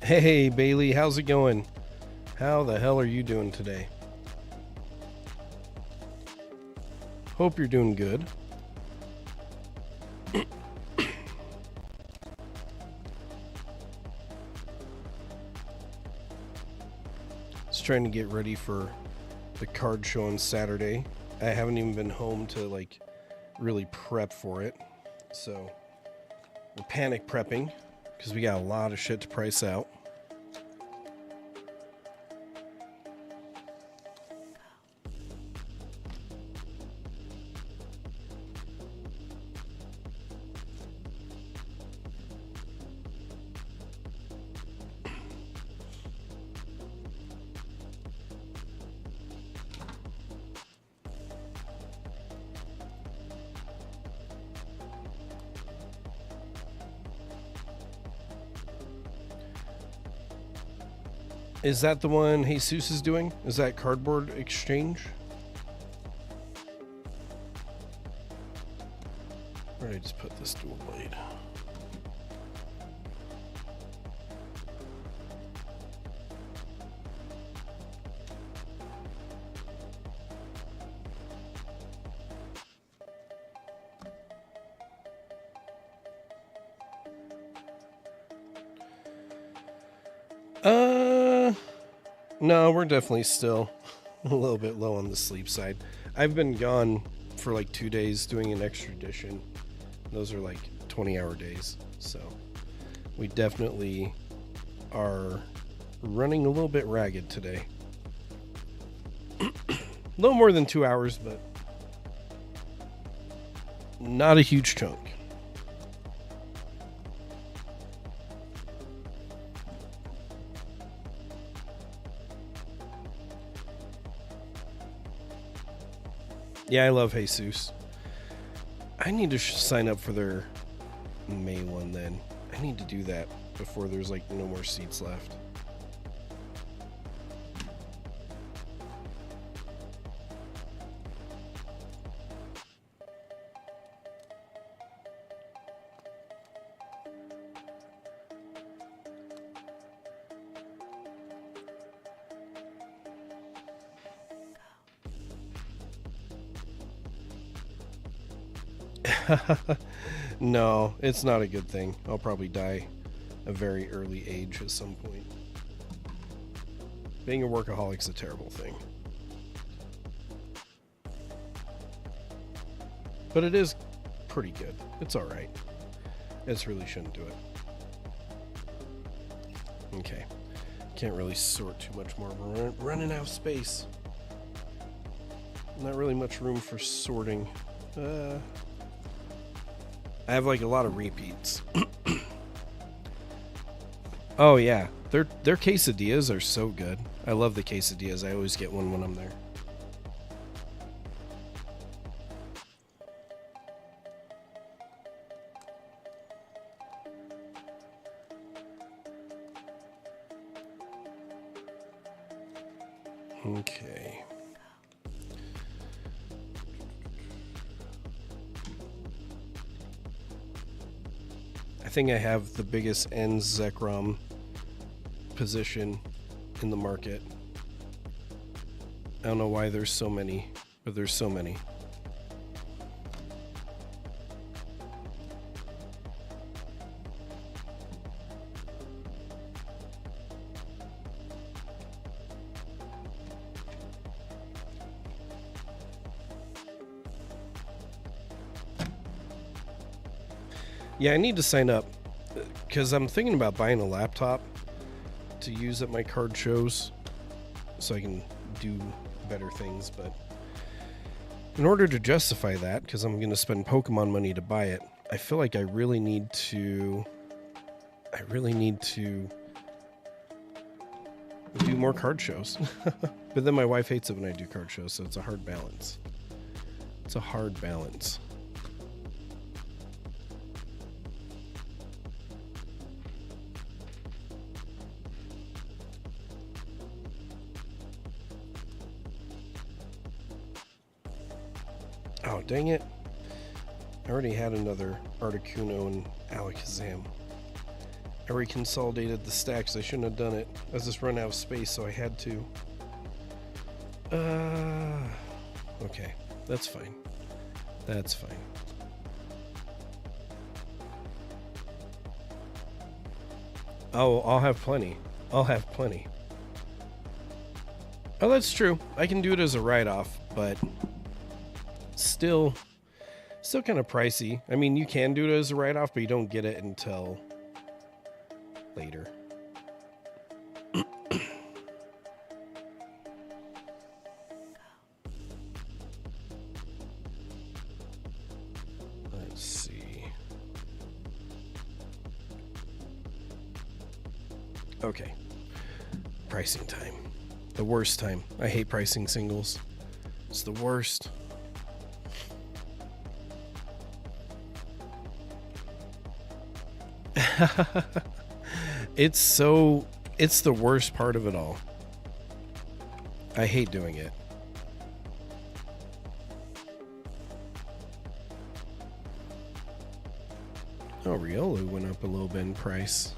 Hey, Bailey, how's it going? How the hell are you doing today? Hope you're doing good. Just trying to get ready for the card show on Saturday. I haven't even been home to like really prep for it. So we're panic prepping because we got a lot of shit to price out. Is that the one Jesus is doing? Is that Cardboard Exchange? Where did I just put this dual blade? No, we're definitely still a little bit low on the sleep side. I've been gone for like 2 days doing an extra edition. Those are like 20-hour days. So we definitely are running a little bit ragged today. A little more than 2 hours, but not a huge chunk. Yeah, I love Jesus. I need to sign up for their May one then. I need to do that before there's like no more seats left. No, it's not a good thing. I'll probably die a very early age at some point. Being a workaholic's a terrible thing. But it is pretty good. It's all right. This really shouldn't do it. Okay. Can't really sort too much more. We're running out of space. Not really much room for sorting. I have like a lot of repeats. Oh yeah, their quesadillas are so good. I love the quesadillas. I always get one when I'm there. Okay. I think I have the biggest N-Zekrom position in the market. I don't know why there's so many, but there's so many. Yeah, I need to sign up because I'm thinking about buying a laptop to use at my card shows so I can do better things. But in order to justify that, because I'm going to spend Pokemon money to buy it, I feel like I really need to do more card shows. But then my wife hates it when I do card shows, so it's a hard balance. It's a hard balance. Oh, dang it. I already had another Articuno and Alakazam. I reconsolidated the stacks. I shouldn't have done it. I was just running out of space, so I had to. Okay. That's fine. That's fine. Oh, I'll have plenty. I'll have plenty. Oh, that's true. I can do it as a write-off, but still kind of pricey. I mean, you can do it as a write-off, but you don't get it until later. Let's see. Okay. Pricing time. The worst time. I hate pricing singles. It's the worst. It's the worst part of it all. I hate doing it. Oh, Riolu went up a little bit in price.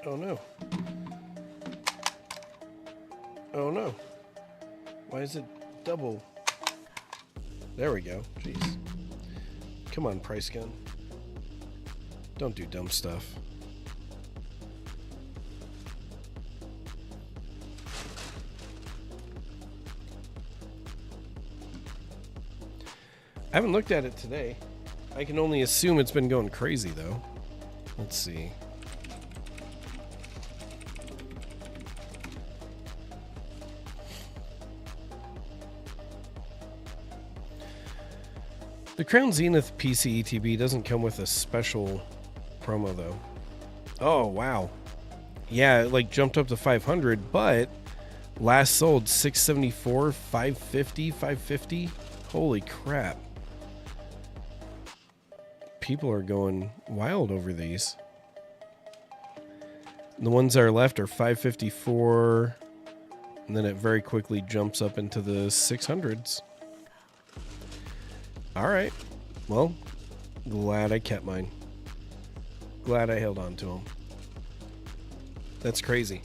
Oh no. Oh no. Why is it double? There we go. Jeez. Come on, price gun. Don't do dumb stuff. I haven't looked at it today. I can only assume it's been going crazy though. Let's see. The Crown Zenith PC ETB doesn't come with a special promo though. Oh, wow. Yeah, it like jumped up to 500, but last sold 674, 550, 550. Holy crap. People are going wild over these. The ones that are left are 554, and then it very quickly jumps up into the 600s. All right. Well, glad I kept mine. Glad I held on to them. That's crazy.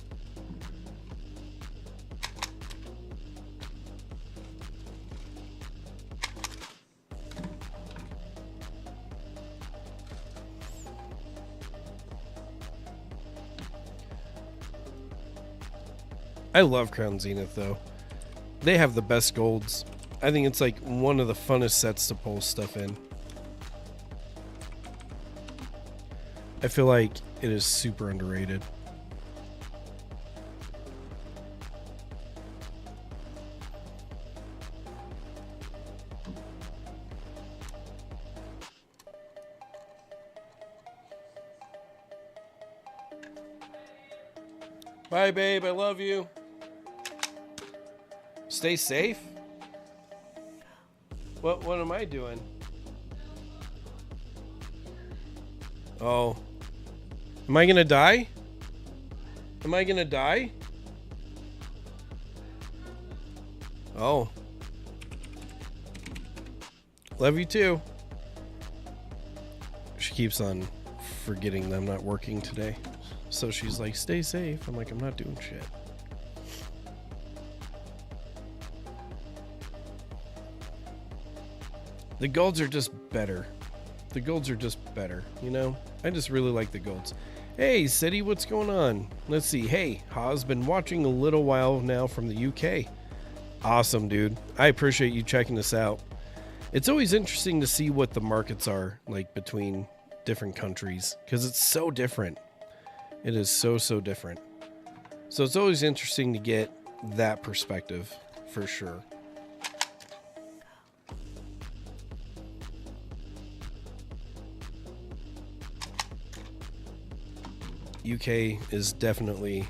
I love Crown Zenith though. They have the best golds. I think it's like one of the funnest sets to pull stuff in. I feel like it is super underrated. Bye, babe. I love you. Stay safe. What am I doing? Oh. Am I gonna die? Am I gonna die? Oh. Love you too. She keeps on forgetting that I'm not working today. So she's like, stay safe. I'm like, I'm not doing shit. The golds are just better. The golds are just better, you know? I just really like the golds. Hey, City, what's going on? Let's see. Hey, Ha's been watching a little while now from the UK. Awesome, dude. I appreciate you checking this out. It's always interesting to see what the markets are like between different countries because it's so different. It is so different. So it's always interesting to get that perspective for sure. UK is definitely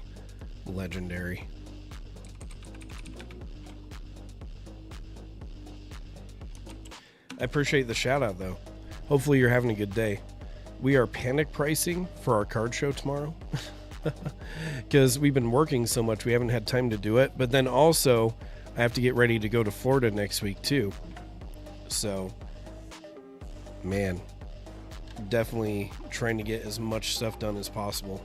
legendary. I appreciate the shout out though. Hopefully you're having a good day. We are panic pricing for our card show tomorrow because we've been working so much we haven't had time to do it. But then also I have to get ready to go to Florida next week too. So, man, definitely trying to get as much stuff done as possible.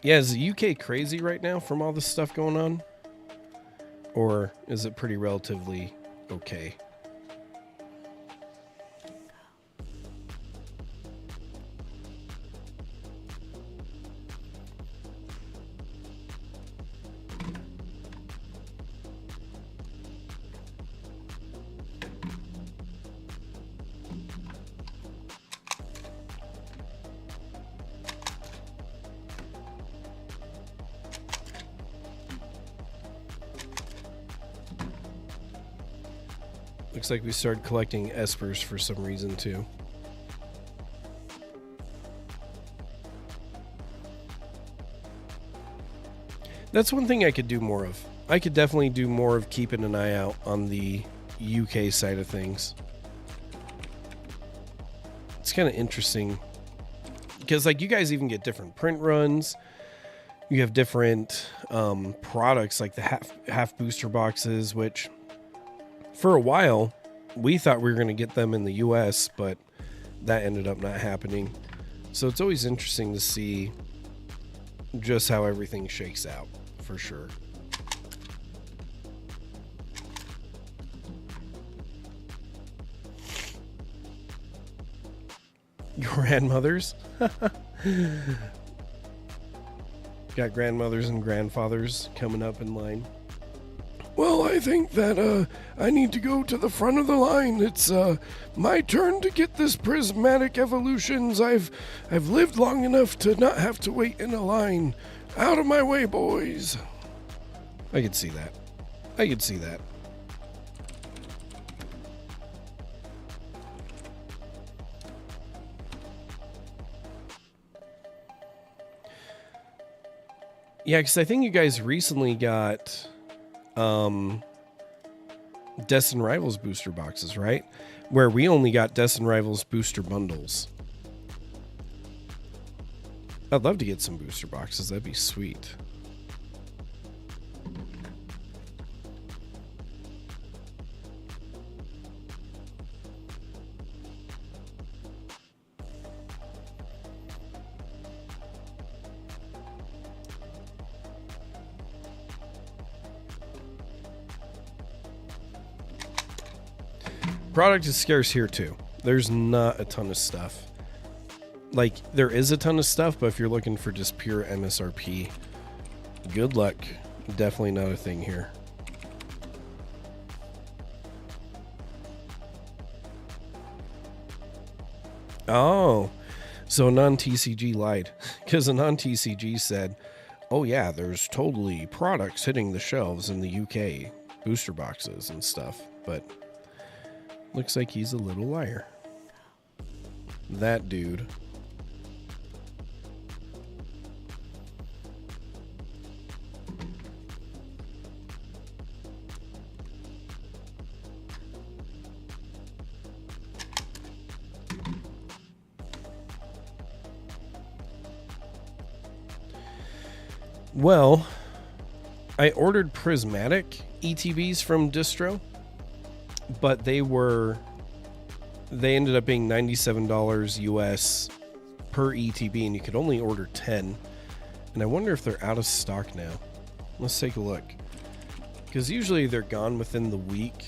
Yeah, is the UK crazy right now from all this stuff going on? Or is it pretty relatively okay? Looks like we started collecting espers for some reason too. That's one thing I could do more of. I could definitely do more of keeping an eye out on the UK side of things. It's kind of interesting because like you guys even get different print runs. You have different products like the half booster boxes, which for a while, we thought we were going to get them in the US, but that ended up not happening. So it's always interesting to see just how everything shakes out, for sure. Your grandmothers? Got grandmothers and grandfathers coming up in line. Well, I think that I need to go to the front of the line. It's my turn to get this prismatic evolutions. I've lived long enough to not have to wait in a line. Out of my way, boys. I could see that. I could see that. Yeah, because I think you guys recently got Destin Rivals booster boxes, right? Where we only got Destin Rivals booster bundles. I'd love to get some booster boxes. That'd be sweet. Product is scarce here too. There's not a ton of stuff. Like, there is a ton of stuff, but if you're looking for just pure MSRP, good luck. Definitely not a thing here. Oh, so non-TCG lied, because a non-TCG said, oh yeah, there's totally products hitting the shelves in the UK, booster boxes and stuff, but looks like he's a little liar. That dude. Well, I ordered prismatic ETBs from Distro, but they ended up being $97 US per ETB, and you could only order 10. And I wonder if they're out of stock now. Let's take a look. Because usually they're gone within the week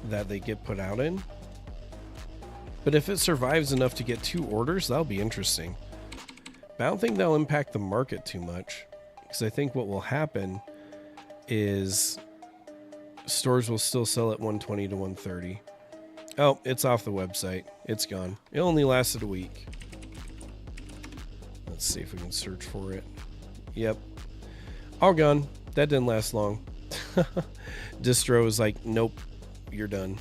that they get put out in. But if it survives enough to get 2 orders, that'll be interesting. But I don't think that'll impact the market too much. Because I think what will happen is stores will still sell at 120 to 130. Oh, it's off the website. It's gone. It only lasted a week. Let's see if we can search for it. Yep. All gone. That didn't last long. Distro is like, nope, you're done.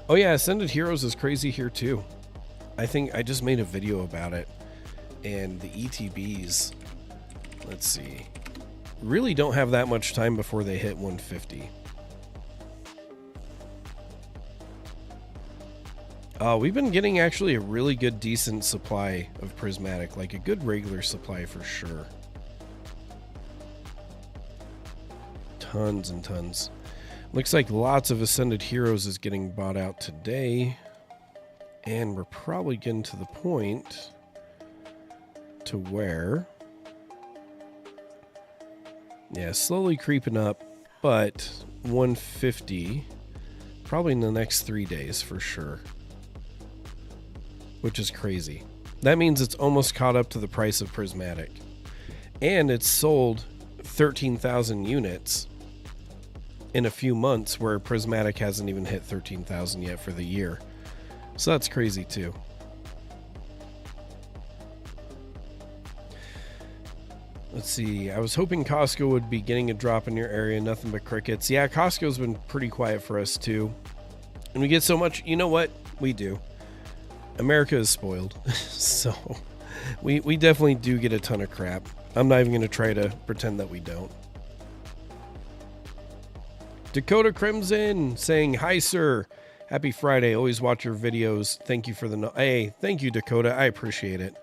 Oh yeah, Ascended Heroes is crazy here too. I think I just made a video about it. And the ETBs, let's see, really don't have that much time before they hit 150. We've been getting actually a really good, decent supply of prismatic, like a good regular supply for sure. Tons and tons. Looks like lots of Ascended Heroes is getting bought out today. And we're probably getting to the point to where, yeah, slowly creeping up, but 150 probably in the next 3 days for sure, which is crazy. That means it's almost caught up to the price of prismatic, and it's sold 13,000 units in a few months, where prismatic hasn't even hit 13,000 yet for the year. So that's crazy too. Let's see. I was hoping Costco would be getting a drop in your area. Nothing but crickets. Yeah, Costco's been pretty quiet for us too. And we get so much. You know what? We do. America is spoiled. So we definitely do get a ton of crap. I'm not even going to try to pretend that we don't. Dakota Crimson saying, hi, sir. Happy Friday. Always watch your videos. Thank you for the... Hey, thank you, Dakota. I appreciate it.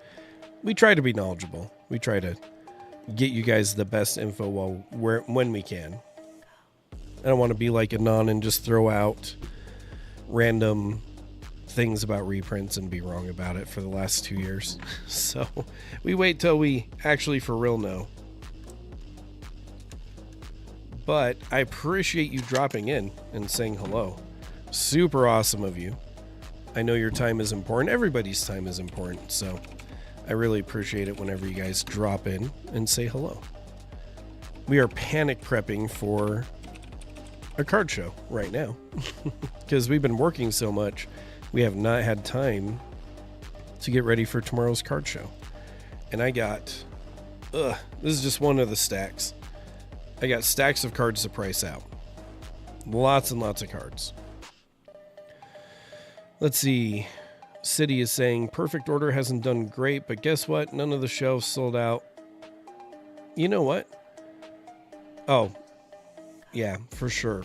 We try to be knowledgeable. We try to get you guys the best info when we can. I don't want to be like Anon and just throw out random things about reprints and be wrong about it for the last 2 years. So we wait till we actually for real know. But I appreciate you dropping in and saying hello. Super awesome of you. I know your time is important. Everybody's time is important. So I really appreciate it whenever you guys drop in and say hello. We are panic prepping for a card show right now. Because we've been working so much, we have not had time to get ready for tomorrow's card show. And I got... this is just one of the stacks. I got stacks of cards to price out. Lots and lots of cards. Let's see. City is saying, perfect order hasn't done great, but guess what? None of the shelves sold out. You know what? Oh, yeah, for sure.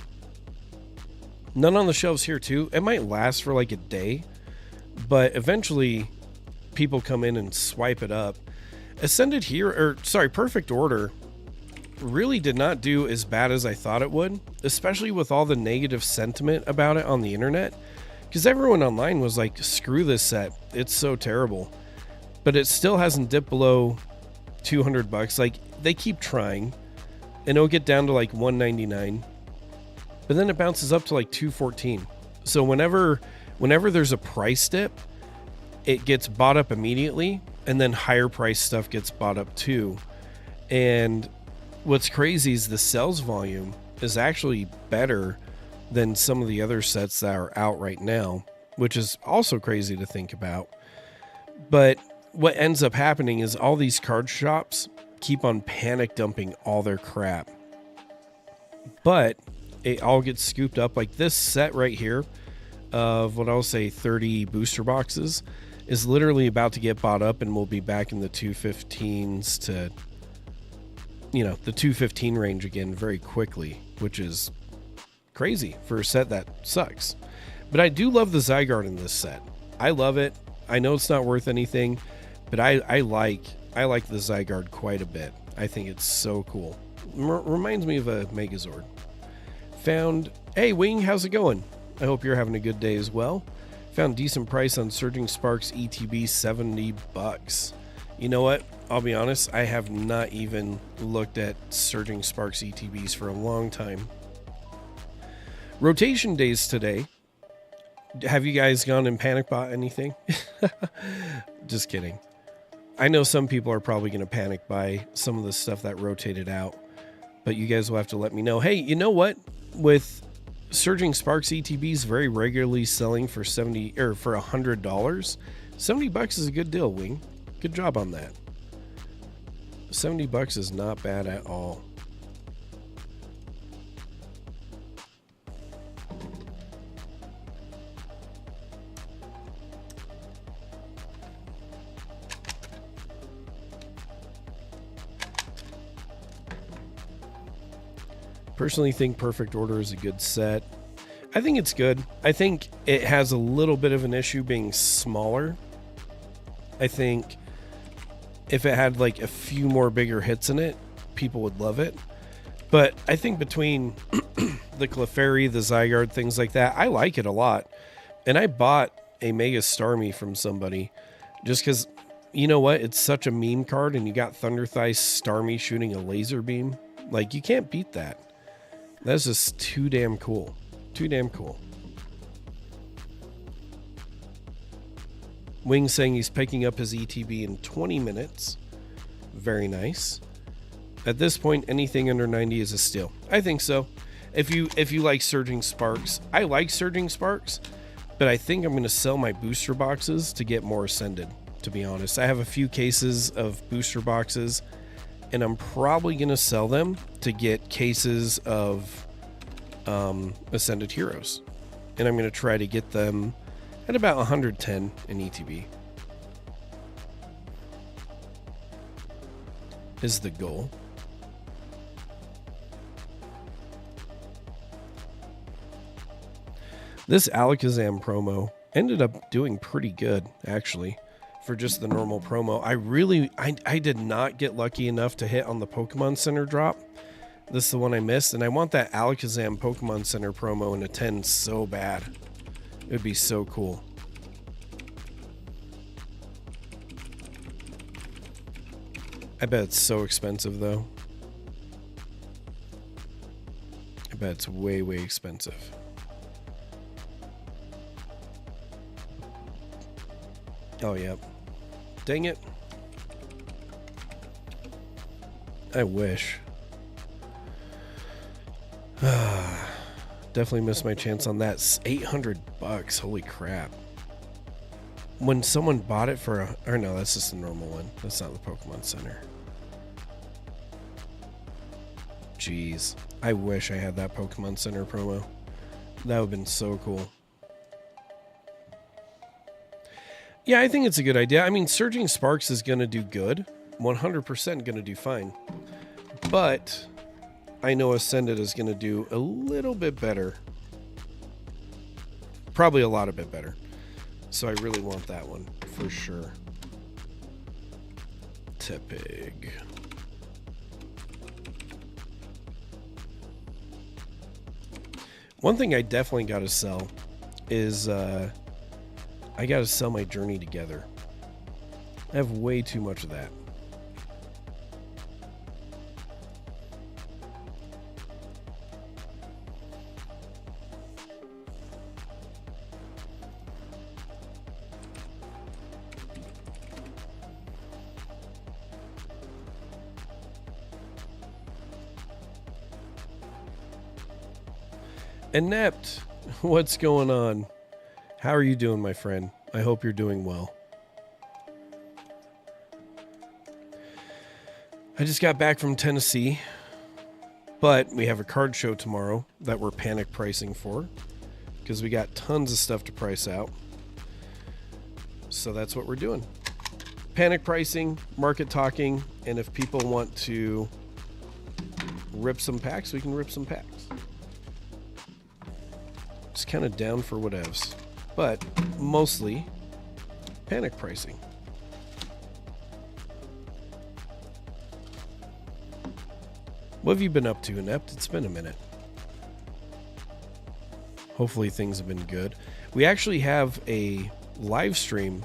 None on the shelves here too. It might last for like a day, but eventually people come in and swipe it up. Ascended here, or sorry, perfect order really did not do as bad as I thought it would, especially with all the negative sentiment about it on the internet. Because everyone online was like, screw this set. It's so terrible. But it still hasn't dipped below $200. Like, they keep trying. and it'll get down to like $199, but then it bounces up to like $214. So whenever there's a price dip, it gets bought up immediately, and then higher price stuff gets bought up too. And what's crazy is the sales volume is actually better than some of the other sets that are out right now, which is also crazy to think about. But what ends up happening is all these card shops keep on panic dumping all their crap, but it all gets scooped up. Like this set right here of what I'll say 30 booster boxes is literally about to get bought up and will be back in the 215s to, the 215 range again very quickly, which is crazy for a set that sucks. But I do love the Zygarde in this set. I love it. I know it's not worth anything, but I like the Zygarde quite a bit. I think it's so cool. Reminds me of a Megazord. Hey Wing, how's it going? I hope you're having a good day as well. Found decent price on Surging Sparks ETB, $70. You know what? I'll be honest, I have not even looked at Surging Sparks ETBs for a long time. Rotation days today. Have you guys gone and panic bought anything? Just kidding. I know some people are probably going to panic buy some of the stuff that rotated out, but you guys will have to let me know. Hey, you know what? With Surging Sparks ETBs very regularly selling for $70 or for $100, $70 is a good deal, Wing. Good job on that. $70 is not bad at all. Personally think Perfect Order is a good set. I think it's good. I think it has a little bit of an issue being smaller. I think if it had like a few more bigger hits in it, people would love it. But I think between the Clefairy, the Zygarde, things like that, I like it a lot. And I bought a Mega Starmie from somebody just because, you know what? It's such a meme card, and you got Thunder Thighs Starmie shooting a laser beam. Like, you can't beat that. That's just too damn cool. Too damn cool. Wing saying he's picking up his ETB in 20 minutes. Very nice. At this point, anything under 90 is a steal. I think so. If you like Surging Sparks, I like Surging Sparks, but I think I'm going to sell my booster boxes to get more Ascended, to be honest. I have a few cases of booster boxes, and I'm probably going to sell them to get cases of Ascended Heroes. And I'm going to try to get them at about 110 in ETB. Is the goal. This Alakazam promo ended up doing pretty good, actually. For just the normal promo. I did not get lucky enough to hit on the Pokemon Center drop. This is the one I missed, and I want that Alakazam Pokemon Center promo in a 10 so bad. It would be so cool. I bet it's so expensive though. I bet it's way, way expensive. Oh, yeah. Dang it. I wish. Definitely missed my chance on that. $800. Holy crap. When someone bought it for or no, that's just a normal one. That's not the Pokemon Center. Jeez. I wish I had that Pokemon Center promo. That would have been so cool. Yeah, I think it's a good idea. I mean, Surging Sparks is going to do good. 100% going to do fine. But I know Ascended is going to do a little bit better. Probably a lot of bit better. So I really want that one for sure. Tepig. One thing I definitely got to sell is I got to sell my Journey Together. I have way too much of that. Inept, what's going on? How are you doing, my friend? I hope you're doing well. I just got back from Tennessee, but we have a card show tomorrow that we're panic pricing for because we got tons of stuff to price out. So that's what we're doing. Panic pricing, market talking, and if people want to rip some packs, we can rip some packs. Just kind of down for whatevs, but mostly panic pricing. What have you been up to, Inept? It's been a minute. Hopefully things have been good. We actually have a live stream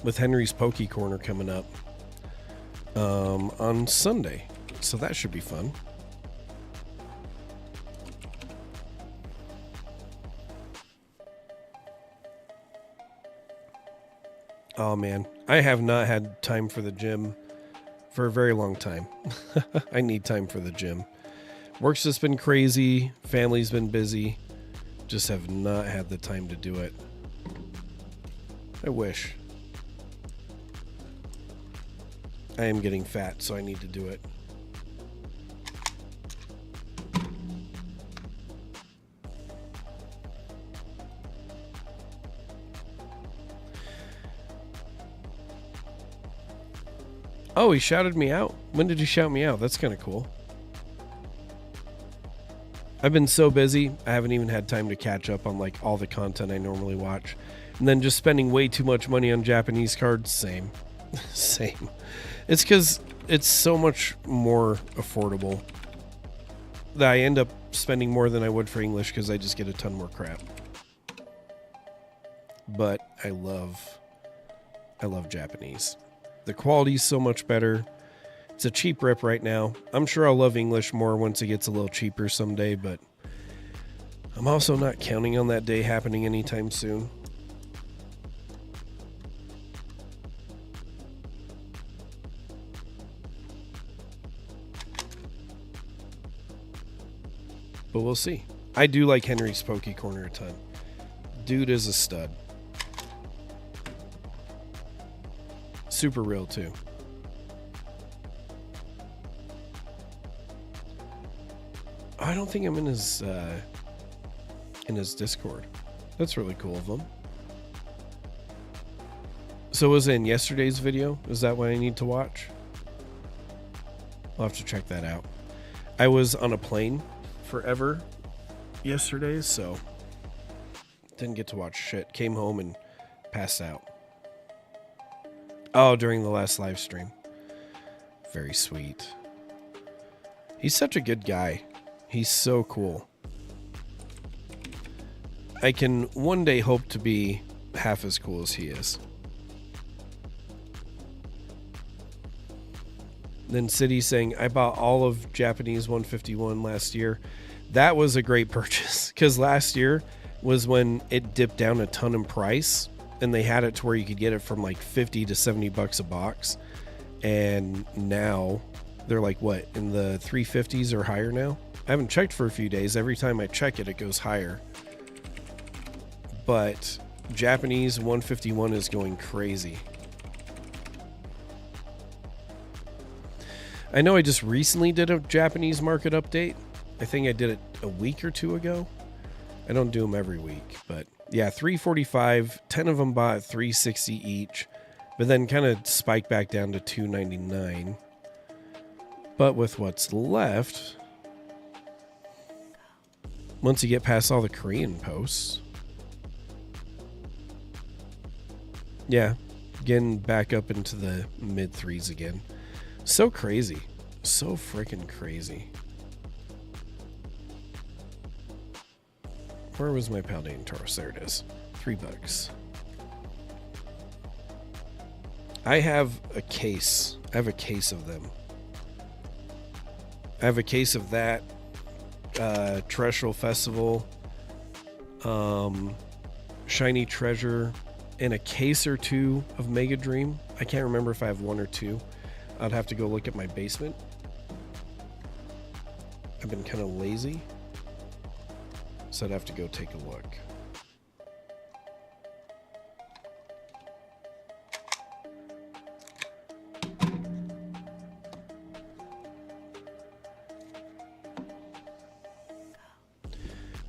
with Henry's Poke Corner coming up on Sunday, so that should be fun. Oh man, I have not had time for the gym for a very long time. I need time for the gym. Work's just been crazy, family's been busy, just have not had the time to do it. I wish. I am getting fat, so I need to do it. Oh, he shouted me out? When did he shout me out? That's kind of cool. I've been so busy, I haven't even had time to catch up on like all the content I normally watch. And then just spending way too much money on Japanese cards, same. Same. It's because it's so much more affordable that I end up spending more than I would for English because I just get a ton more crap. But I love Japanese. The quality's so much better. It's a cheap rip right now. I'm sure I'll love English more once it gets a little cheaper someday, but I'm also not counting on that day happening anytime soon. But we'll see. I do like Henry's Poke Corner a ton. Dude is a stud. Super real too. I don't think I'm in his Discord. That's really cool of him. So was it in yesterday's video? Is that what I need to watch? I'll have to check that out. I was on a plane forever yesterday, so didn't get to watch shit. Came home and passed out. Oh, during the last live stream. Very sweet. He's such a good guy. He's so cool. I can one day hope to be half as cool as he is. Then City saying, I bought all of Japanese 151 last year. That was a great purchase because last year was when it dipped down a ton in price. And they had it to where you could get it from like 50 to 70 bucks a box. And now they're like, what, in the 350s or higher now? I haven't checked for a few days. Every time I check it, it goes higher. But Japanese 151 is going crazy. I know I just recently did a Japanese market update. I think I did it a week or two ago. I don't do them every week, but yeah, 345, 10 of them bought 360 each, but then kind of spiked back down to 299. But with what's left, once you get past all the Korean posts, yeah, getting back up into the mid threes again. So crazy. So freaking crazy. Where was my Paldean Taurus? There it is. $3. I have a case. I have a case of them. I have a case of that. Terrestrial Festival. Shiny Treasure. And a case or two of Mega Dream. I can't remember if I have one or two. I'd have to go look at my basement. I've been kind of lazy. So I'd have to go take a look.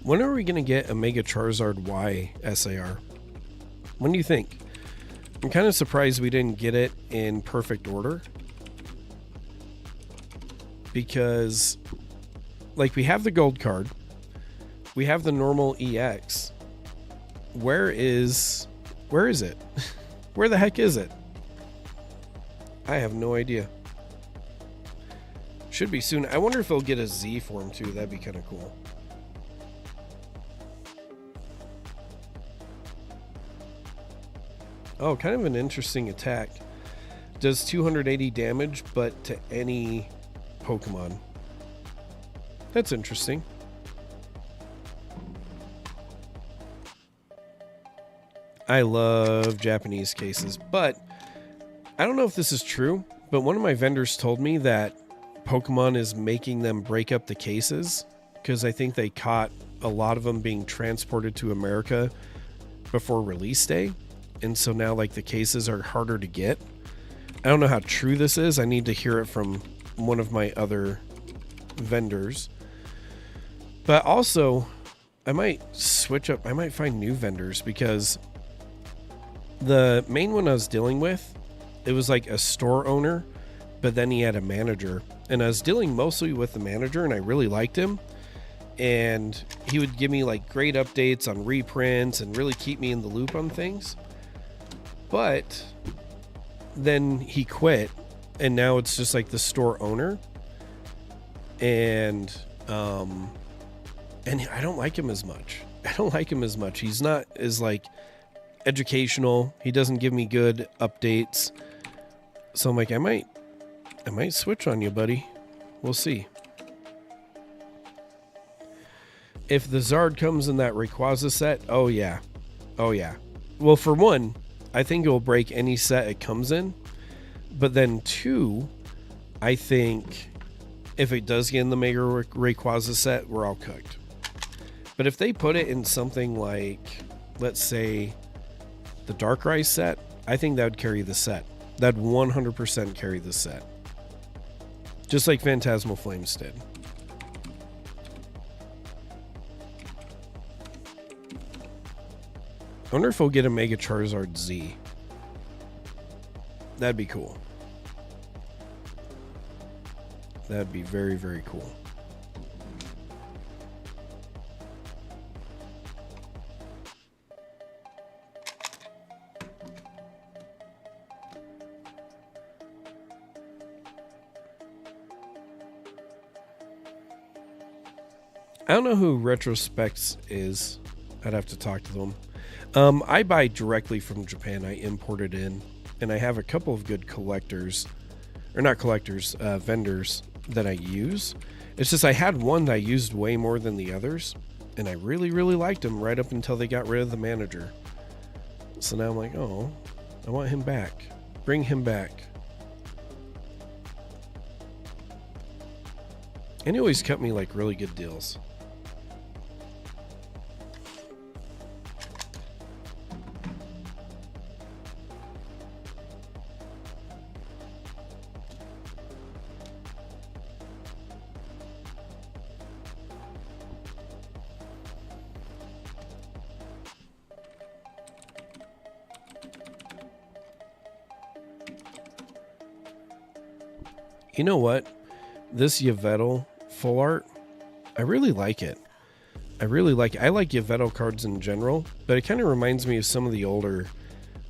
When are we going to get a Mega Charizard Y SAR? When do you think? I'm kind of surprised we didn't get it in perfect order. Because, like, we have the gold card. We have the normal EX. Where is it? Where the heck is it? I have no idea. Should be soon. I wonder if they'll get a Z form too. That'd be kind of cool. Oh, kind of an interesting attack. Does 280 damage, but to any Pokemon. That's interesting. I love Japanese cases, but I don't know if this is true, but one of my vendors told me that Pokemon is making them break up the cases because I think they caught a lot of them being transported to America before release day. And so now, like, the cases are harder to get. I don't know how true this is. I need to hear it from one of my other vendors. But also, I might switch up. I might find new vendors because the main one I was dealing with, it was like a store owner, but then he had a manager. And I was dealing mostly with the manager, and I really liked him. And he would give me, like, great updates on reprints and really keep me in the loop on things. But then he quit, and now it's just like the store owner, and I don't like him as much. He's not as, like, educational. He doesn't give me good updates. So I'm like, I might switch on you, buddy. We'll see. If the Zard comes in that Rayquaza set, oh yeah. Well, for one, I think it will break any set it comes in. But then two, I think if it does get in the Mega Rayquaza set, we're all cooked. But if they put it in something like, let's say, the Darkrai set, I think that would carry the set. That'd 100% carry the set. Just like Phantasmal Flames did. I wonder if we'll get a Mega Charizard Z. That'd be cool. That'd be very, very cool. I don't know who Retrospects is. I'd have to talk to them. I buy directly from Japan. I import it in, and I have a couple of good collectors, or not collectors, vendors that I use. It's just I had one that I used way more than the others, and I really, really liked him right up until they got rid of the manager. So now I'm like, oh, I want him back. Bring him back. And he always kept me, like, really good deals. You know what? This Yveltal full art, I really like it. I like Yveltal cards in general, but it kind of reminds me of some of the older,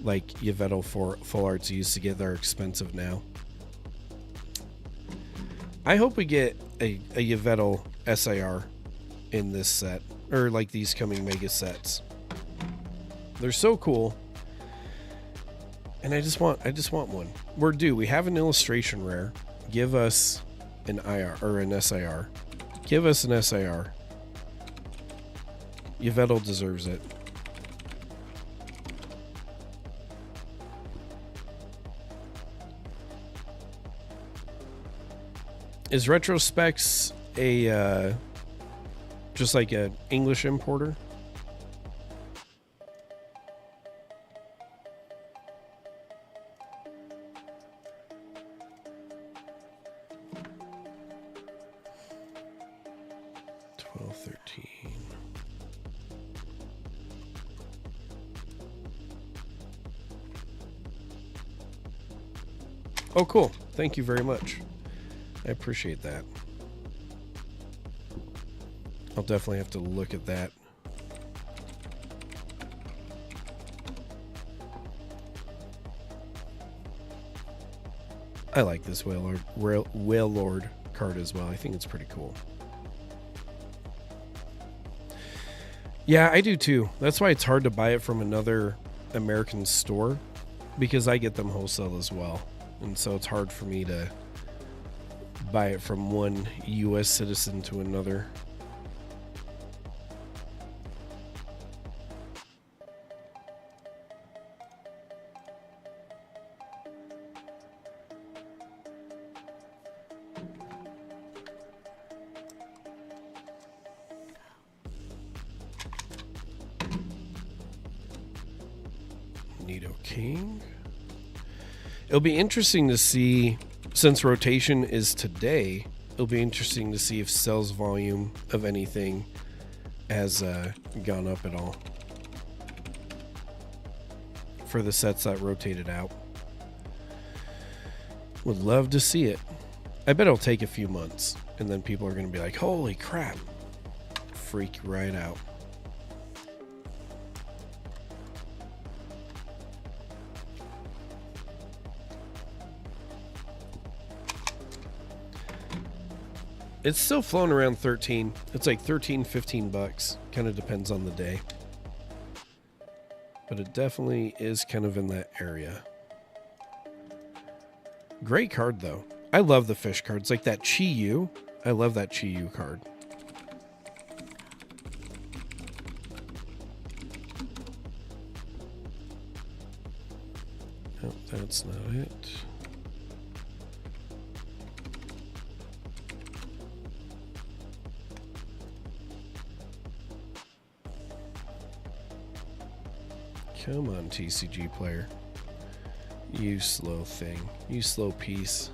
like, Yveltal full arts you used to get that are expensive now. I hope we get a Yveltal SIR in this set, or like these coming mega sets. They're so cool. And I just want one. We're due. We have an illustration rare. Give us an IR or an SIR. Give us an SIR. Yveltal deserves it. Is Retrospecs a Just like an English importer. Oh, cool. Thank you very much. I appreciate that. I'll definitely have to look at that. I like this Whale Lord card as well. I think it's pretty cool. Yeah, I do too. That's why it's hard to buy it from another American store, because I get them wholesale as well. And so it's hard for me to buy it from one U.S. citizen to another. Nido King. It'll be interesting to see, since rotation is today, it'll be interesting to see if sales volume of anything has gone up at all for the sets that rotated out. Would love to see it. I bet it'll take a few months, and then people are going to be like, holy crap, freak right out. It's still flown around 13. It's like 13, 15 bucks. Kind of depends on the day. But it definitely is kind of in that area. Great card, though. I love the fish cards. Like that Chi-Yu. I love that Chi-Yu card. Oh, that's not it. Come on, TCG player. You slow thing. You slow piece.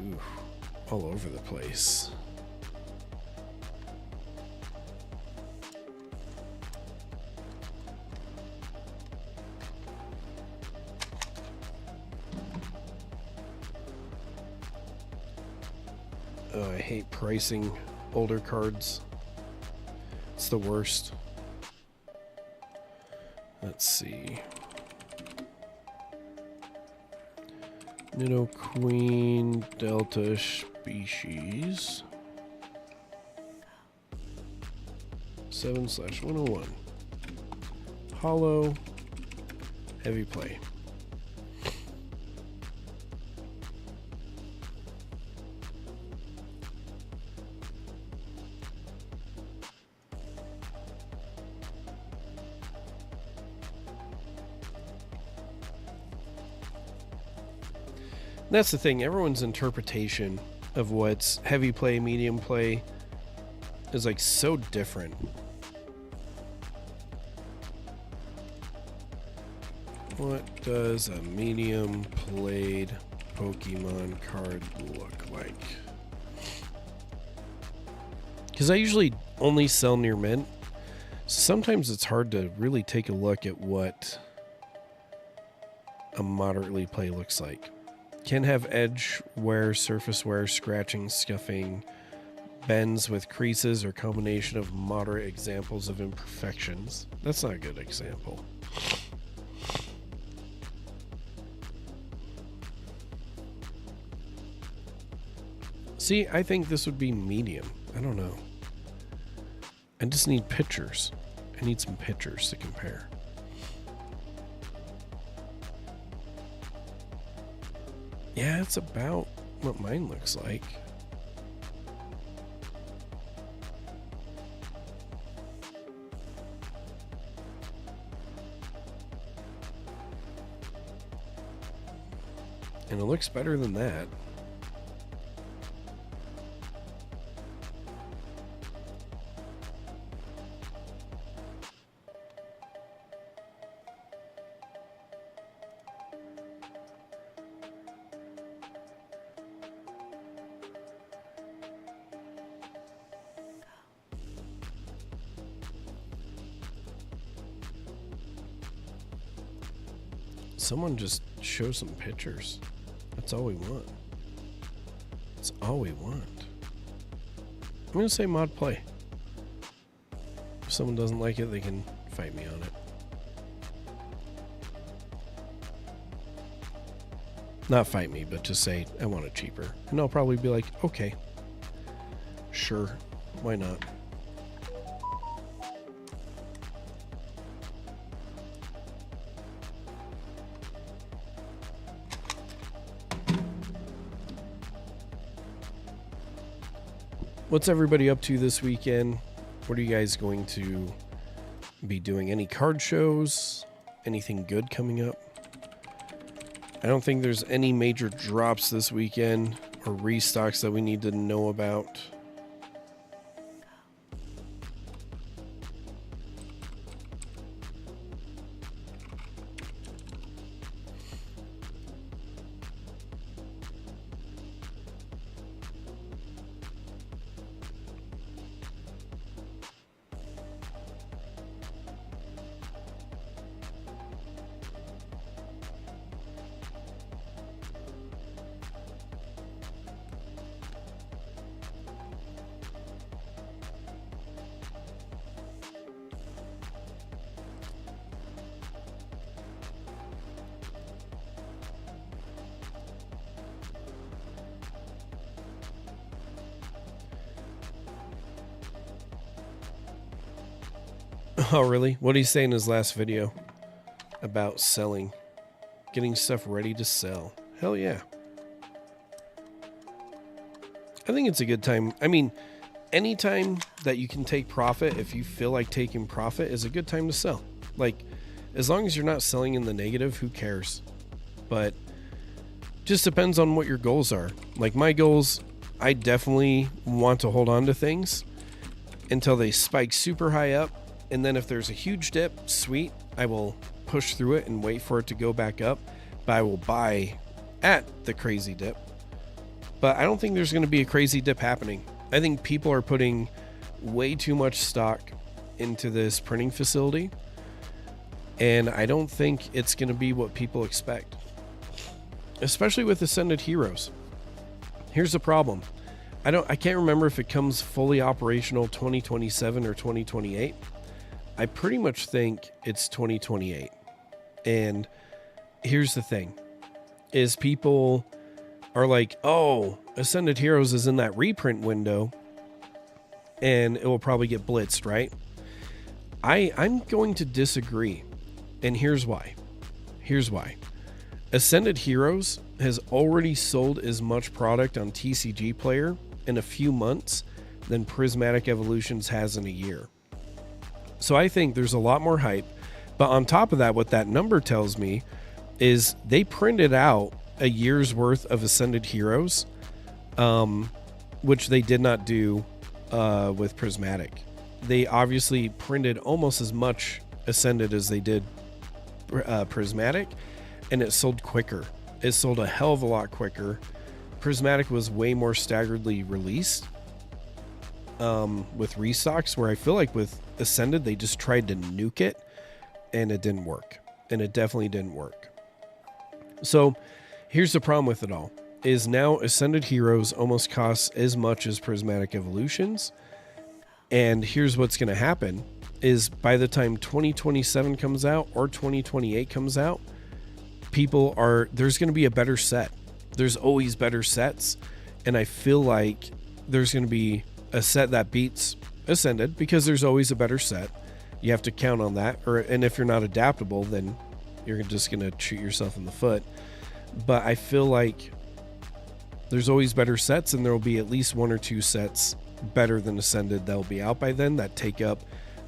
Ooh, all over the place. Oh, I hate pricing older cards. It's the worst. Let's see. Nido Queen Delta Species 7/101. Hollow. Heavy play. That's the thing. Everyone's interpretation of what's heavy play, medium play is like so different. What does a medium played Pokemon card look like? Because I usually only sell near mint. So sometimes it's hard to really take a look at what a moderately play looks like. Can have edge wear, surface wear, scratching, scuffing, bends with creases, or combination of moderate examples of imperfections. That's not a good example. See, I think this would be medium. I don't know. I just need pictures. I need some pictures to compare. Yeah, it's about what mine looks like. And it looks better than that. Someone just show some pictures. That's all we want. That's all we want. I'm going to say mod play. If someone doesn't like it, they can fight me on it. Not fight me, but just say, I want it cheaper. And I'll probably be like, okay. Sure. Why not? What's everybody up to this weekend? What are you guys going to be doing? Any card shows? Anything good coming up? I don't think there's any major drops this weekend or restocks that we need to know about. Oh, really? What did he say in his last video about selling? Getting stuff ready to sell. Hell yeah. I think it's a good time. I mean, anytime that you can take profit, if you feel like taking profit, is a good time to sell. Like, as long as you're not selling in the negative, who cares? But just depends on what your goals are. Like my goals, I definitely want to hold on to things until they spike super high up. And then if there's a huge dip, sweet, I will push through it and wait for it to go back up. But I will buy at the crazy dip. But I don't think there's going to be a crazy dip happening. I think people are putting way too much stock into this printing facility. And I don't think it's going to be what people expect. Especially with Ascended Heroes. Here's the problem. I can't remember if it comes fully operational 2027 or 2028. I pretty much think it's 2028. And here's the thing, is people are like, oh, Ascended Heroes is in that reprint window and it will probably get blitzed, right? I'm going to disagree. And here's why. Ascended Heroes has already sold as much product on TCG Player in a few months than Prismatic Evolutions has in a year. So I think there's a lot more hype. But on top of that, what that number tells me is they printed out a year's worth of Ascended Heroes, which they did not do with Prismatic. They obviously printed almost as much Ascended as they did Prismatic, and it sold quicker. It sold a hell of a lot quicker. Prismatic was way more staggeredly released with restocks, where I feel like with Ascended, they just tried to nuke it, and it didn't work. And it definitely didn't work. So here's the problem with it all, is now Ascended Heroes almost costs as much as Prismatic Evolutions. And here's what's going to happen, is by the time 2027 comes out or 2028 comes out, there's going to be a better set. There's always better sets. And I feel like there's going to be a set that beats Ascended, because there's always a better set. You have to count on that. And if you're not adaptable, then you're just going to shoot yourself in the foot. But I feel like there's always better sets, and there will be at least one or two sets better than Ascended that will be out by then that take up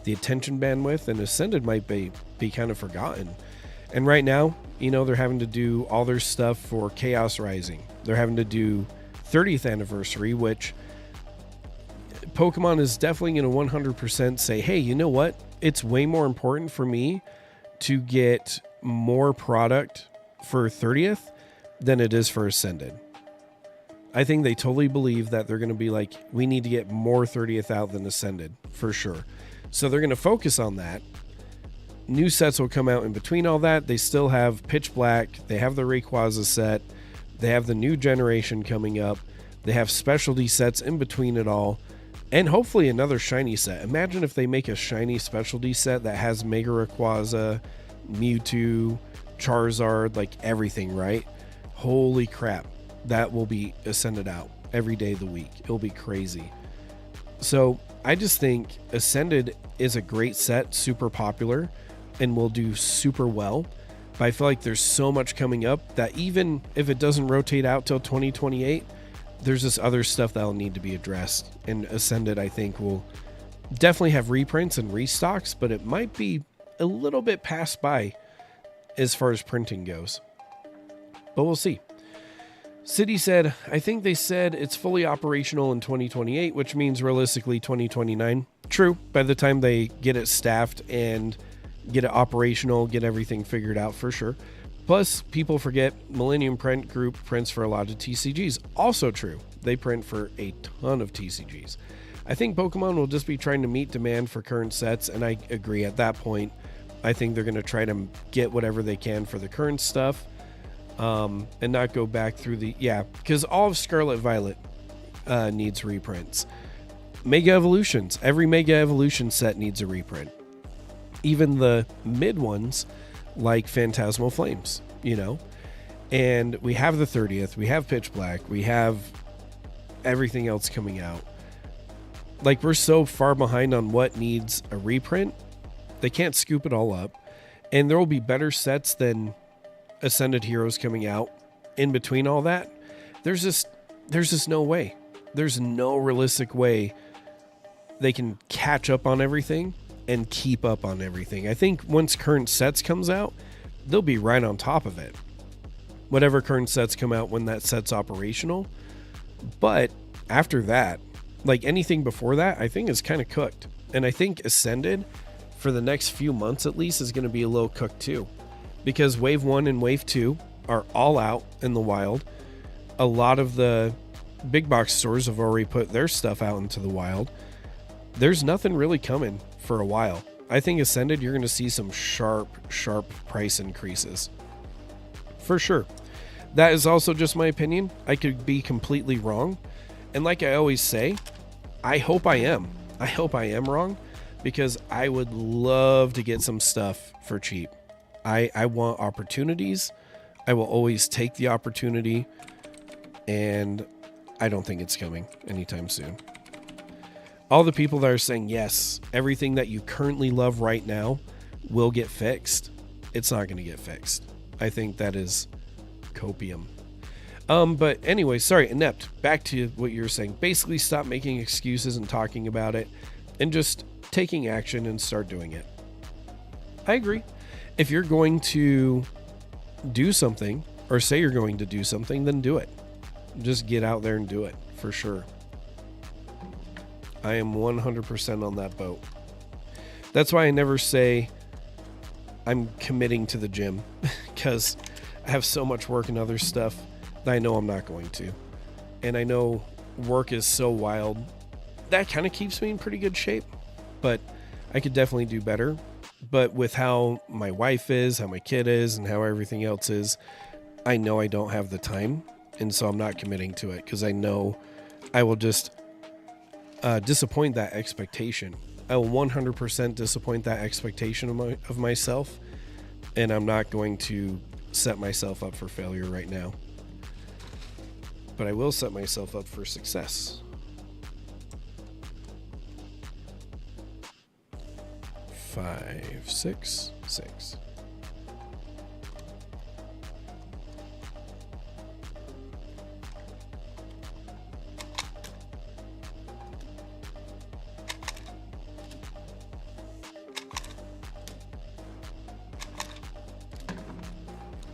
the attention bandwidth, and Ascended might be kind of forgotten. And right now, they're having to do all their stuff for Chaos Rising. They're having to do 30th anniversary, which Pokemon is definitely going to 100% say, hey, you know what? It's way more important for me to get more product for 30th than it is for Ascended. I think they totally believe that they're going to be like, we need to get more 30th out than Ascended, for sure. So they're going to focus on that. new sets will come out in between all that. They still have Pitch Black. They have the Rayquaza set. They have the new generation coming up. They have specialty sets in between it all. And hopefully another shiny set. Imagine if they make a shiny specialty set that has Mega Rayquaza, Mewtwo, Charizard, like everything, right? Holy crap. That will be Ascended out every day of the week. It'll be crazy. So I just think Ascended is a great set, super popular, and will do super well. But I feel like there's so much coming up that even if it doesn't rotate out till 2028, there's this other stuff that'll need to be addressed. And Ascended, I think, will definitely have reprints and restocks, but it might be a little bit passed by as far as printing goes. But we'll see. City said, I think they said it's fully operational in 2028, which means realistically 2029. True, by the time they get it staffed and get it operational, get everything figured out for sure. Plus, people forget Millennium Print Group prints for a lot of TCGs. Also true, they print for a ton of TCGs. I think Pokemon will just be trying to meet demand for current sets, and I agree at that point. I think they're going to try to get whatever they can for the current stuff. And not go back through because all of Scarlet Violet needs reprints. Mega Evolutions, every Mega Evolution set needs a reprint. Even the mid ones like Phantasmal Flames, and we have the 30th, we have Pitch Black, we have everything else coming out. Like, we're so far behind on what needs a reprint, they can't scoop it all up, and there will be better sets than Ascended Heroes coming out in between all that. There's just no way. There's no realistic way they can catch up on everything and keep up on everything. I think once current sets comes out, they'll be right on top of it. Whatever current sets come out when that set's operational. But after that, like anything before that, I think is kind of cooked. And I think Ascended, for the next few months at least, is going to be a little cooked too. Because Wave 1 and Wave 2 are all out in the wild. A lot of the big box stores have already put their stuff out into the wild. There's nothing really coming for a while. I think Ascended, you're going to see some sharp price increases. For sure. That is also just my opinion. I could be completely wrong. And like I always say, I hope I am. I hope I am wrong, because I would love to get some stuff for cheap. I want opportunities. I will always take the opportunity, and I don't think it's coming anytime soon. All the people that are saying, yes, everything that you currently love right now will get fixed. It's not going to get fixed. I think that is copium. But anyway, sorry, Inept, back to what you were saying. Basically, stop making excuses and talking about it, and just taking action and start doing it. I agree. If you're going to do something, or say you're going to do something, then do it. Just get out there and do it, for sure. I am 100% on that boat. That's why I never say I'm committing to the gym, because I have so much work and other stuff that I know I'm not going to. And I know work is so wild. That kind of keeps me in pretty good shape, but I could definitely do better. But with how my wife is, how my kid is, and how everything else is, I know I don't have the time. And so I'm not committing to it, because I know I will just disappoint that expectation. I will 100% disappoint that expectation of myself. And I'm not going to set myself up for failure right now. But I will set myself up for success. 5, 6, 6.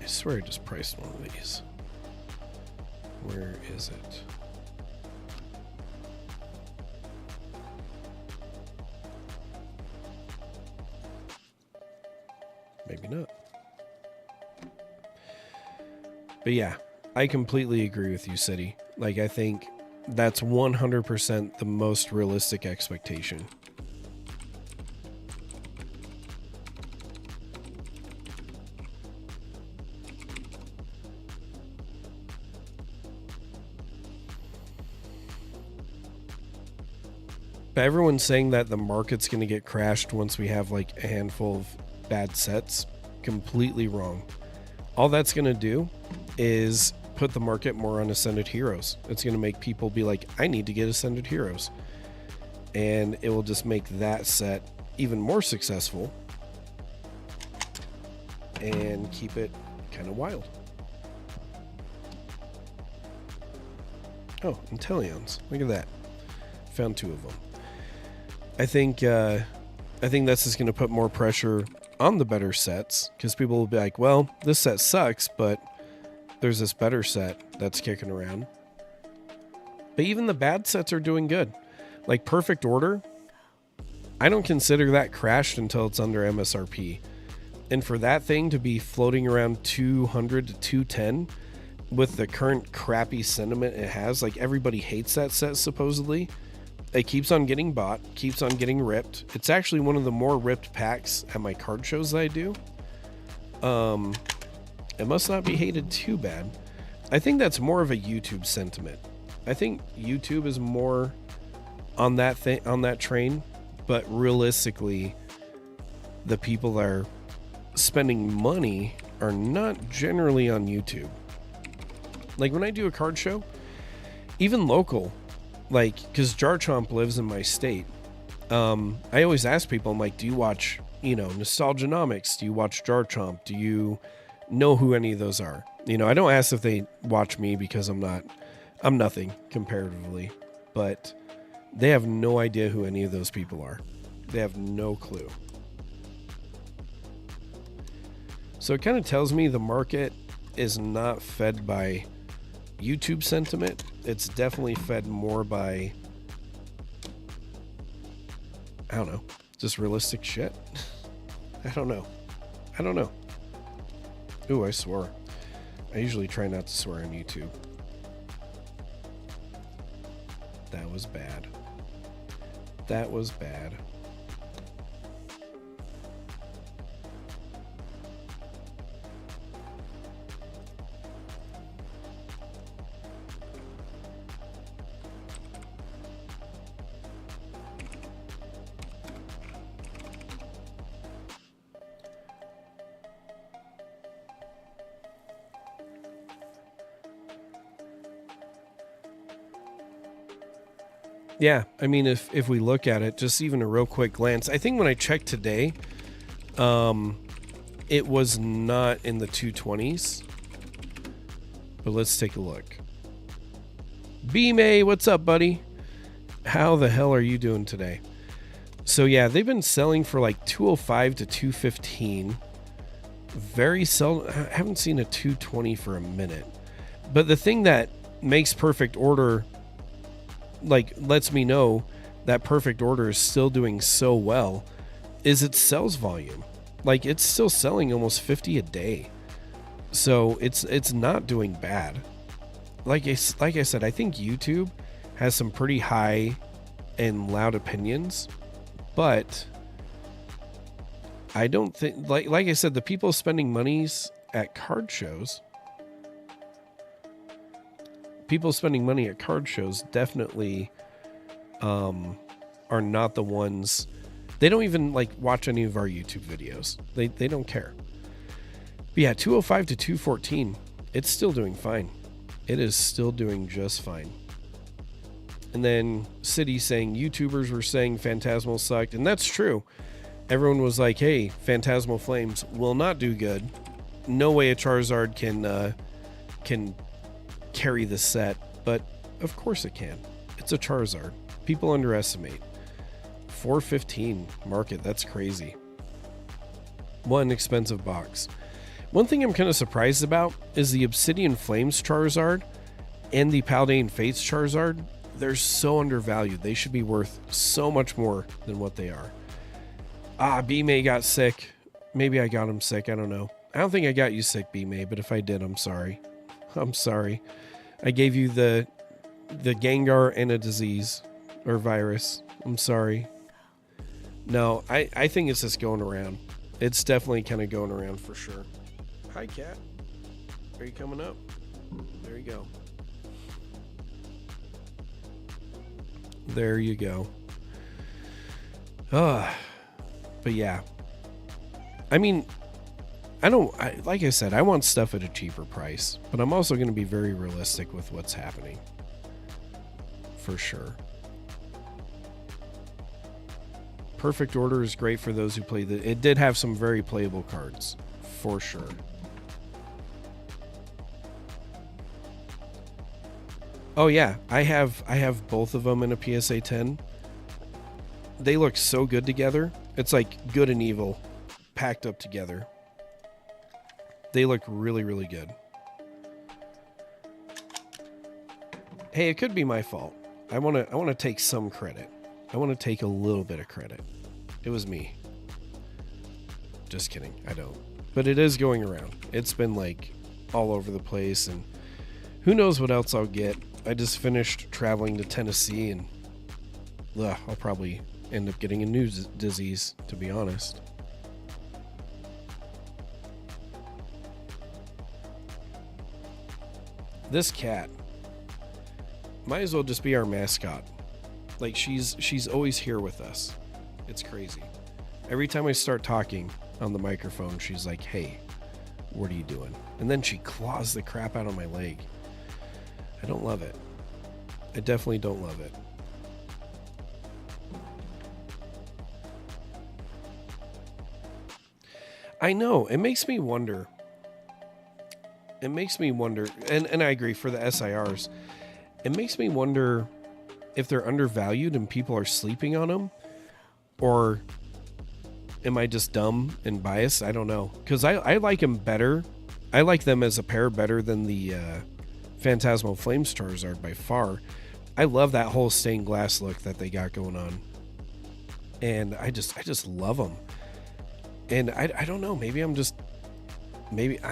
I swear I just priced one of these. Where is it? Maybe not. But yeah, I completely agree with you, City. Like, I think that's 100% the most realistic expectation. But everyone's saying that the market's going to get crashed once we have like a handful of bad sets. Completely wrong. All that's going to do is put the market more on Ascended Heroes. It's going to make people be like, I need to get Ascended Heroes. And it will just make that set even more successful and keep it kind of wild. Oh, Intellions. Look at that. Found 2 of them. I think that's just going to put more pressure on the better sets, because people will be like, well, this set sucks, but there's this better set that's kicking around. But even the bad sets are doing good. Like Perfect Order, I don't consider that crashed until it's under MSRP. And for that thing to be floating around 200 to 210 with the current crappy sentiment it has, like everybody hates that set supposedly. It keeps on getting bought, keeps on getting ripped. It's actually one of the more ripped packs at my card shows that I do. It must not be hated too bad. I think that's more of a YouTube sentiment. I think YouTube is more on that train, but realistically, the people that are spending money are not generally on YouTube. Like when I do a card show, even local, like, because Jar Chomp lives in my state, I always ask people, I'm like, do you watch, Nostalgia Nomicz? Do you watch Jar Chomp? Do you know who any of those are? I don't ask if they watch me because I'm nothing comparatively, but they have no idea who any of those people are. They have no clue. So it kind of tells me the market is not fed by YouTube sentiment. It's definitely fed more by, I don't know, just realistic shit. I don't know. Ooh, I swore. I usually try not to swear on YouTube. That was bad. Yeah, I mean, if we look at it, just even a real quick glance, I think when I checked today, it was not in the 220s. But let's take a look. B-May, what's up, buddy? How the hell are you doing today? So yeah, they've been selling for like 205 to 215. Very seldom. I haven't seen a 220 for a minute. But the thing that makes Perfect Order, like, lets me know that Perfect Order is still doing so well, is its sales volume. Like, it's still selling almost 50 a day. So it's not doing bad. Like I said, I think YouTube has some pretty high and loud opinions, but I don't think, like I said, the people spending monies at card shows, definitely are not the ones. They don't even like watch any of our YouTube videos. They don't care. But yeah, 205 to 214, it's still doing fine. It is still doing just fine. And then City saying YouTubers were saying Phantasmal sucked, and that's true. Everyone was like, hey, Phantasmal Flames will not do good. No way a Charizard can carry the set, but of course it can. It's a Charizard. People underestimate. 415 market, that's crazy. One expensive box. One thing I'm kind of surprised about is the Obsidian Flames Charizard and the Paldean Fates Charizard. They're so undervalued. They should be worth so much more than what they are. B-May got sick. Maybe I got him sick. I don't know. I don't think I got you sick, B-May, but if I did, I'm sorry. I'm sorry. I gave you the Gengar and a disease or virus. I'm sorry. No, I think it's just going around. It's definitely kind of going around for sure. Hi, Cat. Are you coming up? There you go. There you go. But yeah. I mean, like I said, I want stuff at a cheaper price, but I'm also going to be very realistic with what's happening. For sure. Perfect Order is great for those who play it did have some very playable cards, for sure. Oh yeah, I have both of them in a PSA 10. They look so good together. It's like good and evil packed up together. They look really, really good. Hey, it could be my fault. I want to take some credit. I want to take a little bit of credit. It was me. Just kidding. I don't. But it is going around. It's been like all over the place, and who knows what else I'll get. I just finished traveling to Tennessee, and I'll probably end up getting a new disease, to be honest. This cat might as well just be our mascot. Like, she's always here with us. It's crazy. Every time I start talking on the microphone, she's like, "Hey, what are you doing?" And then she claws the crap out of my leg. I don't love it. I definitely don't love it. I know. It makes me wonder. And I agree for the SIRs. It makes me wonder if they're undervalued and people are sleeping on them, or am I just dumb and biased? I don't know. Because I like them better. I like them as a pair better than the Phantasmal Flames Charizard by far. I love that whole stained glass look that they got going on. And I just love them. And I don't know. Maybe I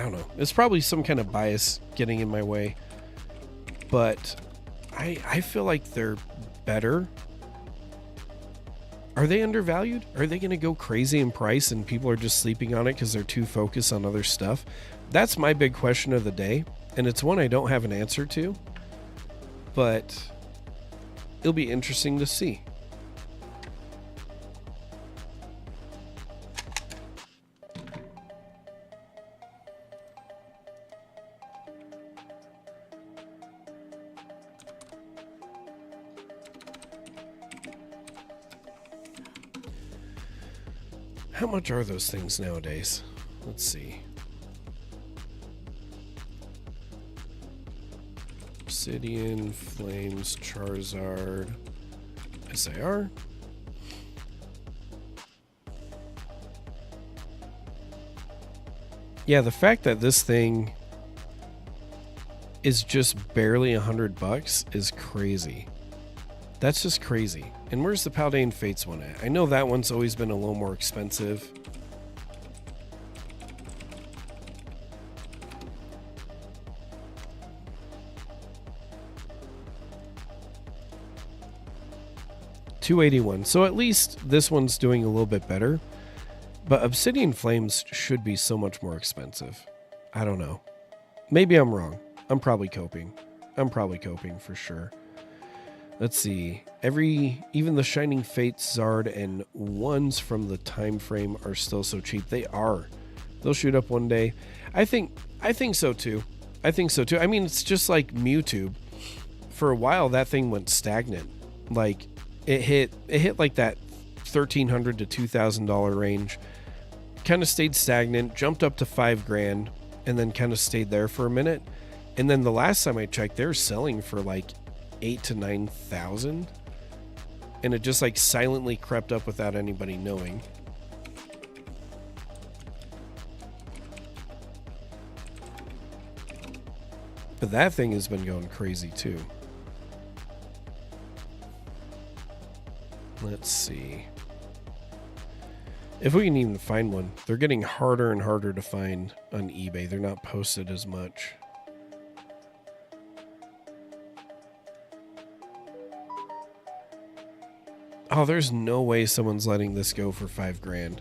don't know. It's probably some kind of bias getting in my way. But I feel like they're better. Are they undervalued? Are they going to go crazy in price and people are just sleeping on it because they're too focused on other stuff? That's my big question of the day. And it's one I don't have an answer to. But it'll be interesting to see. How much are those things nowadays? Let's see. Obsidian, Flames, Charizard, SIR. Yeah, the fact that this thing is just barely $100 is crazy. That's just crazy. And where's the Paldean Fates one at? I know that one's always been a little more expensive. $281. So at least this one's doing a little bit better. But Obsidian Flames should be so much more expensive. I don't know. Maybe I'm wrong. I'm probably coping for sure. Let's see. Even the Shining Fates Zard and ones from the time frame are still so cheap. They are. They'll shoot up one day. I think so too. I mean, it's just like Mewtwo. For a while, that thing went stagnant. Like it hit like that $1,300 to $2,000 range. Kind of stayed stagnant, jumped up to $5,000, and then kind of stayed there for a minute. And then the last time I checked, they're selling for like 8,000 to 9,000, and it just like silently crept up without anybody knowing. But that thing has been going crazy too. Let's see if we can even find one. They're getting harder and harder to find on eBay. They're not posted as much. Oh, there's no way someone's letting this go for $5,000.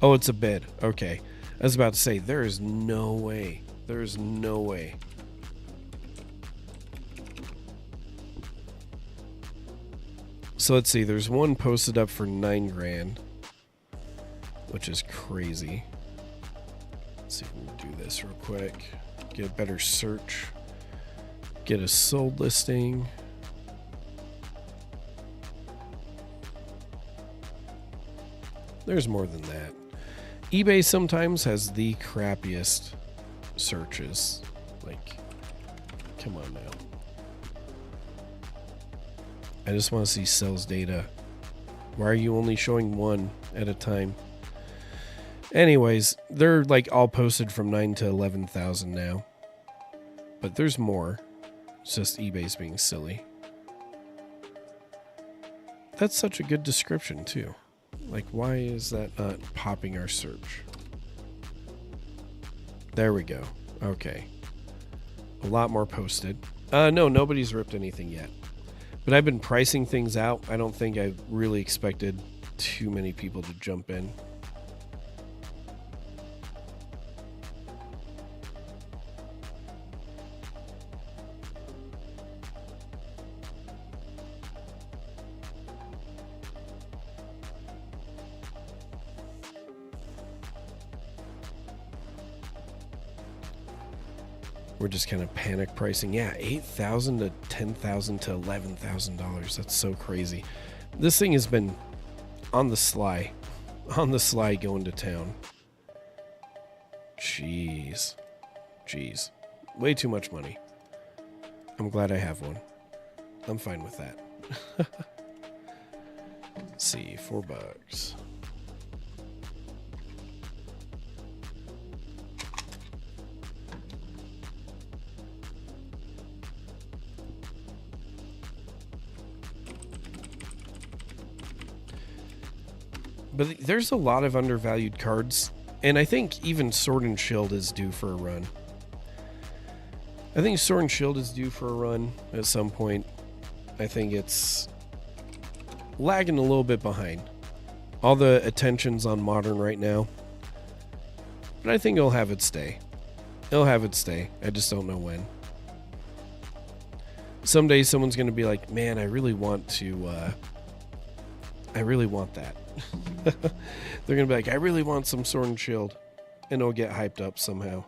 Oh, it's a bid. Okay. I was about to say, there is no way. There's no way. So let's see. There's one posted up for $9,000, which is crazy. Let's see if we can do this real quick. Get a better search. Get a sold listing. There's more than that. eBay sometimes has the crappiest searches. Like, come on now. I just want to see sales data. Why are you only showing one at a time? Anyways, they're like all posted from 9 to 11,000 now. But there's more. It's just eBay's being silly. That's such a good description too. Like, why is that not popping our search? There we go. Okay. A lot more posted. No, nobody's ripped anything yet. But I've been pricing things out. I don't think I really expected too many people to jump in. We're just kind of panic pricing. Yeah, $8,000 to $10,000 to $11,000. That's so crazy. This thing has been on the sly going to town. Jeez. Way too much money. I'm glad I have one. I'm fine with that. Let's see, $4. But there's a lot of undervalued cards, and I think even Sword and Shield is due for a run. I think Sword and Shield is due for a run at some point. I think it's lagging a little bit behind. All the attention's on Modern right now, but I think it'll have its day. I just don't know when. Someday someone's going to be like, man, I really want that. They're gonna be like, I really want some Sword and Shield, and it'll get hyped up somehow.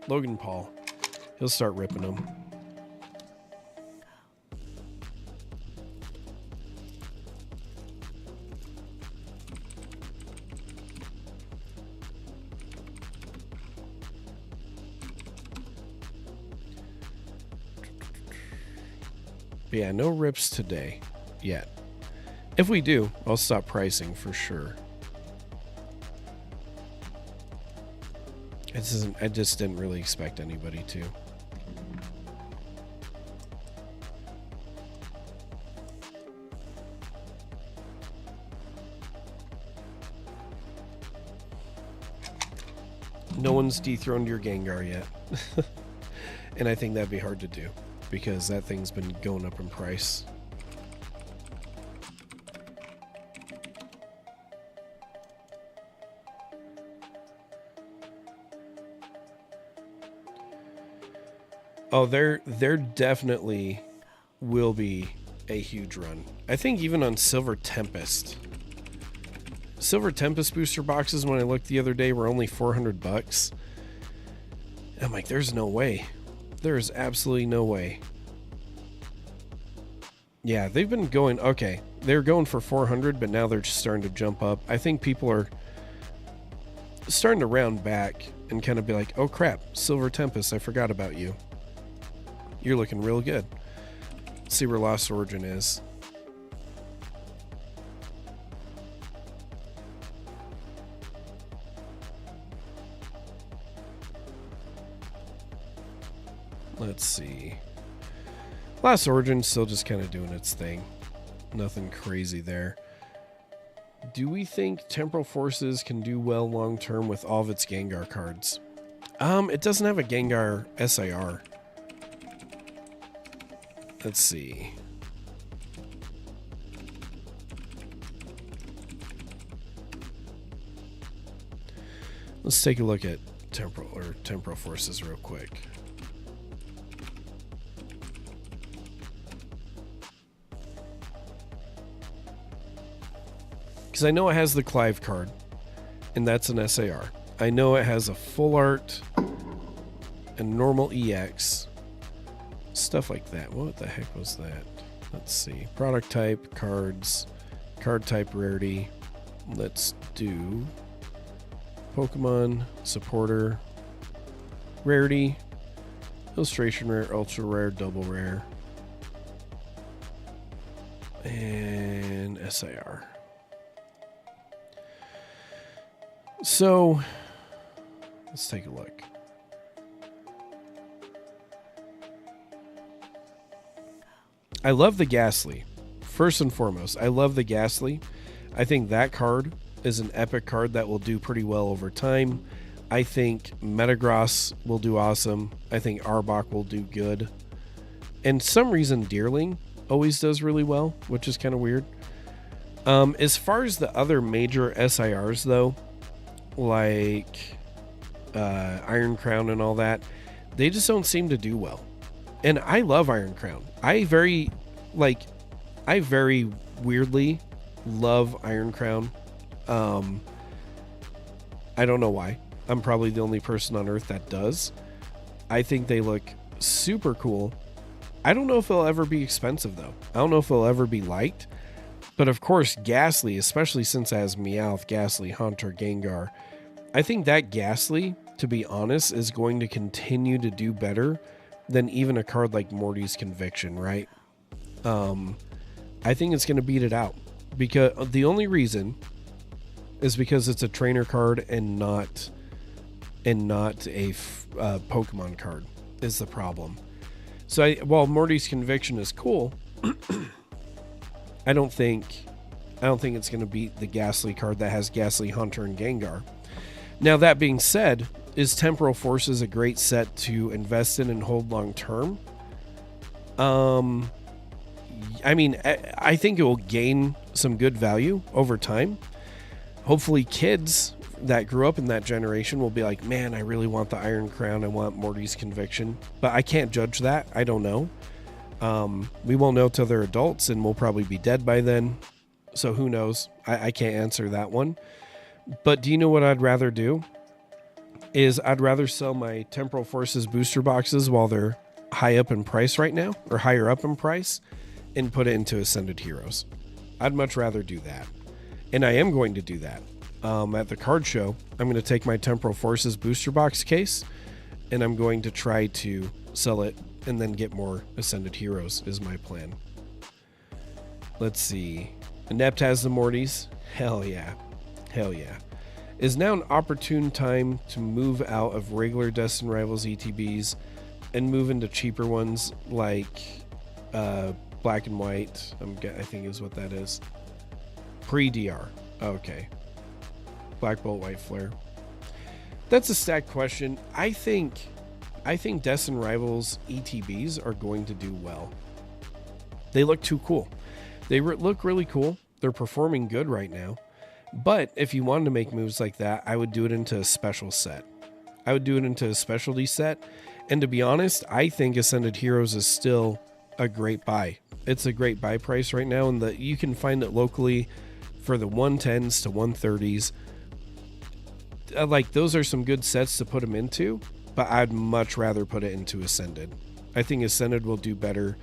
Logan Paul, he'll start ripping them. But yeah, no rips today yet. If we do, I'll stop pricing for sure. I just didn't really expect anybody to. No one's dethroned your Gengar yet. And I think that'd be hard to do, because that thing's been going up in price. Oh, there definitely will be a huge run. I think even on Silver Tempest. Silver Tempest booster boxes, when I looked the other day, were only $400. I'm like, there's no way. There is absolutely no way. Yeah, they've been going, okay, they're going for 400, but now they're just starting to jump up. I think people are starting to round back and kind of be like, oh crap, Silver Tempest, I forgot about you. You're looking real good. Let's see where Lost Origin is. Let's see. Lost Origin's still just kind of doing its thing. Nothing crazy there. Do we think Temporal Forces can do well long term with all of its Gengar cards? It doesn't have a Gengar SIR. Let's see. Let's take a look at Temporal Forces real quick. Because I know it has the Clive card, and that's an SAR. I know it has a full art and normal EX. Stuff like that. What the heck was that? Let's see. Product type, cards, card type rarity. Let's do Pokemon, supporter, rarity, illustration rare, ultra rare, double rare, and SAR. So let's take a look. I love the Ghastly. First and foremost, I love the Ghastly. I think that card is an epic card that will do pretty well over time. I think Metagross will do awesome. I think Arbok will do good. And some reason Deerling always does really well, which is kind of weird. As far as the other major SIRs though, like Iron Crown and all that, they just don't seem to do well. And I love Iron Crown. I very weirdly love Iron Crown. I don't know why. I'm probably the only person on earth that does. I think they look super cool. I don't know if they'll ever be expensive though. I don't know if they'll ever be liked. But of course, Ghastly, especially since it has Meowth, Ghastly, Haunter, Gengar, I think that Ghastly, to be honest, is going to continue to do better than even a card like Morty's Conviction, right? I think it's going to beat it out. Because the only reason is because it's a trainer card and not a Pokemon card is the problem. So while Morty's Conviction is cool, I don't think it's going to beat the Ghastly card that has Ghastly, Hunter, and Gengar. Now that being said, is Temporal Forces a great set to invest in and hold long term? I mean, I think it will gain some good value over time. Hopefully kids that grew up in that generation will be like, man, I really want the Iron Crown. I want Morty's Conviction. But I can't judge that. I don't know. We won't know till they're adults, and we'll probably be dead by then. So who knows? I can't answer that one. But do you know what I'd rather do? Is I'd rather sell my Temporal Forces booster boxes while they're high up in price right now, or higher up in price, and put it into Ascended Heroes. I'd much rather do that. And I am going to do that. At the card show, I'm going to take my Temporal Forces booster box case, and I'm going to try to sell it and then get more Ascended Heroes is my plan. Let's see. Inept has the Mortys. Hell yeah. Hell yeah. Is now an opportune time to move out of regular Destined Rivals ETBs and move into cheaper ones like Black and White, I think is what that is. Pre-DR. Okay. Black Bolt, White Flare. That's a stacked question. I think Destined Rivals ETBs are going to do well. They look too cool. They look really cool. They're performing good right now. But if you wanted to make moves like that, I would do it into a special set. I would do it into a specialty set. And to be honest, I think Ascended Heroes is still a great buy. It's a great buy price right now, and you can find it locally for the 110s to 130s. Like, those are some good sets to put them into, but I'd much rather put it into Ascended. I think Ascended will do better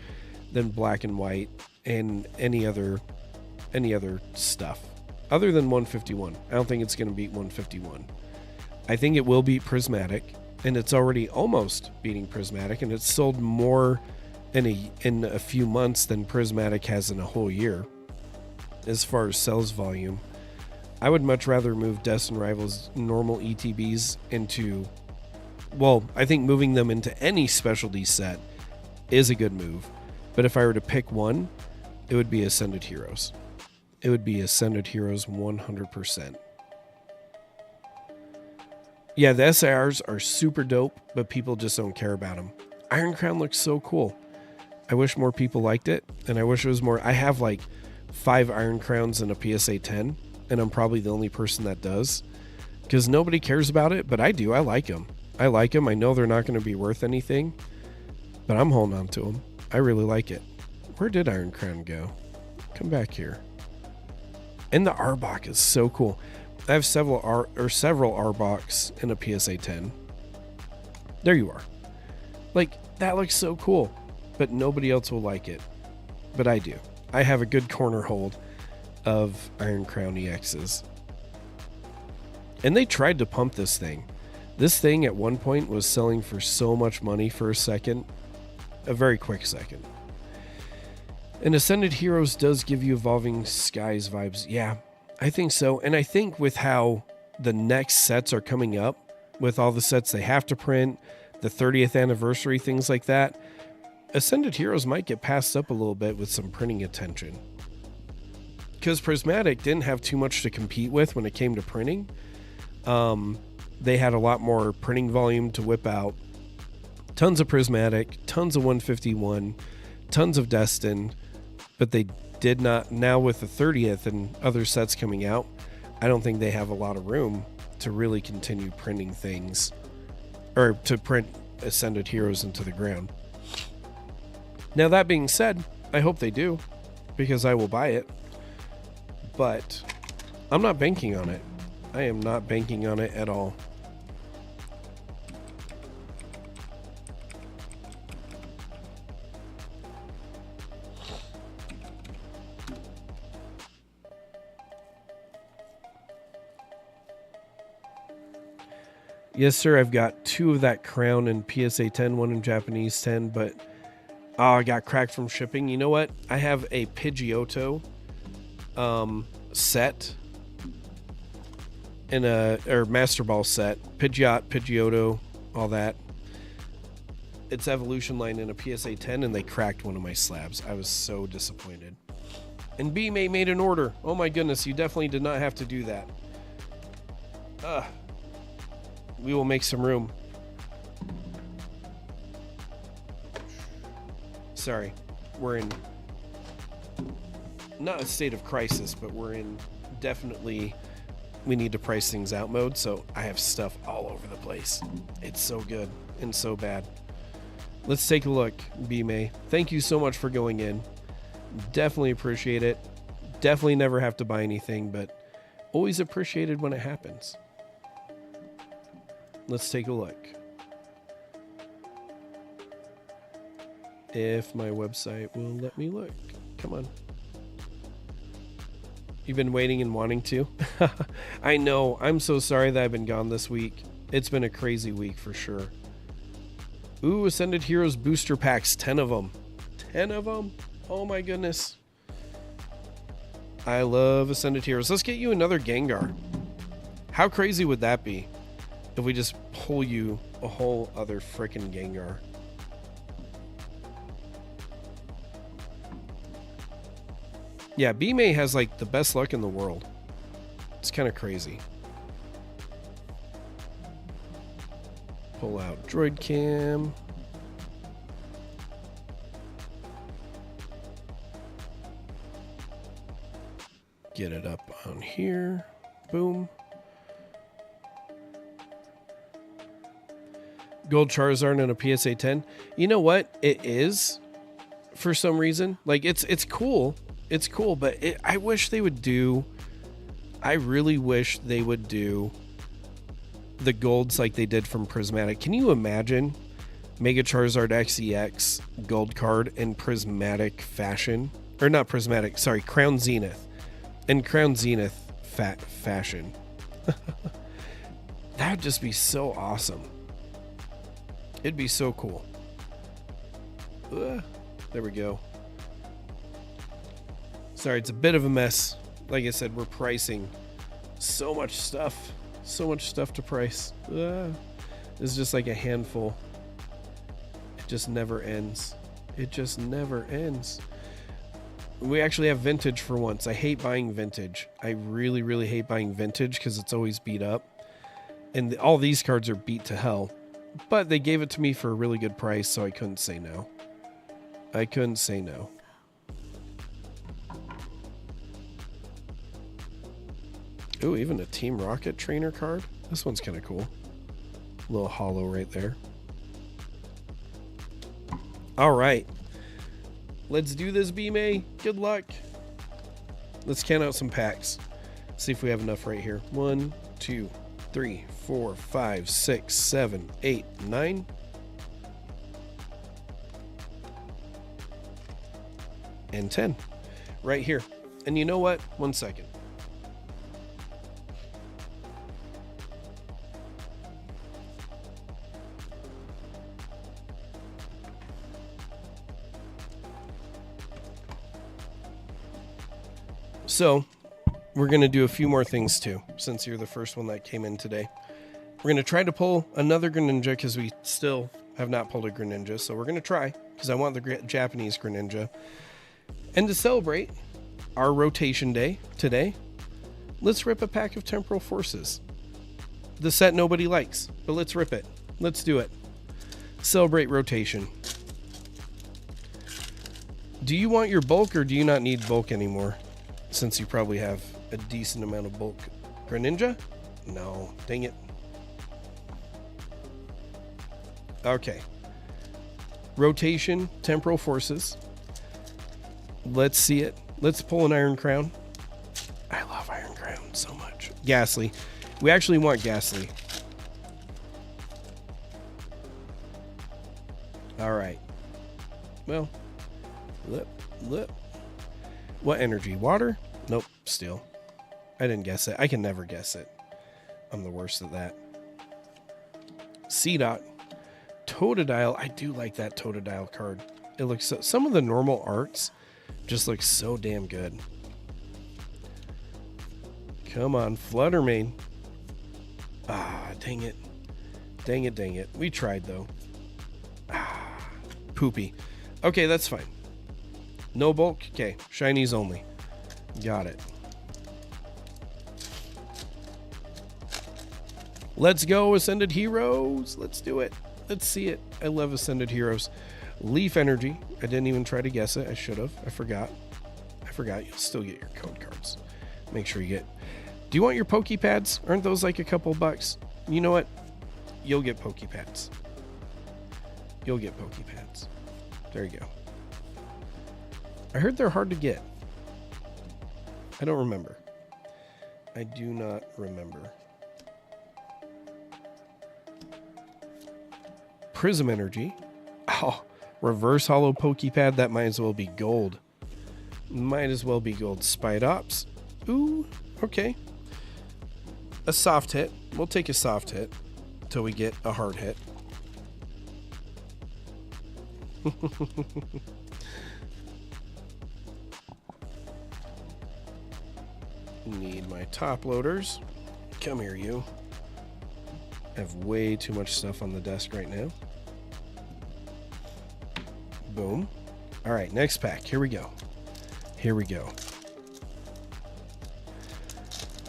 than Black and White and any other stuff. Other than 151. I don't think it's going to beat 151. I think it will beat Prismatic, and it's already almost beating Prismatic, and it's sold more in a few months than Prismatic has in a whole year as far as sales volume. I would much rather move Destined Rivals normal ETBs into, well, I think moving them into any specialty set is a good move. But if I were to pick one, it would be Ascended Heroes. It would be Ascended Heroes 100%. Yeah, the SIRs are super dope, but people just don't care about them. Iron Crown looks so cool. I wish more people liked it, and I wish it was more. I have like 5 Iron Crowns and a PSA 10, and I'm probably the only person that does, because nobody cares about it, but I do. I like them. I like them. I know they're not going to be worth anything, but I'm holding on to them. I really like it. Where did Iron Crown go? Come back here. And the Arbok is so cool. I have several Arboks in a PSA 10. There you are. Like, that looks so cool, but nobody else will like it. But I do. I have a good corner hold of Iron Crown EXs. And they tried to pump this thing. This thing at one point was selling for so much money for a second. A very quick second. And Ascended Heroes does give you Evolving Skies vibes. Yeah, I think so. And I think with how the next sets are coming up, with all the sets they have to print, the 30th anniversary, things like that, Ascended Heroes might get passed up a little bit with some printing attention. Because Prismatic didn't have too much to compete with when it came to printing. They had a lot more printing volume to whip out. Tons of Prismatic, tons of 151, tons of Destined, but they did not. Now with the 30th and other sets coming out, I don't think they have a lot of room to really continue printing things, or to print Ascended Heroes into the ground. Now that being said, I hope they do, because I will buy it, but I'm not banking on it. I am not banking on it at all. Yes, sir, I've got 2 of that crown in PSA 10, 1 in Japanese 10, but I got cracked from shipping. You know what? I have a Pidgeotto set in or Master Ball set. Pidgeotto, all that. It's Evolution line in a PSA 10, and they cracked one of my slabs. I was so disappointed. And B-May made an order. Oh my goodness, you definitely did not have to do that. We will make some room. Sorry, we're in not a state of crisis, but we're in definitely we need to price things out mode, so I have stuff all over the place. It's so good and so bad. Let's take a look, B-May. Thank you so much for going in. Definitely appreciate it. Definitely never have to buy anything, but always appreciated when it happens. Let's take a look. If my website will let me look. Come on. You've been waiting and wanting to? I know. I'm so sorry that I've been gone this week. It's been a crazy week for sure. Ooh, Ascended Heroes booster packs. 10 of them. 10 of them? Oh my goodness. I love Ascended Heroes. Let's get you another Gengar. How crazy would that be? If we just pull you a whole other frickin' Gengar. Yeah, B-May has like the best luck in the world. It's kind of crazy. Pull out Droid Cam. Get it up on here. Boom. Gold Charizard in a PSA 10. You know what? It is for some reason. Like it's cool. It's cool, but I wish they would do. I really wish they would do the golds like they did from Prismatic. Can you imagine Mega Charizard XEX gold card in Prismatic fashion? Or not Prismatic, sorry, Crown Zenith. In Crown Zenith fashion. That would just be so awesome. It'd be so cool. There we go. Sorry, it's a bit of a mess. Like I said, we're pricing so much stuff. So much stuff to price. It's just like a handful. It just never ends. It just never ends. We actually have vintage for once. I hate buying vintage. I really, really hate buying vintage because it's always beat up. And all these cards are beat to hell. But they gave it to me for a really good price, so I couldn't say no. I couldn't say no. Ooh, even a Team Rocket trainer card. This one's kind of cool. A little hollow right there. All right. Let's do this, B-May. Good luck. Let's count out some packs. See if we have enough right here. 1, 2, 3, 4, 5, 6, 7, 8, 9. And 10. Right here. And you know what? 1 second. So, we're going to do a few more things too, since you're the first one that came in today. We're going to try to pull another Greninja because we still have not pulled a Greninja. So we're going to try because I want the Japanese Greninja. And to celebrate our rotation day today, let's rip a pack of Temporal Forces. The set nobody likes, but let's rip it. Let's do it. Celebrate rotation. Do you want your bulk or do you not need bulk anymore? Since you probably have a decent amount of bulk. Greninja? No. Dang it. Okay. Rotation, Temporal Forces. Let's see it. Let's pull an Iron Crown. I love Iron Crown so much. Ghastly. We actually want Ghastly. Alright. Well. Lip. What energy? Water? Nope. Steel. I didn't guess it. I can never guess it. I'm the worst at that. C-Dot. Totodile. I do like that Totodile card. It looks so... Some of the normal arts just look so damn good. Come on. Fluttermane. Ah, dang it. Dang it. We tried, though. Ah, poopy. Okay, that's fine. No bulk? Okay. Shinies only. Got it. Let's go, Ascended Heroes. Let's do it. Let's see it. I love Ascended Heroes. Leaf Energy. I didn't even try to guess it. I should have. I forgot. You'll still get your code cards. Make sure you get... Do you want your Pokepads? Aren't those like a couple bucks? You know what? You'll get Pokepads. There you go. I heard they're hard to get. I don't remember. I do not remember. Prism Energy. Oh, reverse hollow Pokepad. That might as well be gold. Spidops. Ooh, okay. A soft hit. We'll take a soft hit until we get a hard hit. Need my top loaders. Come here, you. I have way too much stuff on the desk right now. Boom. All right, next pack. Here we go.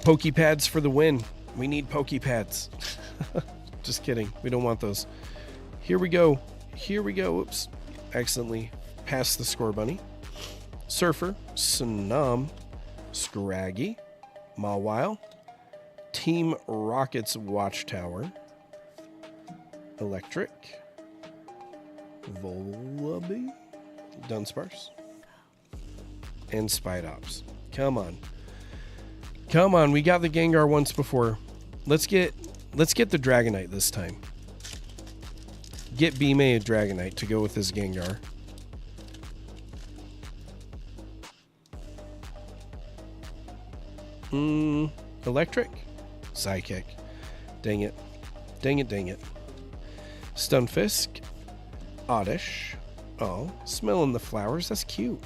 Pokepads for the win. We need Pokepads. Just kidding. We don't want those. Here we go. Oops. Accidentally passed the score bunny. Surfer. Sanam. Scraggy. Mawile. Team Rocket's Watchtower. Electric. Volubee. Dunsparce. And Spidops. Come on, we got the Gengar once before. Let's get the Dragonite this time. Get Bime a Dragonite to go with this Gengar. Electric? Psychic. Dang it. Stunfisk. Oddish. Oh, smelling the flowers. That's cute.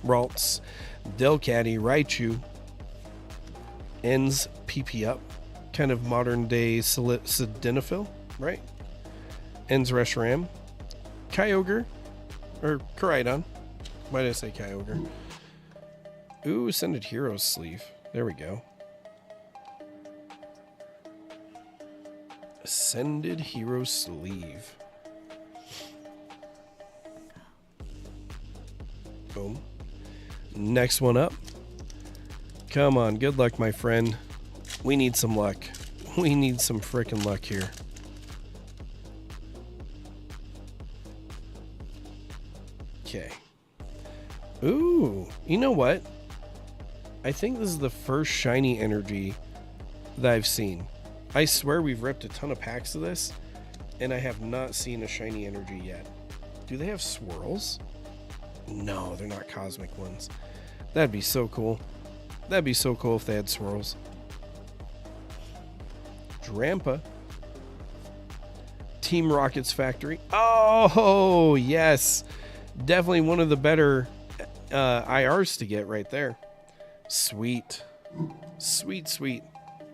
Ralts. Delcatty. Raichu. Ends PP up. Kind of modern day Sildenafil, right? Ends Reshiram. Kyogre. Or Koraidon. Why did I say Kyogre? Ooh, Ascended Heroes sleeve. There we go. Ascended Hero sleeve. Boom. Next one up. Come on, good luck, my friend. We need some luck. We need some frickin' luck here. Okay. Ooh, you know what? I think this is the first shiny energy that I've seen. I swear we've ripped a ton of packs of this, and I have not seen a shiny energy yet. Do they have swirls? No, they're not cosmic ones. That'd be so cool. That'd be so cool if they had swirls. Drampa. Team Rocket's Factory. Oh, yes. Definitely one of the better IRs to get right there. Sweet. Sweet, sweet.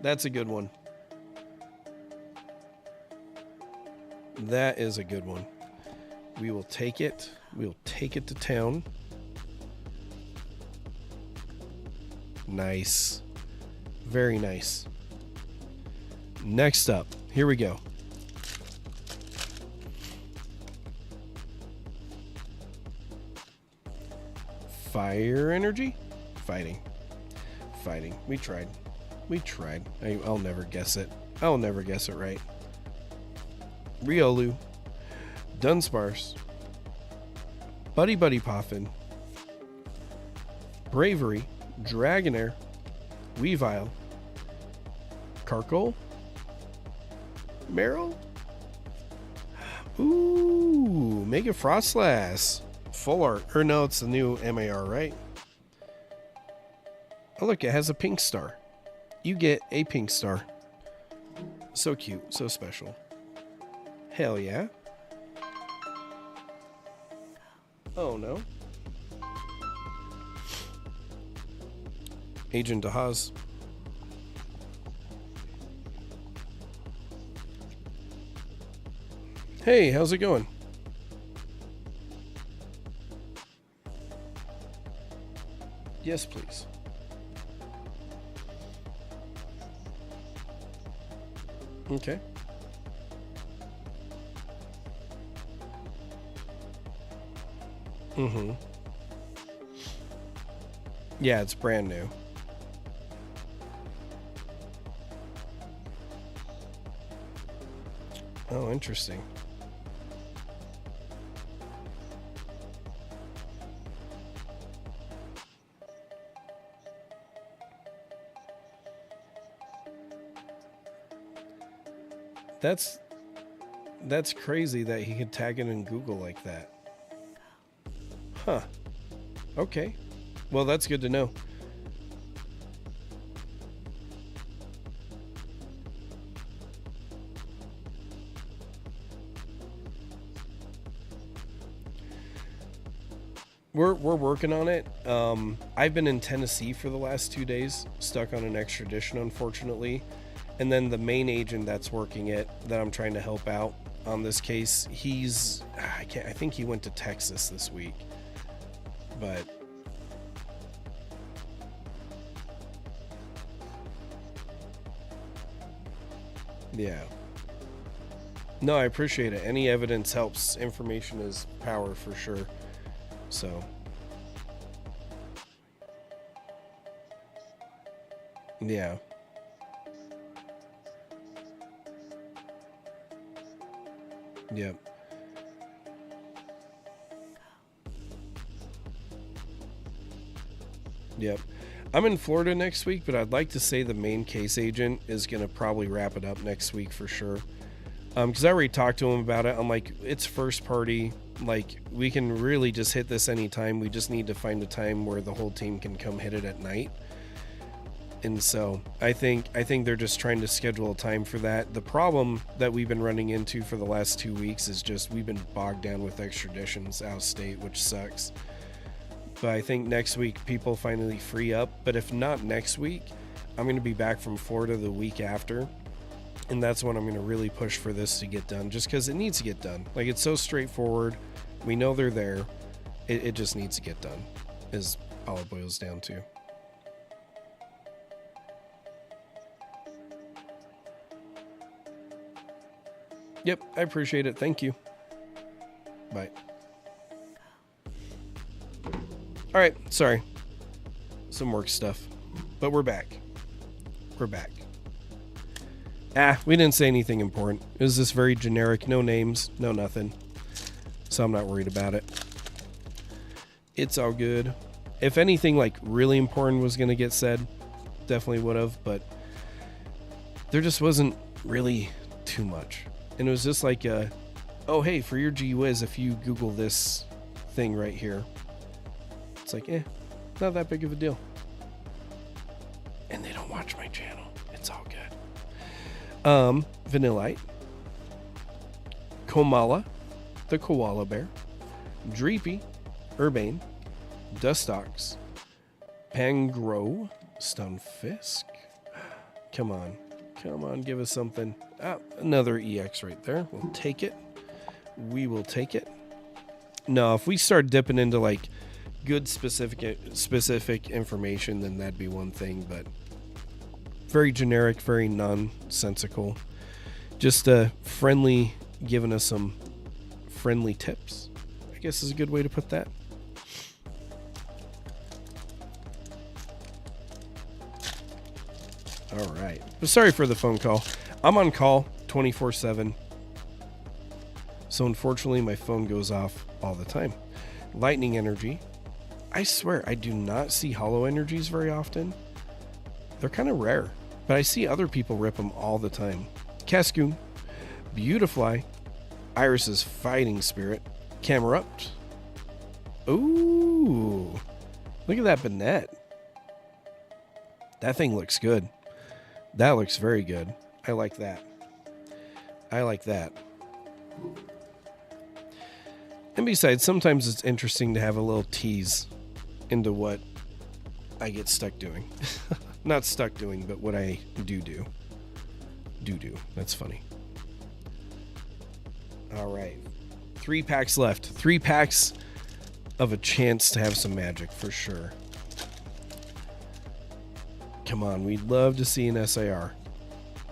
That's a good one. That is a good one. We will take it. We'll take it to town. Nice. Very nice. Next up, here we go. Fire energy? Fighting. We tried. I'll never guess it. I'll never guess it right. Riolu. Dunsparce. Buddy Poffin. Bravery. Dragonair. Weavile. Carkol. Meryl. Ooh, Mega Frostlass. Full art. Or no, it's the new MAR, right? Oh, look, it has a pink star. You get a pink star. So cute, so special. Hell yeah. Oh no. Agent Dahaz. Hey, how's it going? Yes, please. Okay. Mm-hmm. Yeah, it's brand new. Oh, interesting. That's crazy that he could tag it in Google like that. Huh. Okay. Well, that's good to know. We're working on it. I've been in Tennessee for the last 2 days, stuck on an extradition, unfortunately. And then the main agent that's working it, that I'm trying to help out on this case, I think he went to Texas this week. But yeah. No, I appreciate it. Any evidence helps. Information is power for sure. So yeah. Yep. Yep. I'm in Florida next week, but I'd like to say the main case agent is going to probably wrap it up next week for sure. Because I already talked to him about it. I'm like, it's first party. Like, we can really just hit this anytime. We just need to find a time where the whole team can come hit it at night. And so I think they're just trying to schedule a time for that. The problem that we've been running into for the last 2 weeks is just we've been bogged down with extraditions out of state, which sucks. But I think next week people finally free up. But if not next week, I'm going to be back from Florida the week after. And that's when I'm going to really push for this to get done, just because it needs to get done. Like, it's so straightforward. We know they're there. It just needs to get done, is all it boils down to. Yep, I appreciate it. Thank you. Bye. All right, sorry. Some work stuff. But we're back. We're back. We didn't say anything important. It was just very generic. No names, no nothing. So I'm not worried about it. It's all good. If anything like really important was going to get said, definitely would have, but there just wasn't really too much. And it was just like, oh, hey, for your gee whiz, if you Google this thing right here, it's like, not that big of a deal. And they don't watch my channel. It's all good. Vanillite, Komala, the koala bear, Dreepy, Urbane, Dustox, Pangro, Stunfisk. Come on, give us something. Another EX right there. We'll take it. We will take it. No, if we start dipping into like good specific information, then that'd be one thing, but very generic, very nonsensical. Just friendly, giving us some friendly tips, I guess is a good way to put that. All right. But sorry for the phone call. I'm on call 24/7. So unfortunately, my phone goes off all the time. Lightning energy. I swear, I do not see hollow energies very often. They're kind of rare, but I see other people rip them all the time. Cascoon, Beautifly, Iris's Fighting Spirit, Camerupt. Ooh, look at that Banette. That thing looks good. That looks very good. I like that. And besides, sometimes it's interesting to have a little tease into what I get stuck doing. Not stuck doing, but what I do. That's funny. All right. 3 packs left. 3 packs of a chance to have some magic for sure. Come on, we'd love to see an SIR.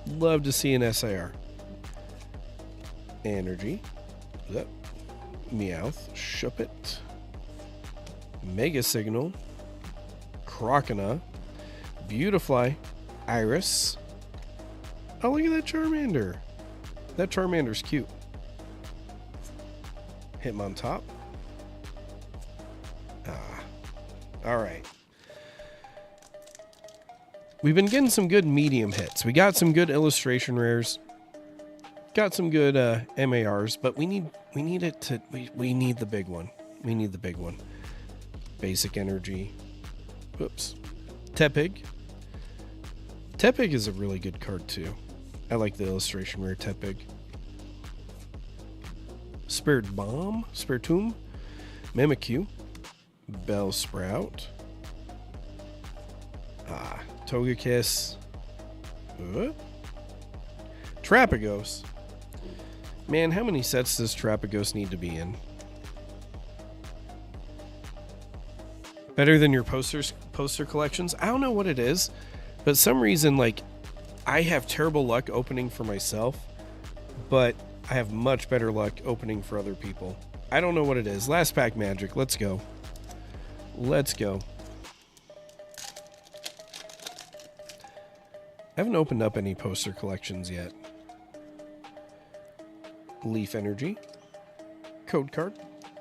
Love to see an SIR. Energy. Yep. Meowth. Shuppet. Mega Signal. Crocona. Beautifly. Iris. Oh, look at that Charmander. That Charmander's cute. Hitmontop. Alright. We've been getting some good medium hits. We got some good illustration rares. Got some good MARs, but we need the big one. We need the big one. Basic energy. Whoops. Tepig. Tepig is a really good card too. I like the illustration rare Tepig. Spirit Bomb. Spiritomb. Mimikyu. Bellsprout. Togekiss. Trapagos. Man, how many sets does Trapagos need to be in? Better than your poster collections? I don't know what it is, but some reason, like, I have terrible luck opening for myself, but I have much better luck opening for other people. I don't know what it is. Last pack magic. Let's go. I haven't opened up any poster collections yet. Leaf Energy. Code card.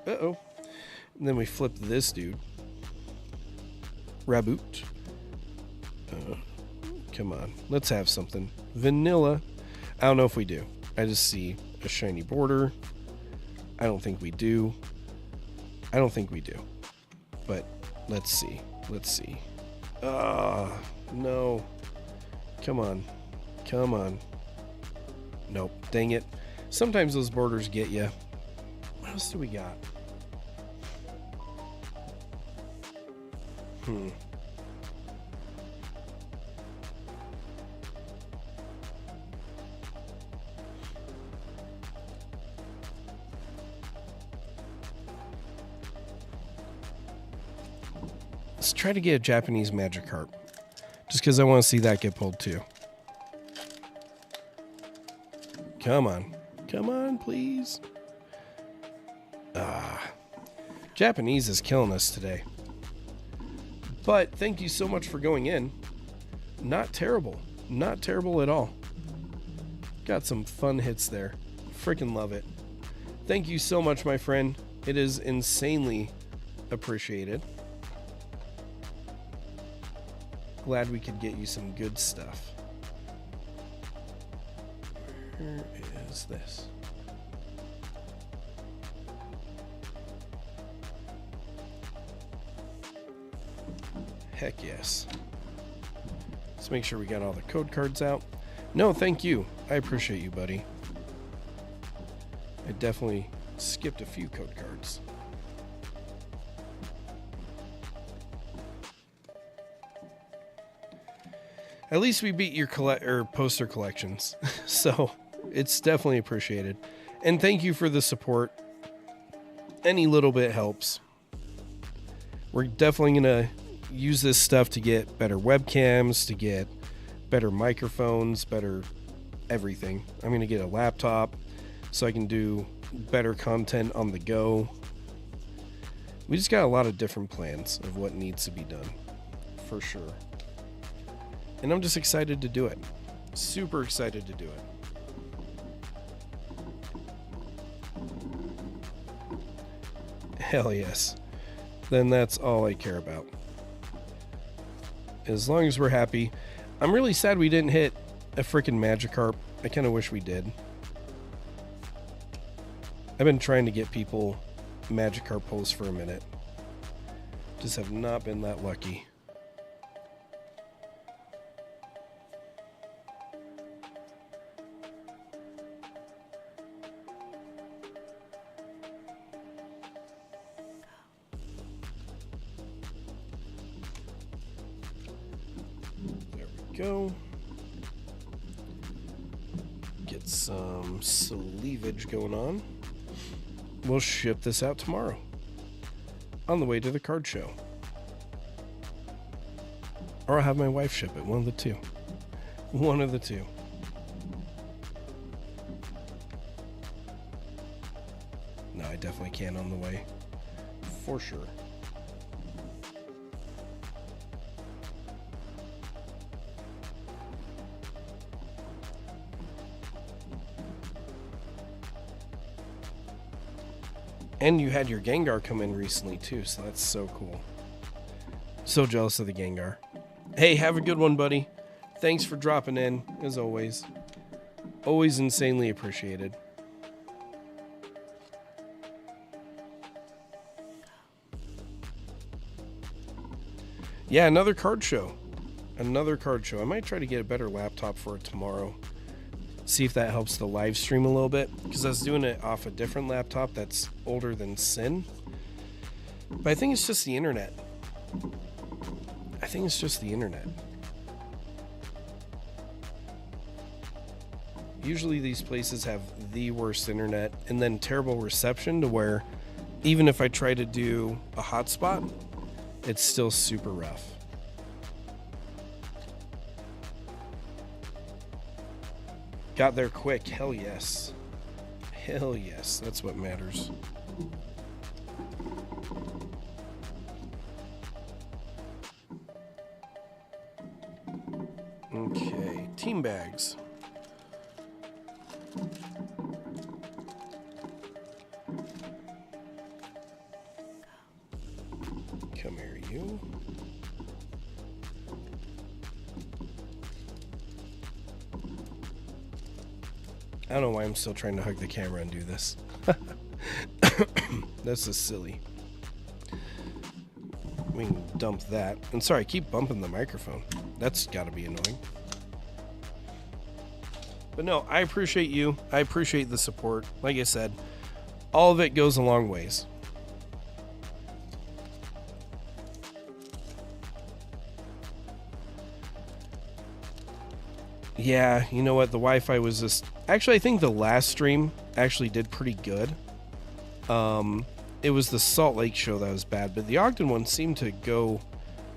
Uh-oh. And then we flip this dude. Raboot. Come on. Let's have something. Vanilla. I don't know if we do. I just see a shiny border. I don't think we do. But let's see. No. Come on. Nope. Dang it. Sometimes those borders get you. What else do we got? Let's try to get a Japanese Magikarp. Just because I want to see that get pulled too. Come on, please. Japanese is killing us today. But thank you so much for going in. Not terrible at all. Got some fun hits there. Freaking love it. Thank you so much, my friend. It is insanely appreciated. Glad we could get you some good stuff. Where is this? Heck yes. Let's make sure we got all the code cards out. No, thank you. I appreciate you, buddy. I definitely skipped a few code cards. At least we beat your poster collections. So it's definitely appreciated. And thank you for the support. Any little bit helps. We're definitely going to use this stuff to get better webcams, to get better microphones, better everything. I'm going to get a laptop so I can do better content on the go. We just got a lot of different plans of what needs to be done, for sure. And I'm just excited to do it. Super excited to do it. Hell yes. Then that's all I care about. As long as we're happy. I'm really sad we didn't hit a freaking Magikarp. I kind of wish we did. I've been trying to get people Magikarp pulls for a minute. Just have not been that lucky. Go. Get some sleevage going on. We'll ship this out tomorrow on the way to the card show. Or I'll have my wife ship it. One of the two. One of the two. No, I definitely can on the way. For sure. And you had your Gengar come in recently too, so that's so cool. So jealous of the Gengar. Hey, have a good one, buddy. Thanks for dropping in, as always. Always insanely appreciated. Yeah, another card show. Another card show. I might try to get a better laptop for it tomorrow. See if that helps the live stream a little bit, because I was doing it off a different laptop that's older than sin. But I think it's just the internet. I think it's just the internet. Usually these places have the worst internet and then terrible reception to where even if I try to do a hotspot, it's still super rough. Got there quick. Hell yes. Hell yes. That's what matters. Okay. Team bags. Come here, you. I don't know why I'm still trying to hug the camera and do this. That's just silly. We can dump that. And sorry, I keep bumping the microphone. That's got to be annoying. But no, I appreciate you. I appreciate the support. Like I said, all of it goes a long ways. Yeah, you know what? The Wi-Fi was just... Actually, I think the last stream actually did pretty good. It was the Salt Lake show that was bad, but the Ogden one seemed to go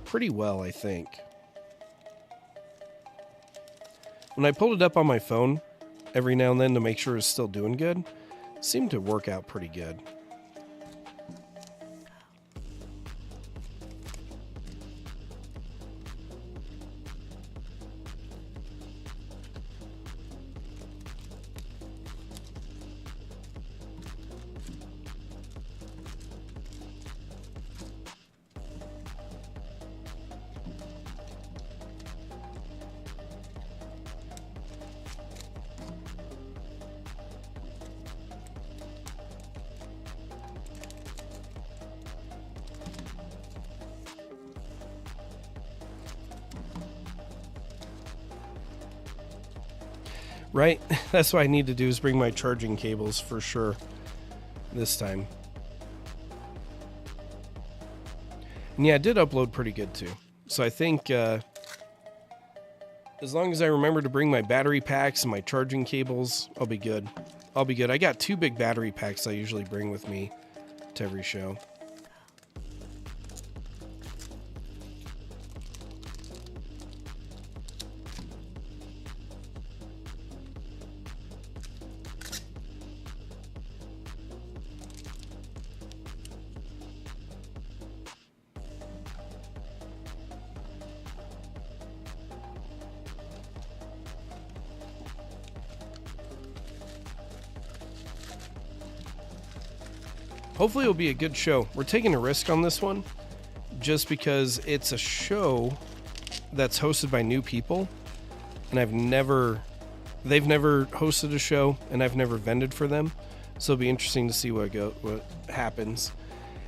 pretty well, I think. When I pulled it up on my phone every now and then to make sure it's still doing good, it seemed to work out pretty good. Right? That's what I need to do, is bring my charging cables for sure this time. And yeah, it did upload pretty good too. So I think as long as I remember to bring my battery packs and my charging cables, I'll be good. I got 2 big battery packs I usually bring with me to every show. Hopefully it'll be a good show. We're taking a risk on this one just because it's a show that's hosted by new people, and they've never hosted a show, and I've never vended for them. So it'll be interesting to see what happens.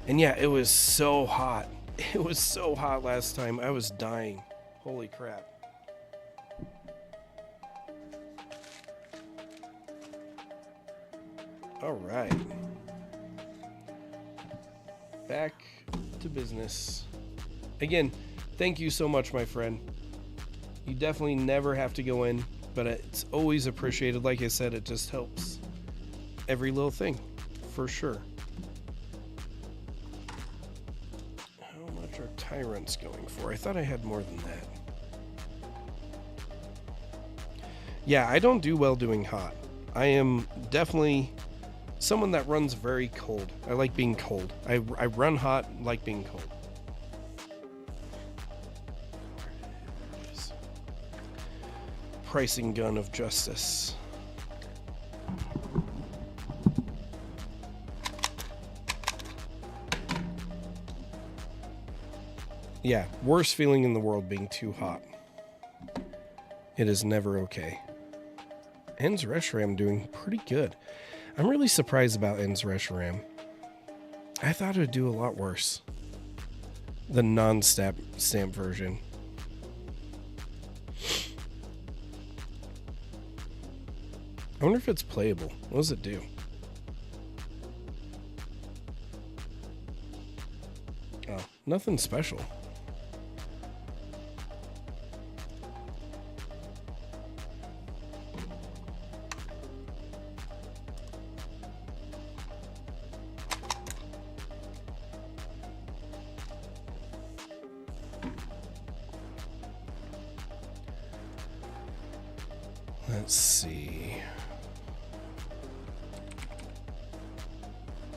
And yeah, it was so hot. It was so hot last time. I was dying. Holy crap. All right. Back to business. Again, thank you so much, my friend. You definitely never have to go in, but it's always appreciated. Like I said, it just helps every little thing, for sure. How much are Tyrants going for? I thought I had more than that. Yeah, I don't do well doing hot. I am definitely someone that runs very cold. I like being cold. I run hot, like being cold. Pricing gun of justice. Yeah, worst feeling in the world, being too hot. It is never okay. Ens Reshiram doing pretty good. I'm really surprised about Ens Reshiram. I thought it would do a lot worse. The non-stamp version. I wonder if it's playable. What does it do? Oh, nothing special. Let's see.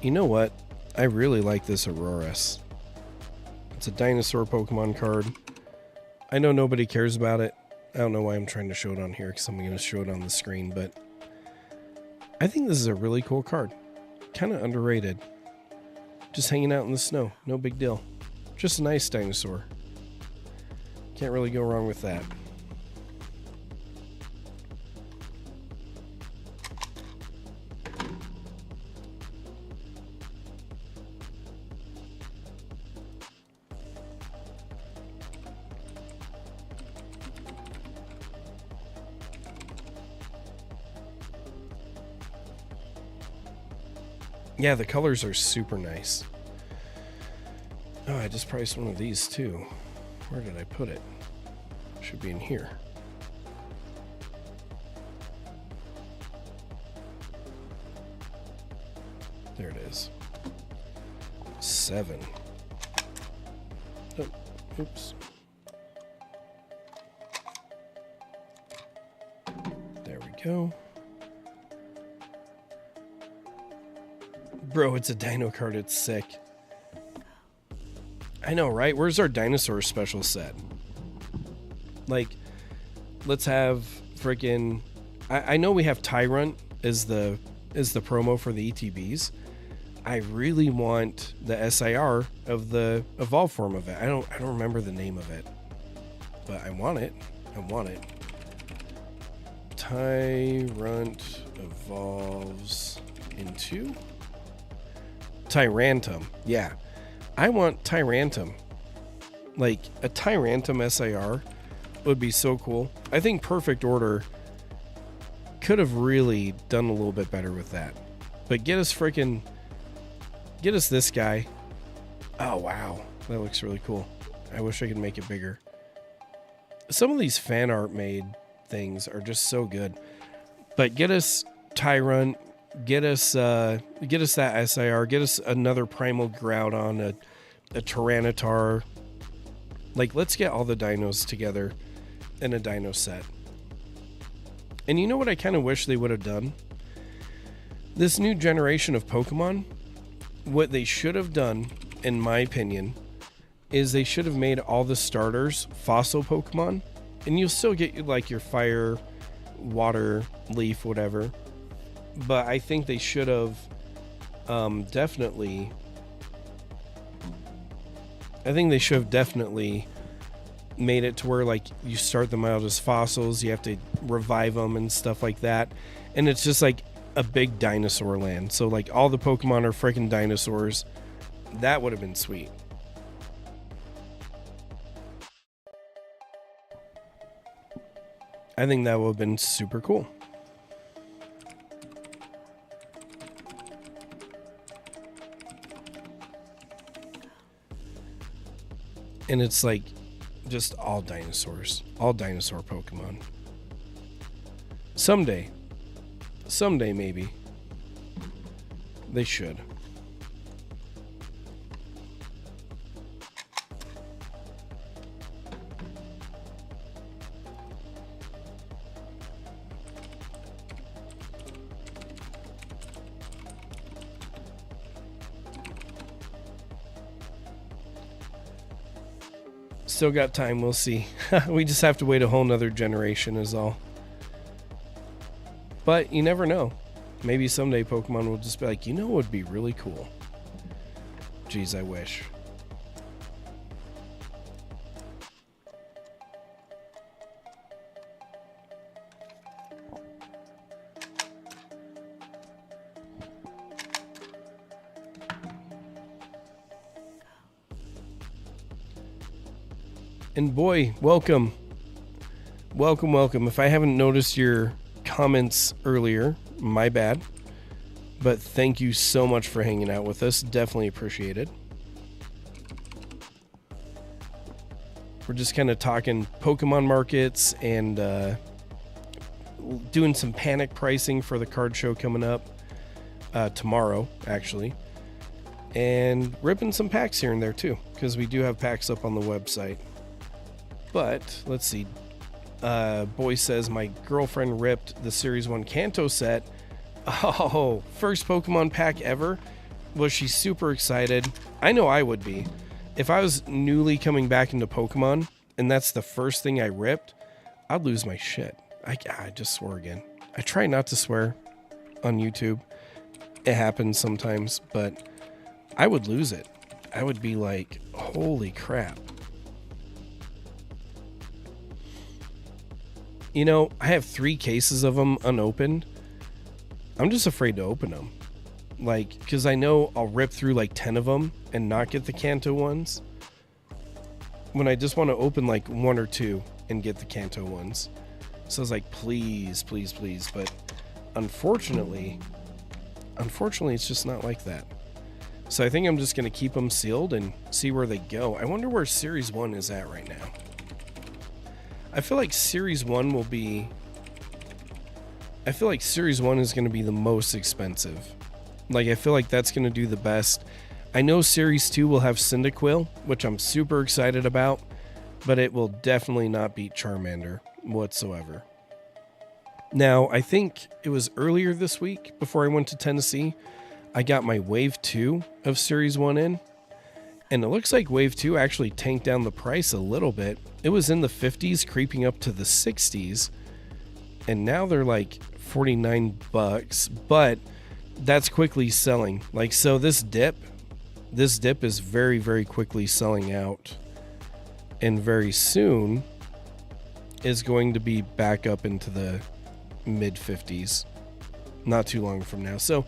You know what? I really like this Auroras. It's a dinosaur Pokemon card. I know nobody cares about it. I don't know why I'm trying to show it on here, because I'm going to show it on the screen, but I think this is a really cool card. Kind of underrated. Just hanging out in the snow. No big deal. Just a nice dinosaur. Can't really go wrong with that. Yeah, the colors are super nice. Oh, I just priced one of these too. Where did I put it? Should be in here. There it is. 7. Oh, oops. There we go. Bro, it's a dino card. It's sick. I know, right? Where's our dinosaur special set? Like, let's have freaking... I know we have Tyrant as the promo for the ETBs. I really want the SIR of the evolve form of it. I don't remember the name of it, but I want it. I want it. Tyrant evolves into Tyrantum. Yeah, I want Tyrantum. Like, a Tyrantum SIR would be so cool. I think Perfect Order could have really done a little bit better with that. But get us this guy. Oh, wow. That looks really cool. I wish I could make it bigger. Some of these fan art made things are just so good. But get us Tyrant, get us that SIR, get us another Primal Groudon, a Tyranitar. Like, let's get all the dinos together in a dino set. And you know what I kind of wish they would have done? This new generation of Pokemon, what they should have done, in my opinion, is they should have made all the starters fossil Pokemon. And you'll still get like your fire, water, leaf, whatever. But I think they should have definitely made it to where like you start them out as fossils, you have to revive them and stuff like that, and it's just like a big dinosaur land. So like all the Pokemon are freaking dinosaurs. That would have been sweet. I think that would have been super cool. And it's like just all dinosaurs, all dinosaur Pokemon. Someday maybe they should. Still got time, we'll see. We just have to wait a whole nother generation is all. But you never know. Maybe someday Pokemon will just be like, you know what would be really cool? Jeez, I wish. And boy, welcome. If I haven't noticed your comments earlier, my bad. But thank you so much for hanging out with us. Definitely appreciate it. We're just kind of talking Pokemon markets and doing some panic pricing for the card show coming up tomorrow, actually. And ripping some packs here and there too, because we do have packs up on the website. But let's see. Boy says my girlfriend ripped the Series 1 Kanto set. Oh, first Pokemon pack ever. Was she super excited? I know I would be. If I was newly coming back into Pokemon and that's the first thing I ripped, I'd lose my shit. I just swore again. I try not to swear on YouTube. It happens sometimes, but I would lose it. I would be like, holy crap. You know, I have 3 cases of them unopened. I'm just afraid to open them. Like, because I know I'll rip through like 10 of them and not get the Kanto ones. When I just want to open like 1 or 2 and get the Kanto ones. So I was like, please. But unfortunately, it's just not like that. So I think I'm just going to keep them sealed and see where they go. I wonder where Series 1 is at right now. I feel like Series 1 is going to be the most expensive. Like, I feel like that's going to do the best. I know Series 2 will have Cyndaquil, which I'm super excited about, but it will definitely not beat Charmander whatsoever. Now, I think it was earlier this week, before I went to Tennessee, I got my Wave 2 of Series 1 in. And it looks like Wave 2 actually tanked down the price a little bit. It was in the 50s, creeping up to the 60s. And now they're like $49, but that's quickly selling. Like, so this dip is very, very quickly selling out. And very soon is going to be back up into the mid 50s. Not too long from now. So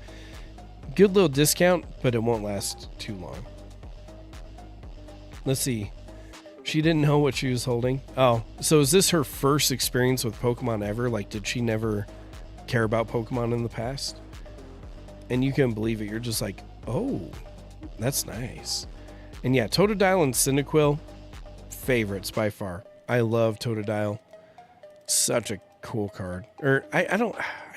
good little discount, but it won't last too long. Let's see. She didn't know what she was holding. Oh, so is this her first experience with Pokemon ever? Like, did she never care about Pokemon in the past. And you can believe it. You're just like, oh, that's nice. And yeah, Totodile and Cyndaquil, favorites by far. I love Totodile. Such a cool card. Or I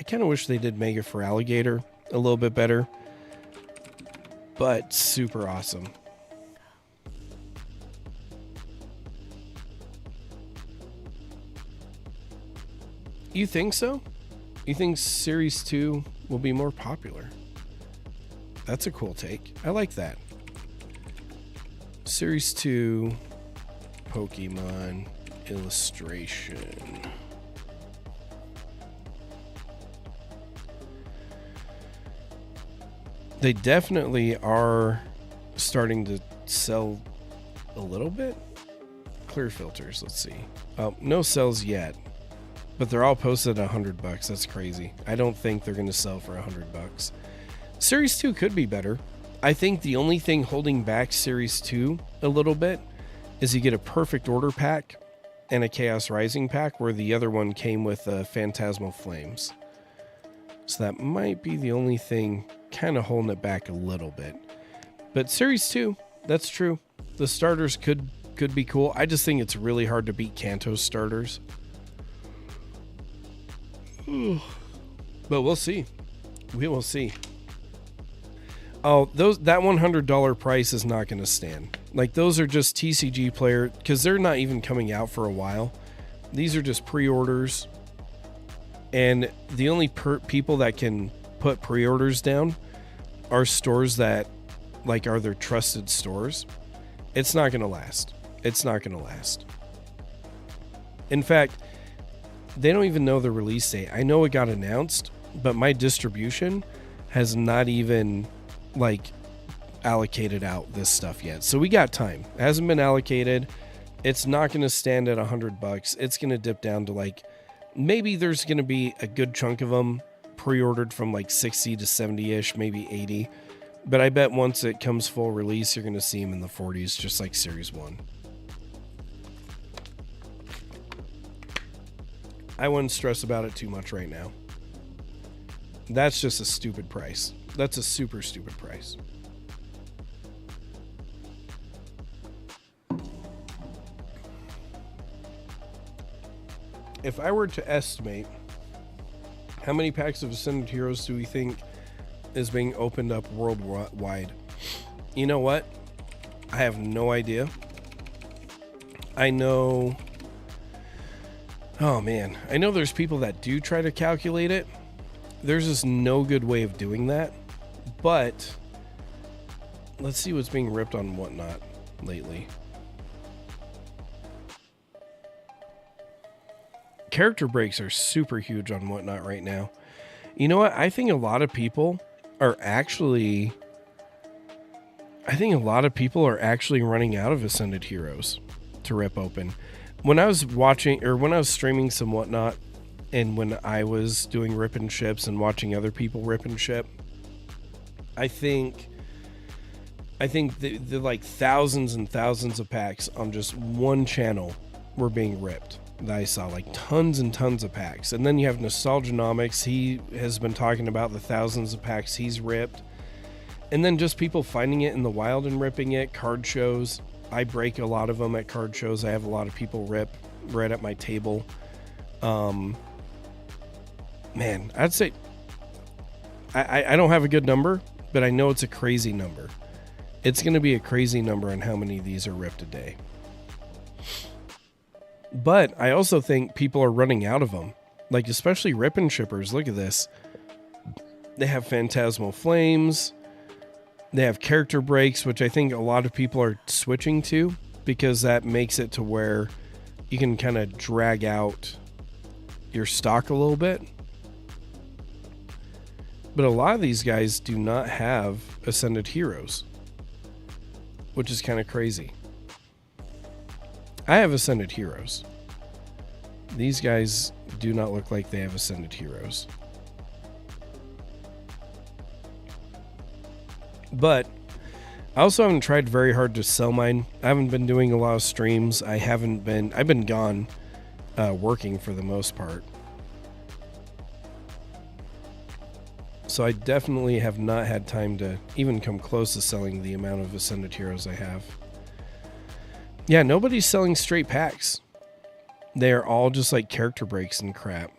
kind of wish they did Mega for Alligator a little bit better. But super awesome. You think so? You think Series 2 will be more popular? That's a cool take. I like that. Series 2 Pokemon illustration. They definitely are starting to sell a little bit. Clear filters, let's see. No sales yet, but they're all posted at $100. That's crazy. I don't think they're going to sell for $100. Series 2 could be better. I think the only thing holding back Series 2 a little bit is you get a Perfect Order pack and a Chaos Rising pack, where the other one came with Phantasmal Flames. So that might be the only thing kind of holding it back a little bit. But Series 2, that's true. The starters could be cool. I just think it's really hard to beat Kanto's starters. But we'll see. We will see. Oh, that $100 price is not going to stand. Like, those are just TCG player, because they're not even coming out for a while. These are just pre-orders. And the only people that can put pre-orders down are stores that, like, are their trusted stores. It's not going to last. It's not going to last. In fact, they don't even know the release date. I know it got announced, but my distribution has not even, like, allocated out this stuff yet. So we got time. It hasn't been allocated. It's not going to stand at $100. It's going to dip down to, like, maybe there's going to be a good chunk of them pre-ordered from like 60 to 70-ish, maybe 80. But I bet once it comes full release, you're going to see them in the 40s, just like Series 1. I wouldn't stress about it too much right now. That's just a stupid price. That's a super stupid price. If I were to estimate how many packs of Ascended Heroes do we think is being opened up worldwide? You know what? I have no idea. I know... Oh man, I know there's people that do try to calculate it. There's just no good way of doing that. But let's see what's being ripped on Whatnot lately. Character breaks are super huge on Whatnot right now. You know what? I think a lot of people are actually running out of Ascended Heroes to rip open. When I was streaming some Whatnot, and when I was doing rip and ships and watching other people rip and ship, I think the like thousands and thousands of packs on just one channel were being ripped. That I saw, like tons and tons of packs. And then you have Nostalgia Nomicz. He has been talking about the thousands of packs he's ripped. And then just people finding it in the wild and ripping it. Card shows. I break a lot of them at card shows. I have a lot of people rip right at my table. Man, I'd say I don't have a good number, but I know it's a crazy number. It's going to be a crazy number on how many of these are ripped a day. But I also think people are running out of them. Like, especially rip and shippers. Look at this. They have Phantasmal Flames. They have character breaks, which I think a lot of people are switching to, because that makes it to where you can kind of drag out your stock a little bit. But a lot of these guys do not have Ascended Heroes, which is kind of crazy. I have Ascended Heroes. These guys do not look like they have Ascended Heroes. But I also haven't tried very hard to sell mine. I haven't been doing a lot of streams. I've been gone working for the most part. So I definitely have not had time to even come close to selling the amount of Ascended Heroes I have. Yeah, nobody's selling straight packs. They're all just like character breaks and crap.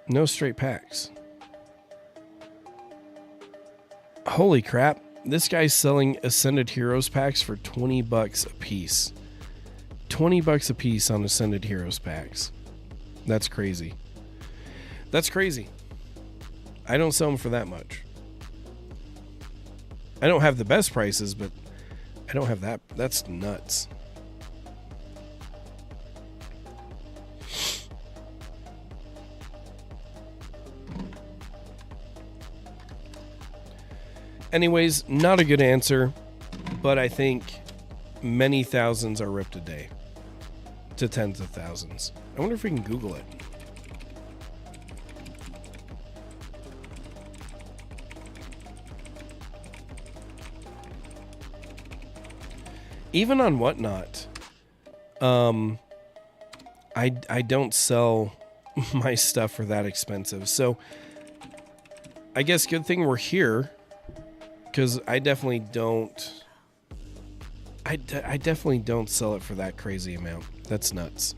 No straight packs. Holy crap. This guy's selling Ascended Heroes packs for $20 a piece. $20 a piece on Ascended Heroes packs. That's crazy. That's crazy. I don't sell them for that much. I don't have the best prices, but I don't have that. That's nuts. Anyways, not a good answer, but I think many thousands are ripped a day to tens of thousands. I wonder if we can Google it. Even on Whatnot, I don't sell my stuff for that expensive. So I guess good thing we're here, because I definitely don't. I definitely don't sell it for that crazy amount. That's nuts.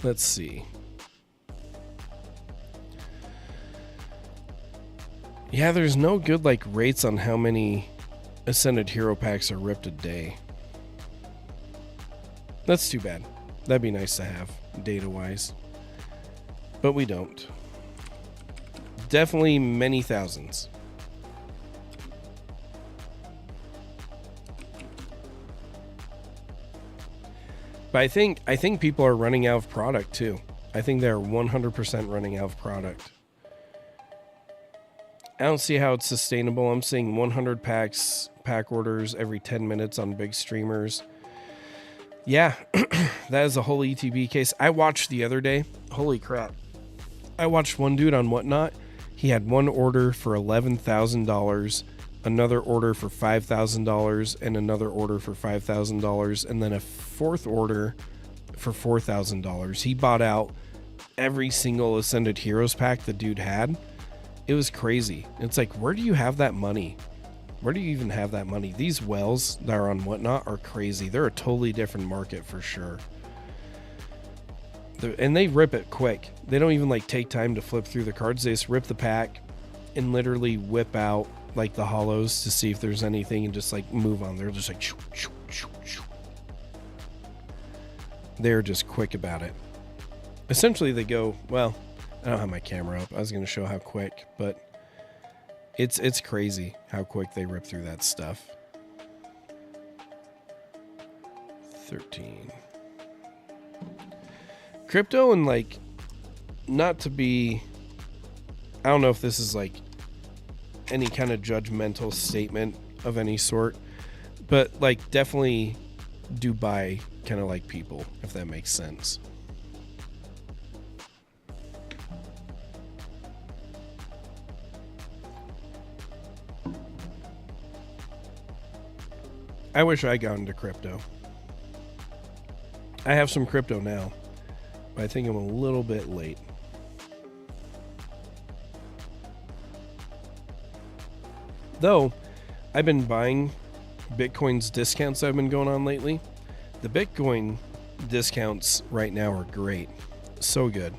Let's see. Yeah, there's no good like rates on how many Ascended Hero packs are ripped a day. That's too bad. That'd be nice to have, data-wise. But we don't. Definitely many thousands. But I think people are running out of product too. I think they're 100% running out of product. I don't see how it's sustainable. I'm seeing 100 pack orders every 10 minutes on big streamers. Yeah, that is a whole ETB case. I watched the other day. Holy crap. I watched one dude on Whatnot. He had one order for $11,000, another order for $5,000, and another order for $5,000, and then a fourth order for $4,000. He bought out every single Ascended Heroes pack the dude had. It was crazy. It's like, where do you have that money? Where do you even have that money? These whales that are on Whatnot are crazy. They're a totally different market for sure. And they rip it quick. They don't even like take time to flip through the cards. They just rip the pack and literally whip out like the hollows to see if there's anything and just like move on. They're just like shoo, shoo, shoo, shoo. They're just quick about it. Essentially they go, well, I don't have my camera up. I was going to show how quick, but it's crazy how quick they rip through that stuff. 13. Crypto, and like, not to be, I don't know if this is like any kind of judgmental statement of any sort, but like definitely do buy kind of like people, if that makes sense. I wish I got into crypto. I have some crypto now, but I think I'm a little bit late. Though, I've been buying Bitcoin's discounts that have been going on lately. The Bitcoin discounts right now are great. So good.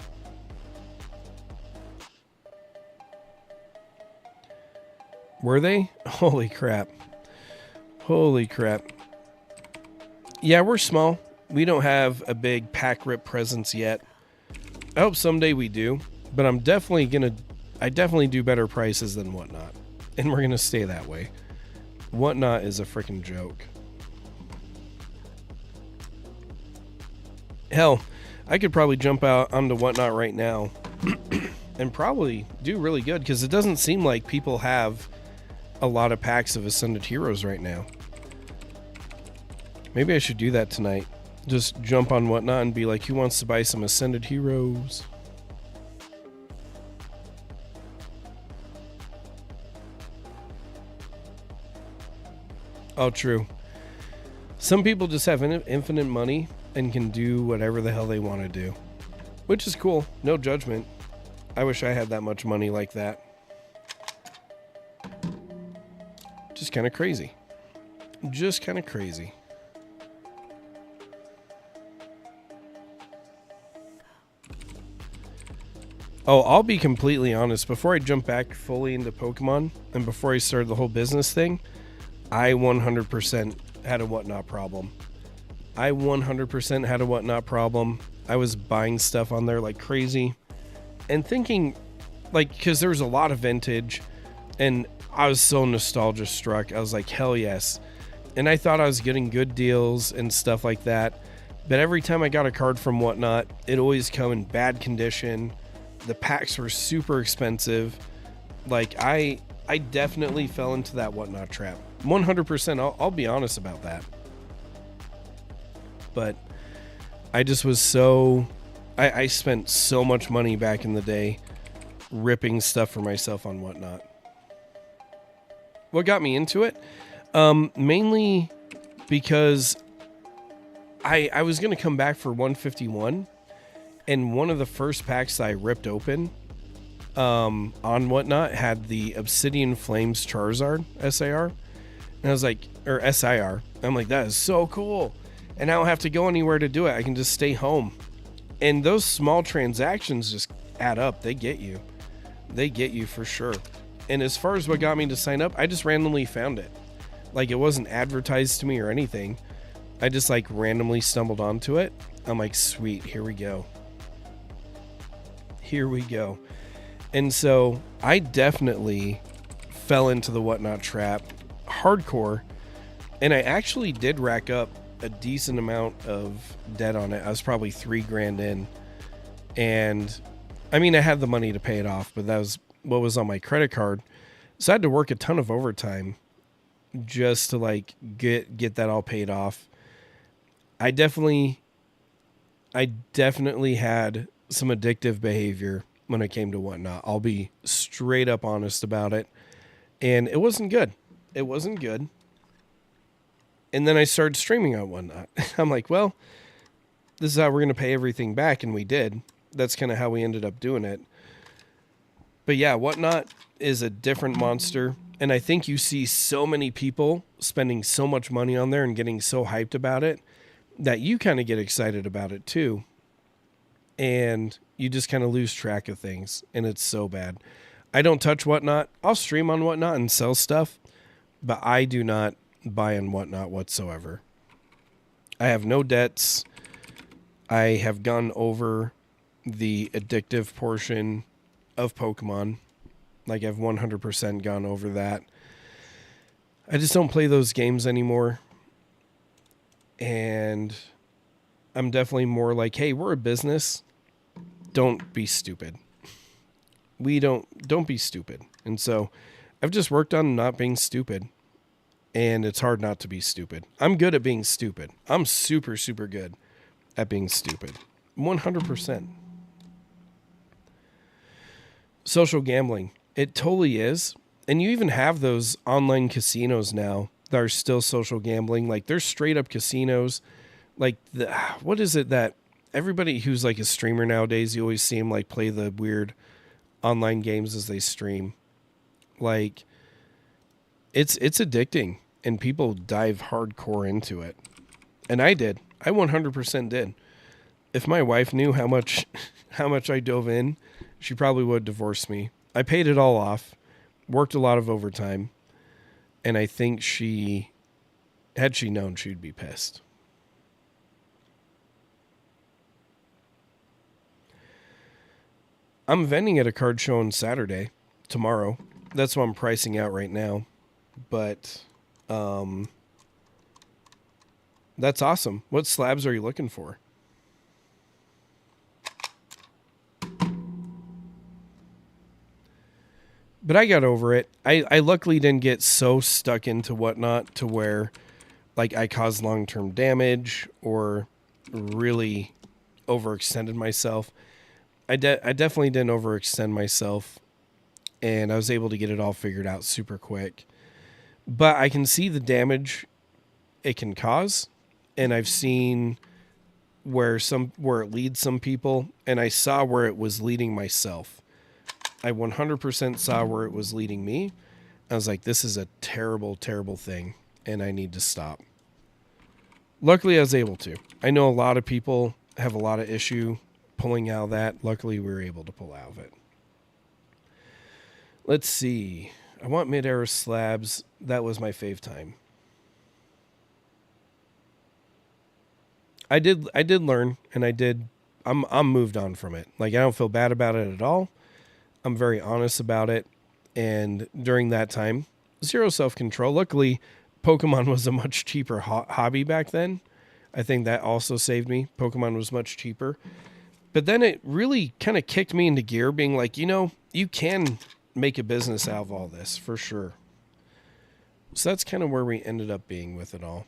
Were they? Holy crap. Holy crap. Yeah, we're small. We don't have a big pack rip presence yet. I hope someday we do, but I definitely do better prices than Whatnot. And we're gonna stay that way. Whatnot is a freaking joke. Hell, I could probably jump out onto Whatnot right now and probably do really good, because it doesn't seem like people have a lot of packs of Ascended Heroes right now. Maybe I should do that tonight. Just jump on Whatnot and be like, who wants to buy some Ascended Heroes? Oh, true. Some people just have infinite money and can do whatever the hell they want to do, which is cool. No judgment. I wish I had that much money like that. Just kind of crazy. Just kind of crazy. Oh, I'll be completely honest. Before I jump back fully into Pokemon and before I started the whole business thing, I 100% had a whatnot problem. I was buying stuff on there like crazy and thinking, like, because there was a lot of vintage and I was so nostalgia struck. I was like, hell yes. And I thought I was getting good deals and stuff like that. But every time I got a card from whatnot, it always come in bad condition. The packs were super expensive. Like, I definitely fell into that whatnot trap. 100%. I'll be honest about that. But I just was so... I spent so much money back in the day ripping stuff for myself on whatnot. What got me into it? Mainly because I was going to come back for 151, and one of the first packs that I ripped open on whatnot had the Obsidian Flames Charizard SAR, and I was like, or SIR. I'm like, that is so cool, and I don't have to go anywhere to do it. I can just stay home, and those small transactions just add up. They get you for sure. And as far as what got me to sign up, I just randomly found it. Like, it wasn't advertised to me or anything. I just like randomly stumbled onto it. I'm like, sweet, here we go. And so I definitely fell into the whatnot trap hardcore. And I actually did rack up a decent amount of debt on it. I was probably $3,000 in. And I mean, I had the money to pay it off, but that was what was on my credit card. So I had to work a ton of overtime just to like get that all paid off. I definitely had some addictive behavior when it came to whatnot. I'll be straight up honest about it. And it wasn't good. And then I started streaming on whatnot. I'm like, well, this is how we're going to pay everything back. And we did. That's kind of how we ended up doing it. But yeah, whatnot is a different monster. And I think you see so many people spending so much money on there and getting so hyped about it that you kind of get excited about it too. And you just kind of lose track of things. And it's so bad. I don't touch whatnot. I'll stream on whatnot and sell stuff, but I do not buy on whatnot whatsoever. I have no debts. I have gone over the addictive portion of Pokemon. Like, I've 100% gone over that. I just don't play those games anymore. And I'm definitely more like, hey, we're a business. Don't be stupid. Don't be stupid. And so I've just worked on not being stupid. And it's hard not to be stupid. I'm good at being stupid. I'm super, super good at being stupid. 100%. Social gambling. It totally is. And you even have those online casinos now that are still social gambling. Like, they're straight up casinos. Like, what is it that everybody who's like a streamer nowadays, you always see them like play the weird online games as they stream. Like, it's addicting, and people dive hardcore into it. And I did. I 100% did. If my wife knew how much I dove in, she probably would divorce me. I paid it all off, worked a lot of overtime, and I think had she known, she'd be pissed. I'm vending at a card show on Saturday, tomorrow. That's what I'm pricing out right now. But that's awesome. What slabs are you looking for? But I got over it. I luckily didn't get so stuck into whatnot to where like I caused long-term damage or really overextended myself. I definitely didn't overextend myself, and I was able to get it all figured out super quick. But I can see the damage it can cause, and I've seen where it leads some people, and I saw where it was leading myself. I 100% saw where it was leading me. I was like, this is a terrible, terrible thing, and I need to stop. Luckily, I was able to. I know a lot of people have a lot of issue pulling out of that. Luckily, we were able to pull out of it. Let's see. I want mid-era slabs. That was my fave time. I did learn, and I'm moved on from it. Like, I don't feel bad about it at all. I'm very honest about it. And during that time, zero self-control. Luckily, Pokemon was a much cheaper hobby back then. I think that also saved me. Pokemon was much cheaper. But then it really kind of kicked me into gear, being like, you can make a business out of all this, for sure. So that's kind of where we ended up being with it all.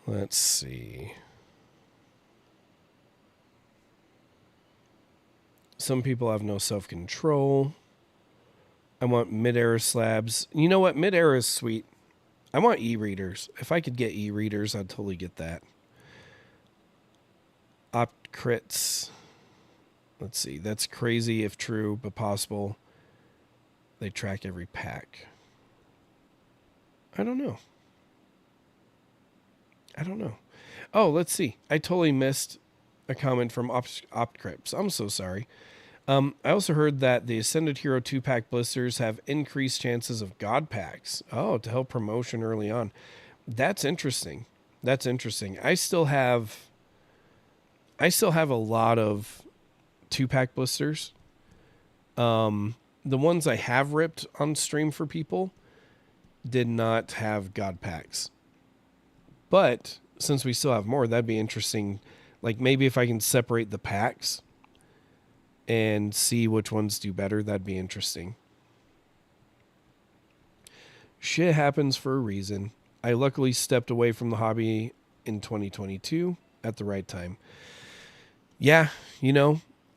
Let's see. Some people have no self-control. I want mid-era slabs. You know what? Mid-era is sweet. I want e-readers. If I could get e-readers, I'd totally get that. Opt crits. Let's see. That's crazy if true, but possible. They track every pack. I don't know. Oh, let's see. I totally missed a comment from Optcrips. I'm so sorry. I also heard that the Ascended Hero 2-pack blisters have increased chances of God packs. Oh, to help promotion early on. That's interesting. I still have a lot of 2-pack blisters. The ones I have ripped on stream for people did not have God packs. But since we still have more, that'd be interesting. Like, maybe if I can separate the packs and see which ones do better, that'd be interesting. Shit happens for a reason. I luckily stepped away from the hobby in 2022 at the right time. Yeah,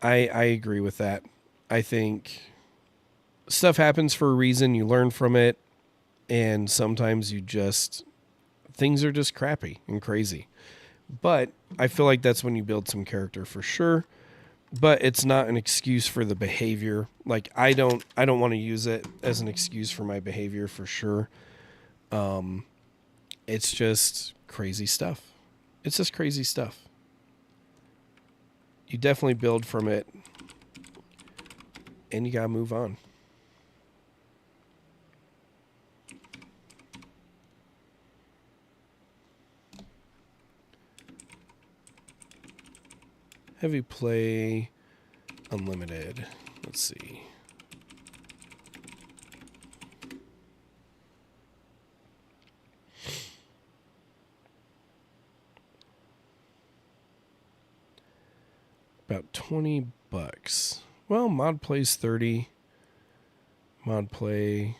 I agree with that. I think stuff happens for a reason. You learn from it, and sometimes things are just crappy and crazy. But I feel like that's when you build some character for sure. But it's not an excuse for the behavior. Like, I don't want to use it as an excuse for my behavior for sure. It's just crazy stuff. You definitely build from it, and you gotta move on. Heavy play, unlimited. Let's see. About $20. Well, mod play's 30. Mod play,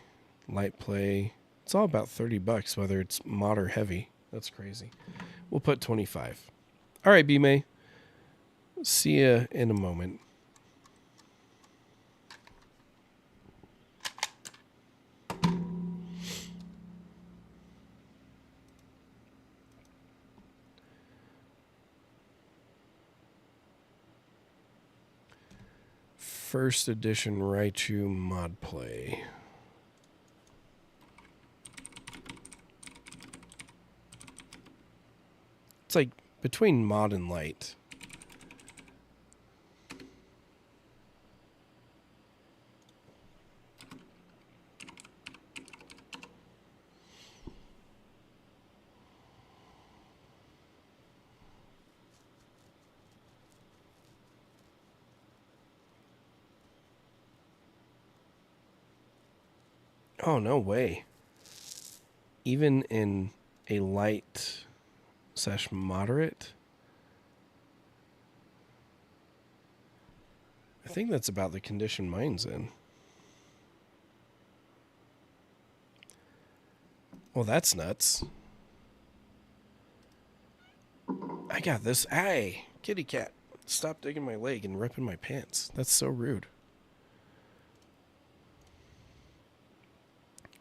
light play. It's all about $30, whether it's mod or heavy. That's crazy. We'll put 25. All right, B-May. See ya in a moment. First edition Raichu mod play. It's like between mod and light. Oh, no way. Even in a light / moderate? I think that's about the condition mine's in. Well, that's nuts. I got this. Hey, kitty cat. Stop digging my leg and ripping my pants. That's so rude.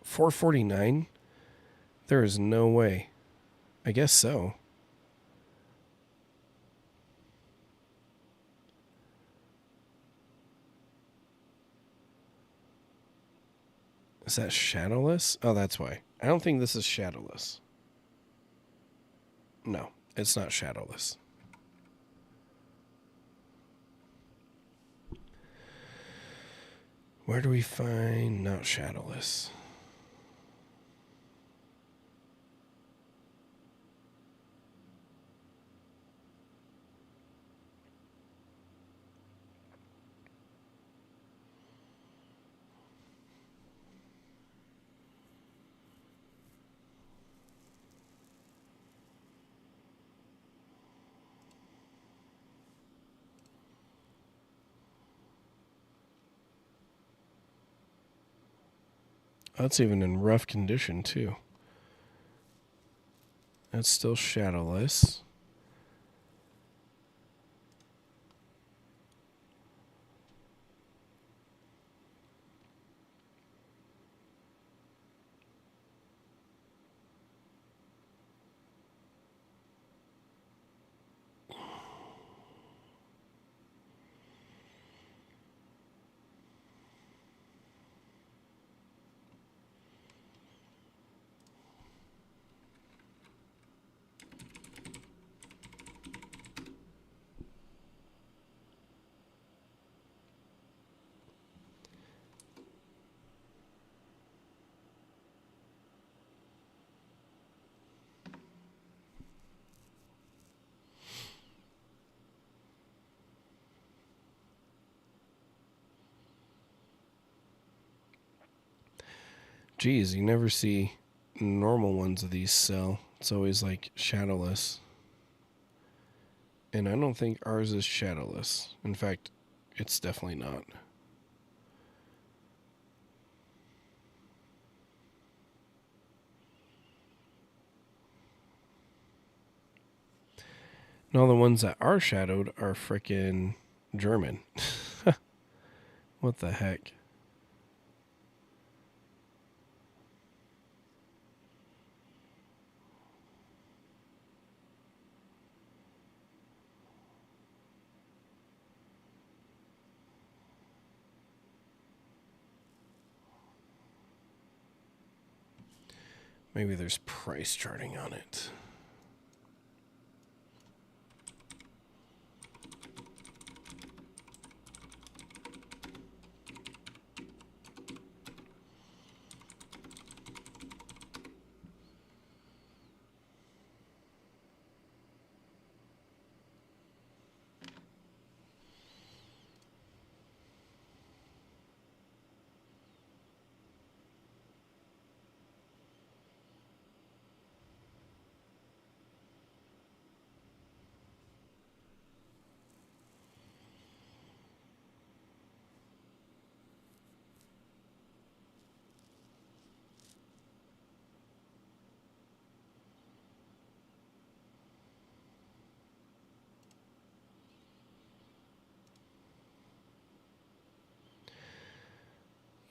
$4.49? There is no way. I guess so. Is that shadowless? Oh, that's why. I don't think this is shadowless. No, it's not shadowless. Where do we find not shadowless? That's even in rough condition, too. That's still shadowless. Geez, you never see normal ones of these sell. It's always like shadowless. And I don't think ours is shadowless. In fact, it's definitely not. And all the ones that are shadowed are frickin' German. What the heck? Maybe there's price charting on it.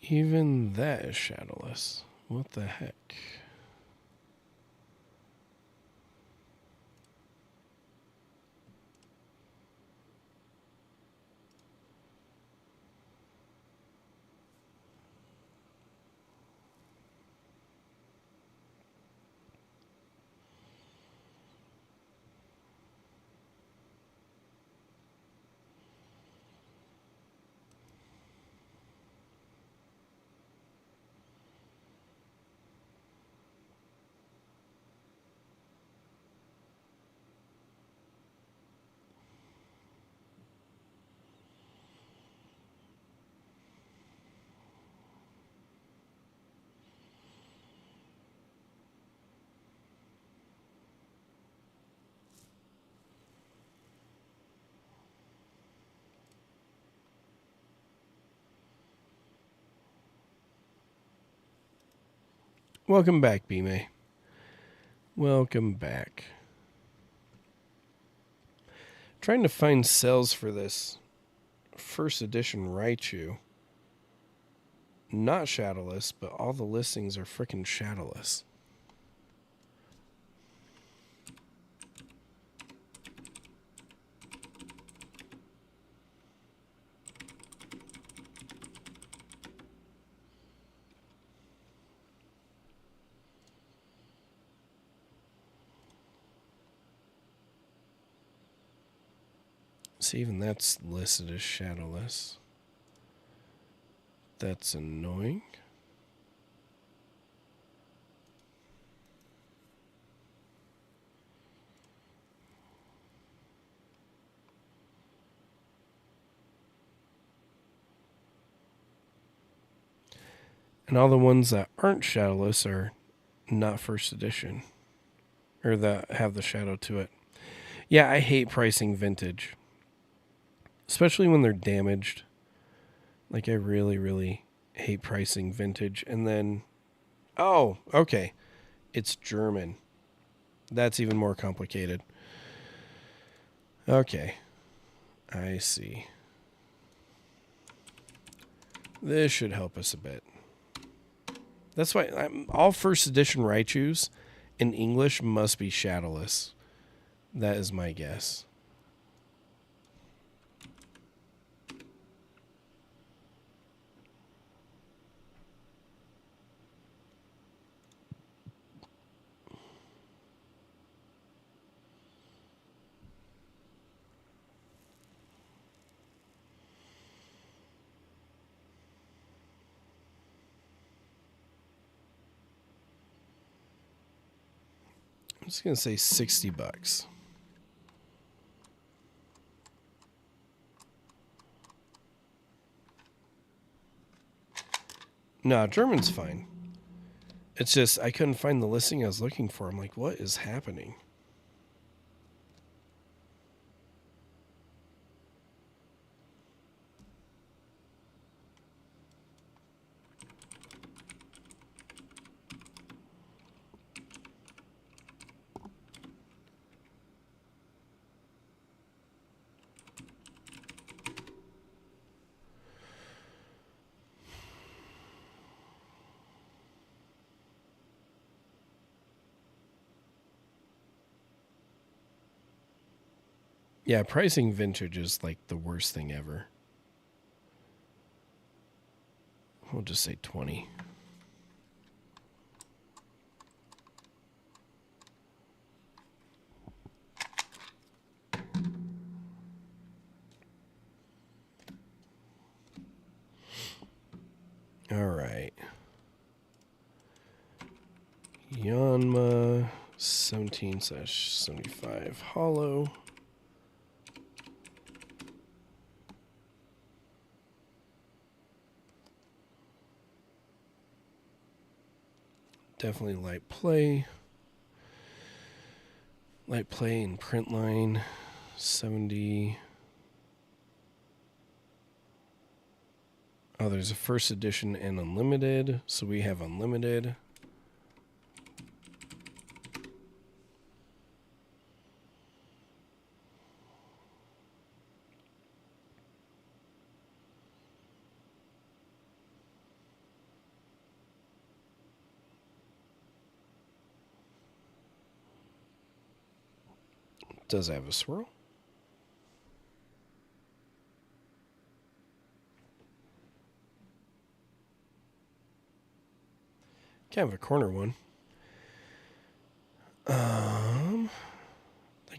Even that is shadowless. What the heck? Welcome back, B-May. Welcome back. Trying to find sales for this first edition Raichu. Not shadowless, but all the listings are freaking shadowless. See, even that's listed as shadowless. That's annoying. And all the ones that aren't shadowless are not first edition. Or that have the shadow to it. Yeah, I hate pricing vintage. Especially when they're damaged. Like, I really, really hate pricing vintage. And then, oh, okay. It's German. That's even more complicated. Okay. I see. This should help us a bit. That's why all first edition Raichus in English must be shadowless. That is my guess. I'm just going to say $60. No, German's fine. It's just, I couldn't find the listing I was looking for. I'm like, what is happening? Yeah, pricing vintage is like the worst thing ever. We'll just say 20. All right. Yanma 17/75 hollow. Definitely light play. Light play and print line 70. Oh, there's a first edition and unlimited. So we have unlimited. Does have a swirl. Can have a corner one. Like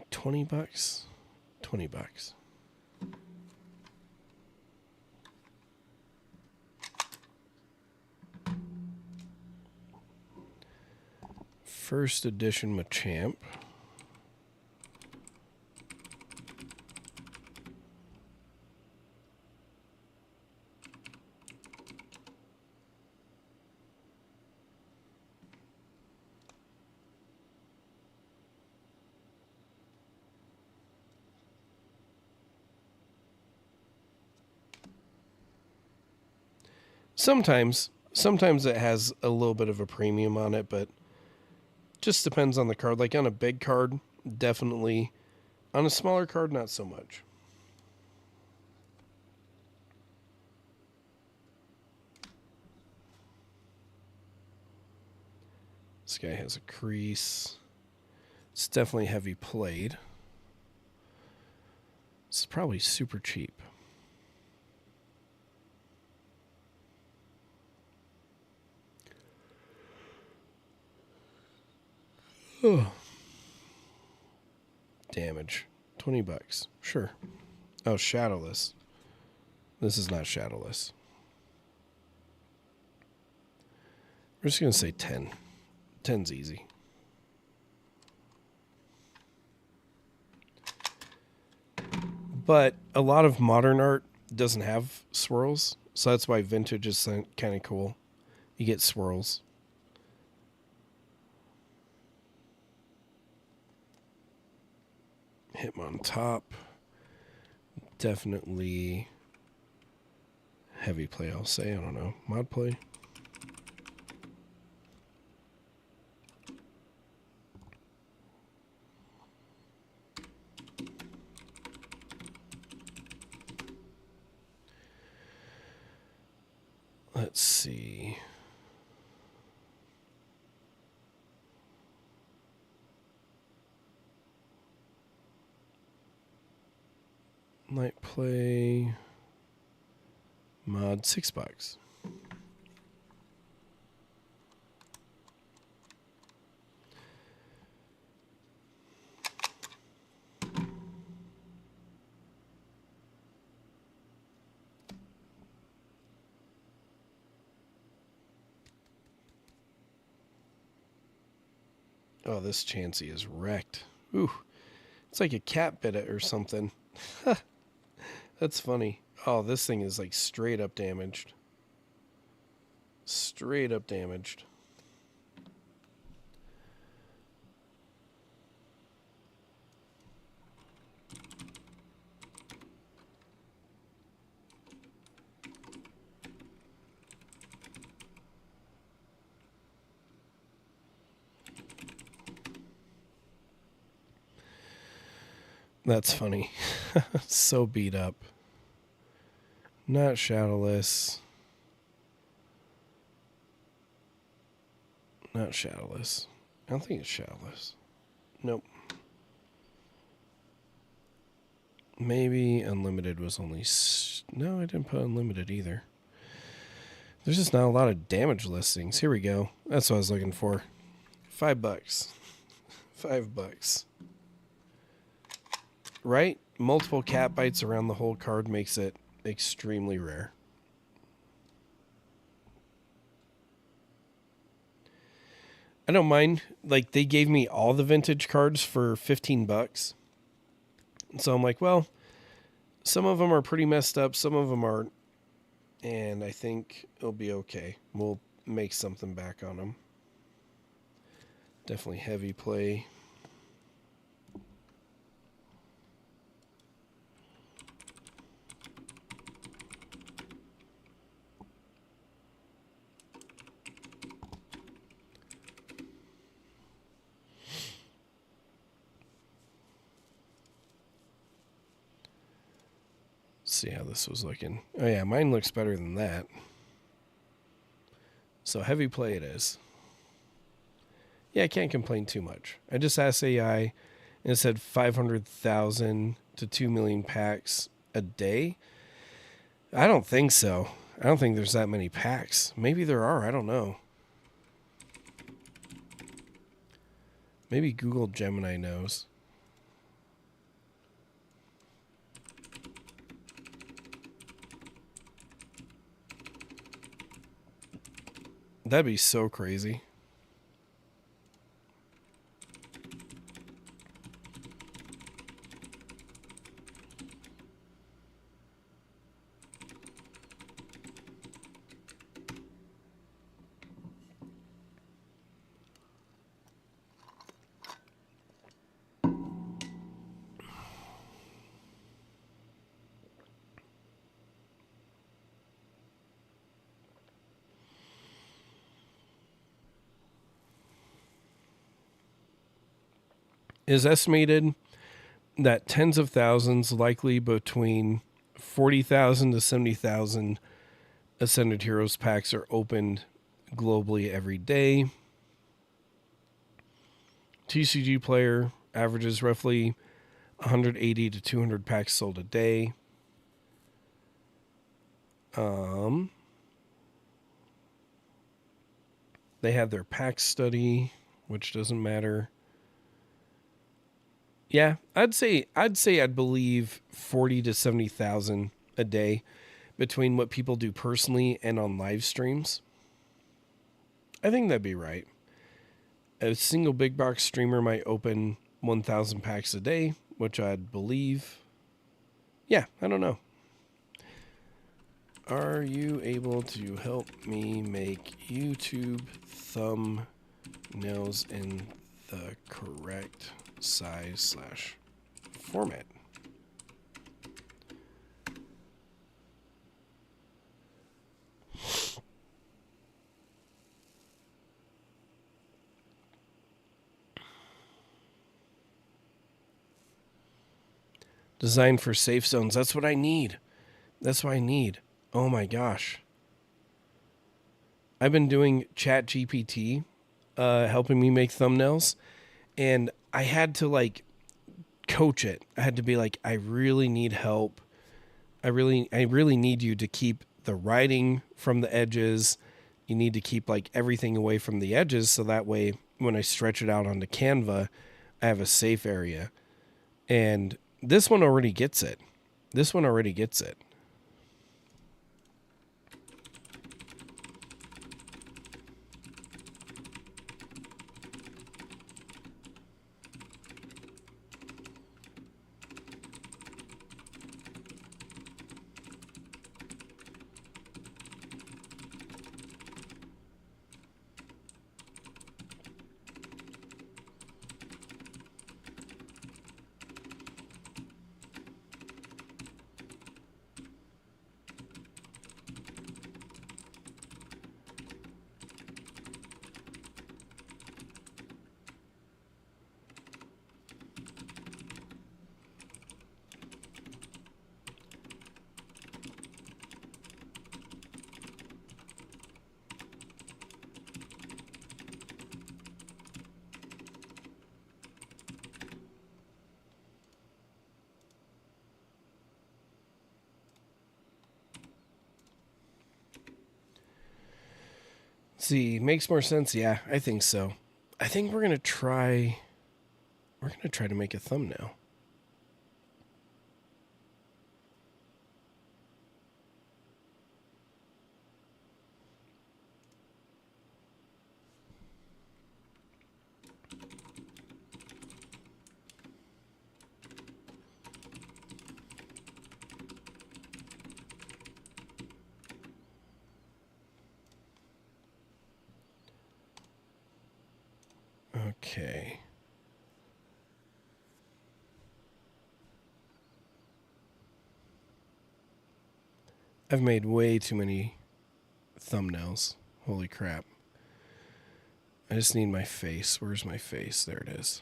$20. $20. First edition Machamp. Sometimes it has a little bit of a premium on it, but Just depends on the card. Like on a big card, definitely. On a smaller card, not so much. This guy has a crease. It's definitely heavy played. It's probably super cheap. Oh. Damage. $20. Sure. Oh, shadowless. This is not shadowless. We're just going to say 10. 10's easy. But a lot of modern art doesn't have swirls, so that's why vintage is kind of cool. You get swirls. Him on top. Definitely heavy play, I'll say. I don't know. Mod play. Let's see. Light play. Mod $6. Oh, this Chansey is wrecked. Ooh. It's like a cat bit it or something. That's funny. Oh, this thing is like straight up damaged. Straight up damaged. That's funny. So beat up. Not shadowless. Not shadowless. I don't think it's shadowless. Nope. Maybe unlimited was only... No, I didn't put unlimited either. There's just not a lot of damage listings. Here we go. That's what I was looking for. $5. $5. Right? Multiple cat bites around the whole card makes it extremely rare. I don't mind. Like, they gave me all the vintage cards for $15. So I'm like, well, some of them are pretty messed up. Some of them aren't. And I think it'll be okay. We'll make something back on them. Definitely heavy play. See how this was looking. Oh yeah, mine looks better than that. So heavy play it is. Yeah, I can't complain too much. I just asked AI and it said 500,000 to 2 million packs a day. I don't think so. I don't think there's that many packs. Maybe there are. I don't know. Maybe Google Gemini knows. That'd be so crazy. is estimated that tens of thousands, likely between 40,000 to 70,000 Ascended Heroes packs are opened globally every day. TCG Player averages roughly 180 to 200 packs sold a day. They have their pack study, which doesn't matter. Yeah, I'd believe 40 to 70,000 a day between what people do personally and on live streams. I think that'd be right. A single big box streamer might open 1,000 packs a day, which I'd believe. Yeah, I don't know. Are you able to help me make YouTube thumbnails in the correct size/format? Designed for safe zones. That's what I need. That's what I need. Oh my gosh. I've been doing ChatGPT, helping me make thumbnails, and I had to coach it. I had to be like, I really need help. I really need you to keep the writing from the edges. You need to keep everything away from the edges, so that way when I stretch it out onto Canva, I have a safe area. And this one already gets it. See, makes more sense. Yeah, I think so. I think we're gonna try to make a thumbnail. Okay. I've made way too many thumbnails. Holy crap. I just need my face. Where's my face? There it is.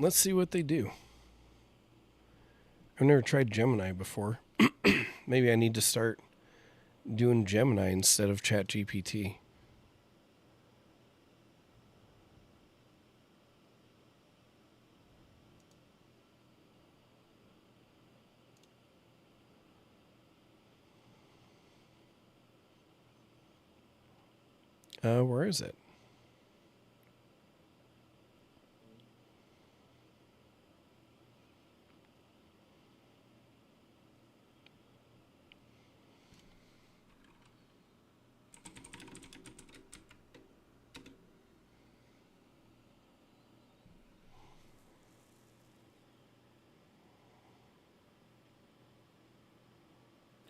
let's see what they do. I've never tried Gemini before. Maybe I need to start doing Gemini instead of ChatGPT. Where is it?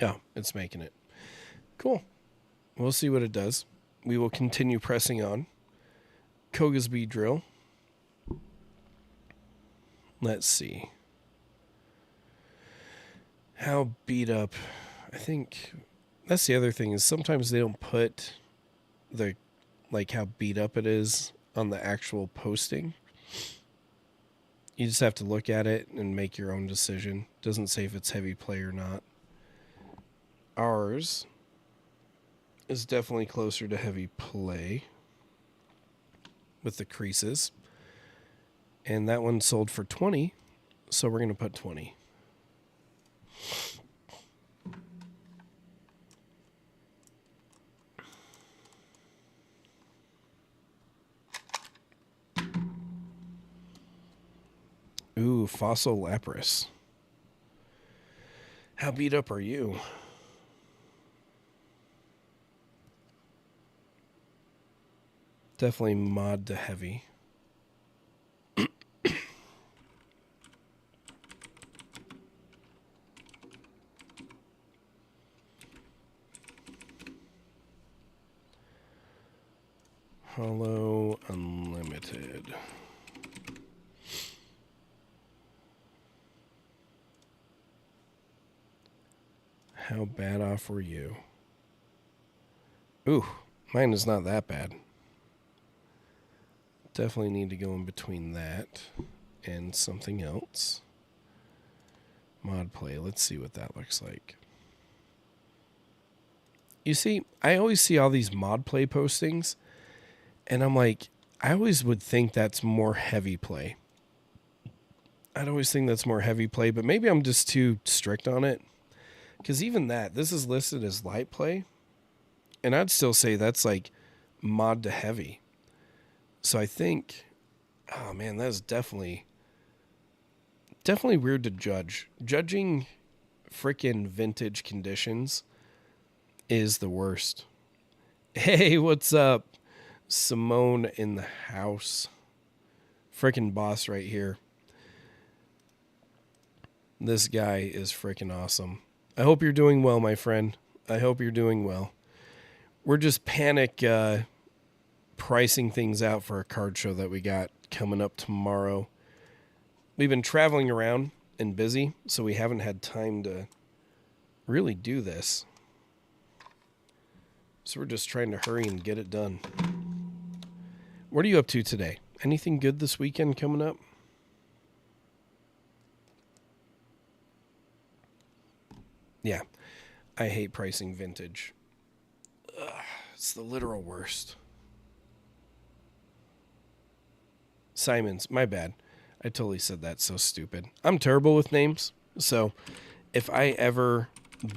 Oh, it's making it. Cool. We'll see what it does. We will continue pressing on. Kogasby drill. Let's see. How beat up. I think that's the other thing is sometimes they don't put the how beat up it is on the actual posting. You just have to look at it and make your own decision. Doesn't say if it's heavy play or not. Ours is definitely closer to heavy play with the creases. And that one sold for 20, so we're going to put 20. Ooh, Fossil Lapras. How beat up are you? Definitely mod to heavy. Hollow Unlimited. How bad off were you? Ooh, mine is not that bad. Definitely need to go in between that and something else. Mod play. Let's see what that looks like. You see, I always see all these mod play postings, and I'm like, I always would think that's more heavy play. I'd always think that's more heavy play, but maybe I'm just too strict on it. Because even that, this is listed as light play, and I'd still say that's like mod to heavy. So I think, oh man, that's definitely weird to judge. Judging freaking vintage conditions is the worst. Hey, what's up? Simone in the house. Freaking boss right here. This guy is freaking awesome. I hope you're doing well, my friend. I hope you're doing well. We're just panic pricing things out for a card show that we got coming up tomorrow. We've been traveling around and busy, so we haven't had time to really do this. So we're just trying to hurry and get it done. What are you up to today? Anything good this weekend coming up? Yeah, I hate pricing vintage. Ugh, it's the literal worst. Simons, my bad. I totally said that so stupid. I'm terrible with names, so if I ever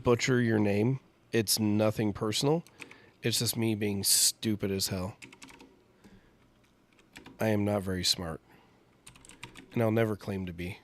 butcher your name, it's nothing personal. It's just me being stupid as hell. I am not very smart, and I'll never claim to be.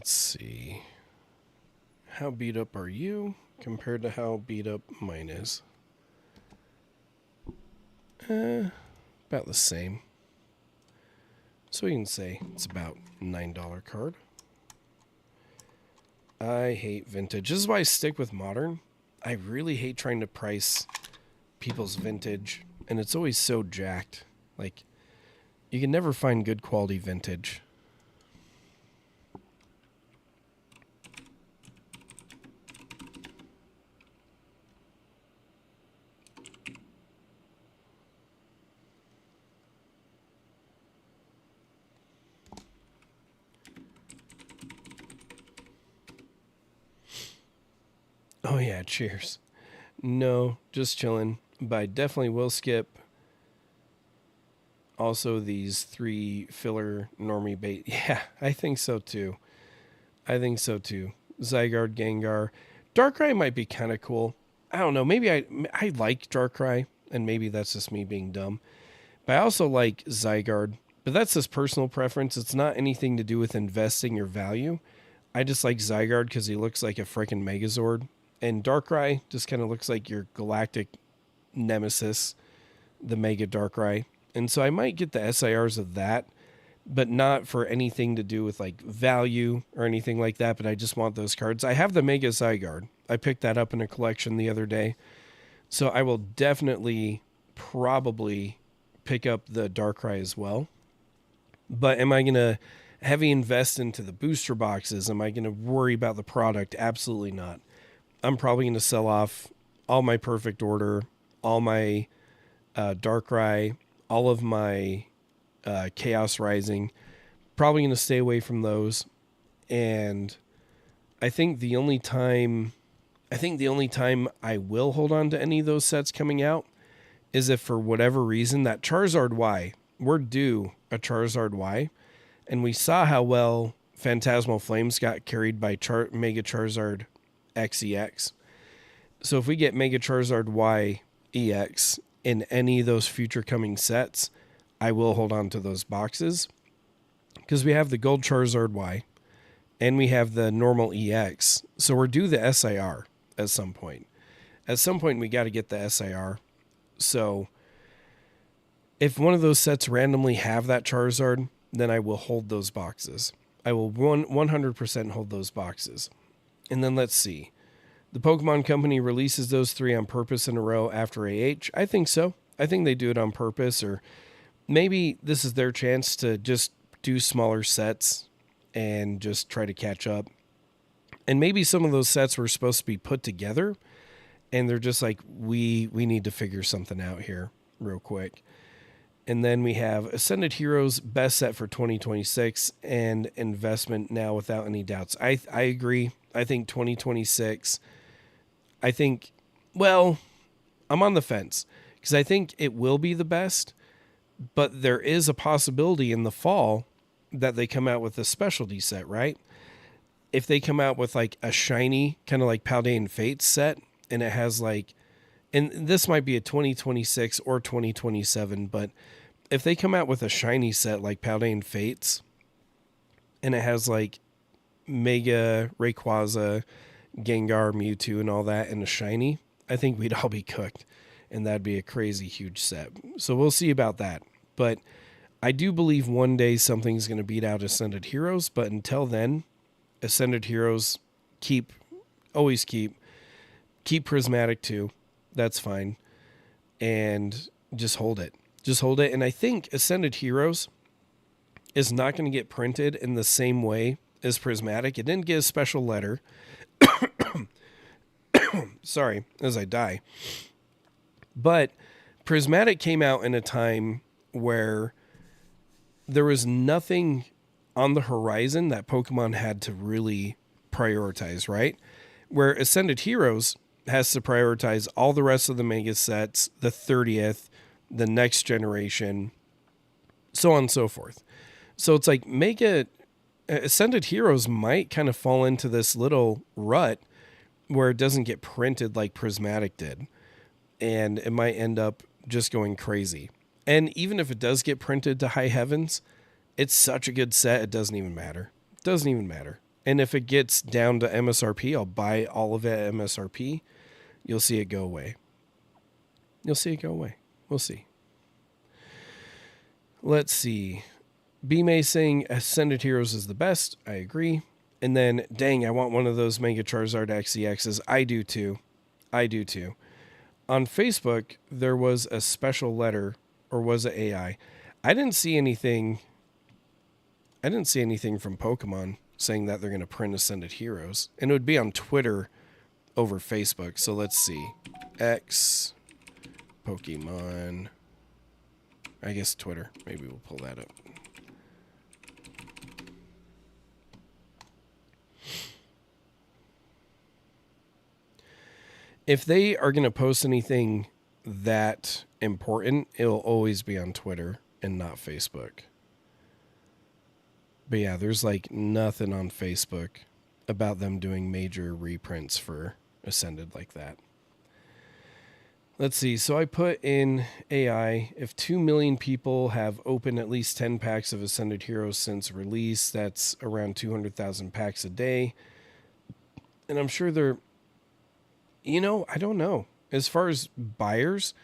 Let's see. How beat up are you compared to how beat up mine is? About the same. So we can say it's about $9 card. I hate vintage. This is why I stick with modern. I really hate trying to price people's vintage, and it's always so jacked. Like, you can never find good quality vintage. Oh yeah, cheers. No, just chilling. But I definitely will skip also these 3 filler normie bait. Yeah, I think so too. Zygarde, Gengar. Darkrai might be kind of cool. I don't know. Maybe I like Darkrai, and maybe that's just me being dumb. But I also like Zygarde. But that's just personal preference. It's not anything to do with investing or value. I just like Zygarde because he looks like a freaking Megazord. And Darkrai just kind of looks like your galactic nemesis, the Mega Darkrai. And so I might get the SIRs of that, but not for anything to do with like value or anything like that. But I just want those cards. I have the Mega Zygarde. I picked that up in a collection the other day. So I will definitely probably pick up the Darkrai as well. But am I going to heavy invest into the booster boxes? Am I going to worry about the product? Absolutely not. I'm probably going to sell off all my Perfect Order, all my Darkrai, all of my Chaos Rising. Probably going to stay away from those. And I think the only time I will hold on to any of those sets coming out is if for whatever reason that Charizard Y, we're due a Charizard Y, and we saw how well Phantasmal Flames got carried by Mega Charizard XEX. So if we get Mega Charizard Y EX in any of those future coming sets, I will hold on to those boxes because we have the Gold Charizard Y and we have the normal EX. So we're due the SIR at some point. At some point we got to get the SIR. So if one of those sets randomly have that Charizard, then I will hold those boxes. I will 100% hold those boxes. And then let's see. The Pokemon Company releases those 3 on purpose in a row after AH. I think so. I think they do it on purpose, or maybe this is their chance to just do smaller sets and just try to catch up. And maybe some of those sets were supposed to be put together, and they're just like, we need to figure something out here real quick. And then we have Ascended Heroes, best set for 2026, and investment now without any doubts. I agree. I think 2026, I'm on the fence because I think it will be the best, but there is a possibility in the fall that they come out with a specialty set, right? If they come out with like a shiny, kind of like Paldean Fates set, and it has like, and this might be a 2026 or 2027, but if they come out with a shiny set like Paldean Fates, and it has like Mega Rayquaza, Gengar, Mewtwo, and all that in a shiny, I think we'd all be cooked, and that'd be a crazy huge set. So we'll see about that. But I do believe one day something's going to beat out Ascended Heroes, but until then, Ascended Heroes always keep Prismatic too. That's fine. And just hold it. And I think Ascended Heroes is not going to get printed in the same way as Prismatic. It didn't get a special letter. Sorry, as I die. But Prismatic came out in a time where there was nothing on the horizon that Pokemon had to really prioritize, right? Where Ascended Heroes has to prioritize all the rest of the mega sets, the 30th, the next generation, so on and so forth. So it's like Ascended Heroes might kind of fall into this little rut where it doesn't get printed like Prismatic did. And it might end up just going crazy. And even if it does get printed to high heavens, it's such a good set, it doesn't even matter. And if it gets down to MSRP, I'll buy all of it at MSRP. You'll see it go away. You'll see it go away. We'll see. Let's see. B-May saying Ascended Heroes is the best. I agree. And then, dang, I want one of those Mega Charizard XEXs. I do too. On Facebook, there was a special letter, or was it AI? I didn't see anything from Pokemon saying that they're going to print Ascended Heroes. And it would be on Twitter over Facebook. So let's see. X Pokemon. I guess Twitter. Maybe we'll pull that up. If they are going to post anything that important, it'll always be on Twitter and not Facebook. But yeah, there's like nothing on Facebook about them doing major reprints for Ascended like that. Let's see. So I put in AI, if 2 million people have opened at least 10 packs of Ascended Heroes since release, that's around 200,000 packs a day. And I'm sure they're, I don't know. As far as buyers,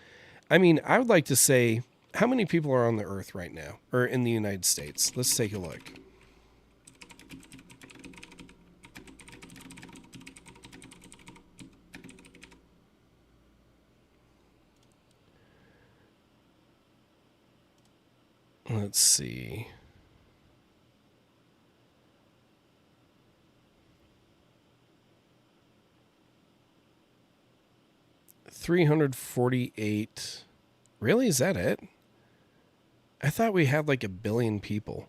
I mean, I would like to say, how many people are on the earth right now, or in the United States? Let's take a look. Let's see. $348. Really? Is that it? I thought we had like 1 billion people.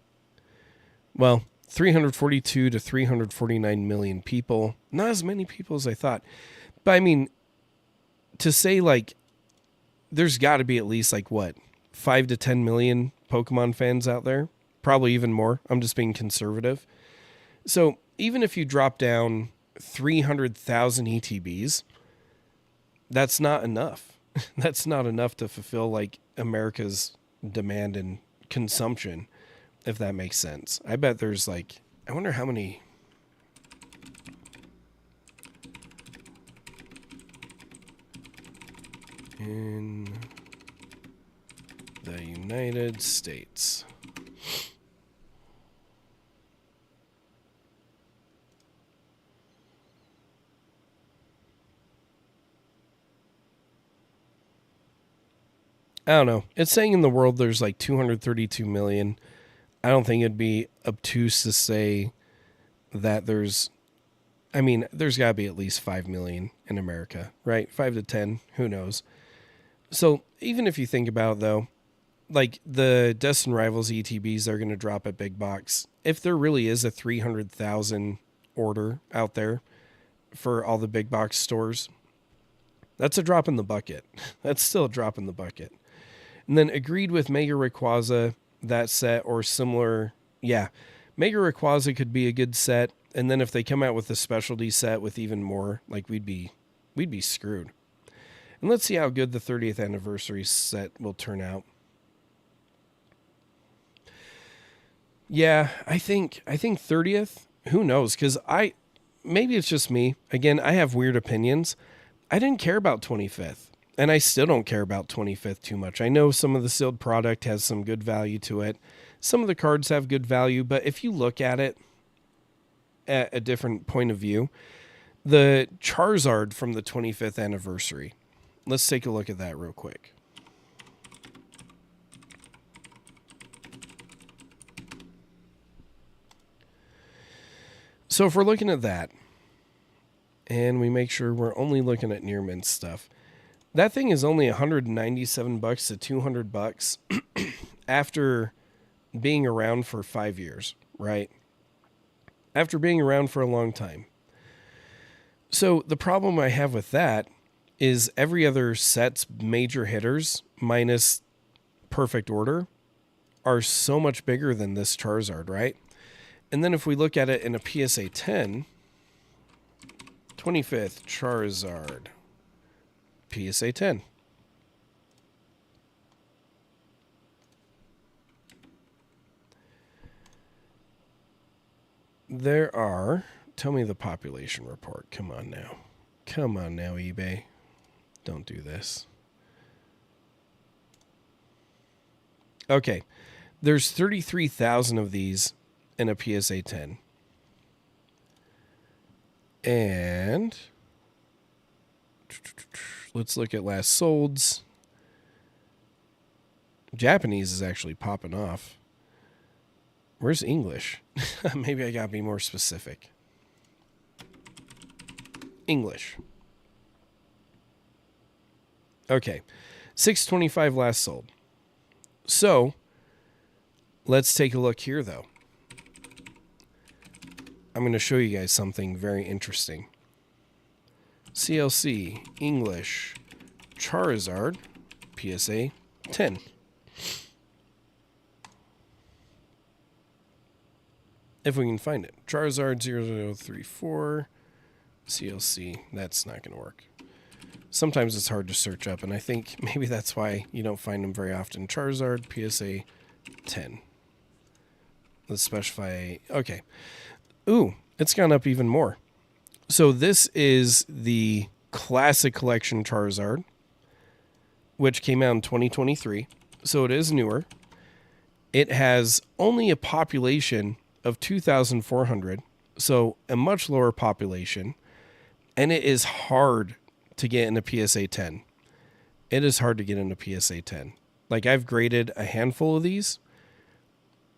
Well, 342 to 349 million people. Not as many people as I thought. But I mean, to say like, there's got to be at least like what? 5 to 10 million Pokemon fans out there. Probably even more. I'm just being conservative. So even if you drop down 300,000 ETBs, that's not enough. That's not enough to fulfill like America's demand and consumption, if that makes sense. I bet there's like, I wonder how many. In the United States. I don't know. It's saying in the world there's like 232 million. I don't think it'd be obtuse to say that there's got to be at least 5 million in America, right? 5 to 10, who knows? So even if you think about it, though, like the Destin Rivals ETBs are going to drop at Big Box. If there really is a 300,000 order out there for all the Big Box stores, that's a drop in the bucket. That's still a drop in the bucket. And then agreed with Mega Rayquaza, that set or similar. Yeah, Mega Rayquaza could be a good set. And then if they come out with a specialty set with even more, like we'd be screwed. And let's see how good the 30th anniversary set will turn out. Yeah, I think 30th. Who knows? Because maybe it's just me. Again, I have weird opinions. I didn't care about 25th. And I still don't care about 25th too much. I know some of the sealed product has some good value to it. Some of the cards have good value. But if you look at it at a different point of view, the Charizard from the 25th anniversary. Let's take a look at that real quick. So if we're looking at that, and we make sure we're only looking at near mint stuff, that thing is only $197 to $200 after being around for 5 years, right? After being around for a long time. So the problem I have with that is every other set's major hitters minus Perfect Order are so much bigger than this Charizard, right? And then if we look at it in a PSA 10, 25th Charizard, PSA 10. There are, tell me the population report. Come on now. Come on now, eBay. Don't do this. Okay. There's 33,000 of these in a PSA 10. And let's look at last solds. Japanese is actually popping off. Where's English? Maybe I gotta be more specific. English. Okay. 625 last sold. So, let's take a look here, though. I'm going to show you guys something very interesting. CLC, English, Charizard, PSA 10. If we can find it. Charizard 0034, CLC. That's not going to work. Sometimes it's hard to search up, and I think maybe that's why you don't find them very often. Charizard, PSA 10. Let's specify. Okay. Ooh, it's gone up even more. So this is the Classic Collection Charizard, which came out in 2023. So it is newer. It has only a population of 2,400, so a much lower population, and it is hard to get into PSA 10. It is hard to get into PSA 10. Like, I've graded a handful of these.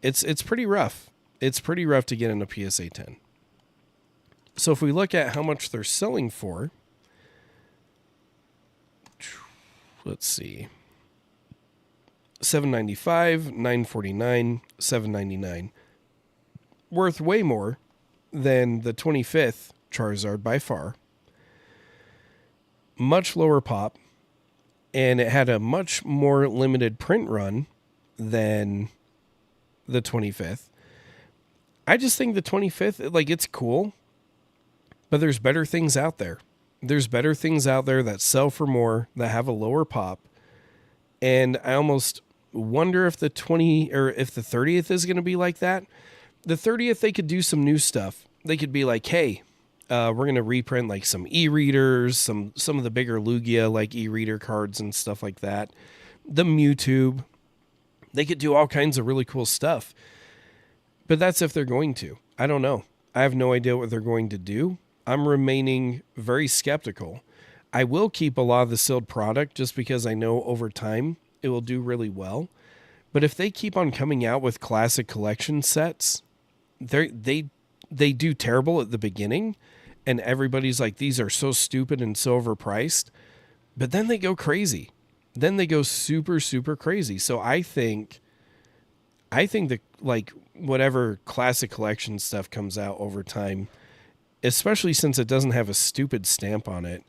It's pretty rough. It's pretty rough to get into PSA 10. So if we look at how much they're selling for, let's see. $795, $949, $799. Worth way more than the 25th Charizard by far. Much lower pop, and it had a much more limited print run than the 25th. I just think the 25th, like, it's cool, but there's better things out there. There's better things out there that sell for more, that have a lower pop, and I almost wonder if the 30th is going to be like that. The 30th, they could do some new stuff. They could be like, hey, we're going to reprint like some e-readers, some of the bigger Lugia like e-reader cards and stuff like that. The Mewtwo. They could do all kinds of really cool stuff. But that's if they're going to. I don't know. I have no idea what they're going to do. I'm remaining very skeptical. I will keep a lot of the sealed product just because I know over time it will do really well. But if they keep on coming out with classic collection sets, they do terrible at the beginning, and everybody's like, these are so stupid and so overpriced. But then they go crazy. Then they go super, super crazy. So I think that, like, whatever classic collection stuff comes out over time, especially since it doesn't have a stupid stamp on it,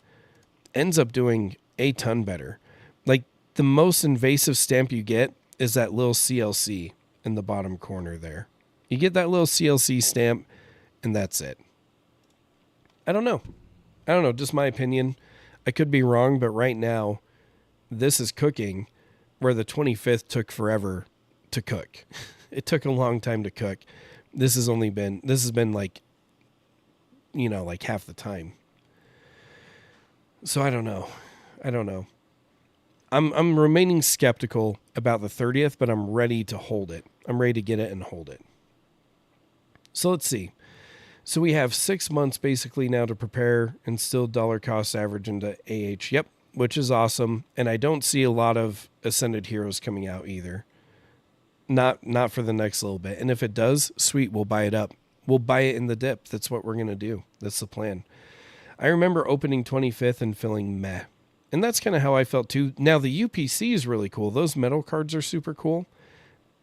ends up doing a ton better. Like, the most invasive stamp you get is that little CLC in the bottom corner there. You get that little CLC stamp, and that's it. I don't know. Just my opinion. I could be wrong, but right now, this is cooking where the 25th took forever to cook. It took a long time to cook. This has been like, like half the time. So I don't know. I'm remaining skeptical about the 30th, but I'm ready to hold it. I'm ready to get it and hold it. So let's see. So we have 6 months basically now to prepare and still dollar cost average into AH. Yep, which is awesome. And I don't see a lot of Ascended Heroes coming out either. Not for the next little bit. And if it does, sweet, we'll buy it up. We'll buy it in the dip. That's what we're going to do. That's the plan. I remember opening 25th and feeling meh. And that's kind of how I felt too. Now, the UPC is really cool. Those metal cards are super cool.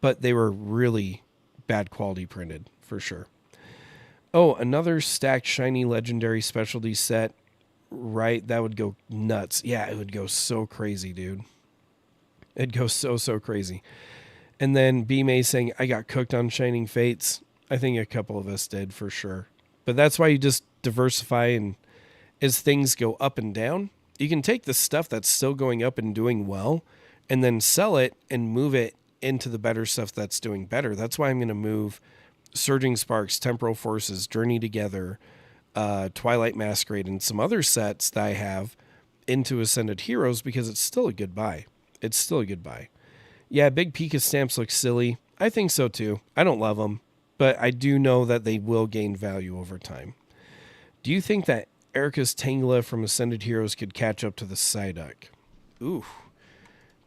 But they were really bad quality printed, for sure. Oh, another stacked shiny legendary specialty set. Right, that would go nuts. Yeah, it would go so crazy, dude. It'd go so crazy. And then B-May saying, I got cooked on Shining Fates. I think a couple of us did, for sure. But that's why you just diversify, and as things go up and down, you can take the stuff that's still going up and doing well and then sell it and move it into the better stuff that's doing better. That's why I'm going to move Surging Sparks, Temporal Forces, Journey Together, Twilight Masquerade, and some other sets that I have into Ascended Heroes because it's still a good buy. It's still a good buy. Yeah, big Pika stamps look silly. I think so too. I don't love them, but I do know that they will gain value over time. Do you think that Erica's Tangela from Ascended Heroes could catch up to the Psyduck? Ooh,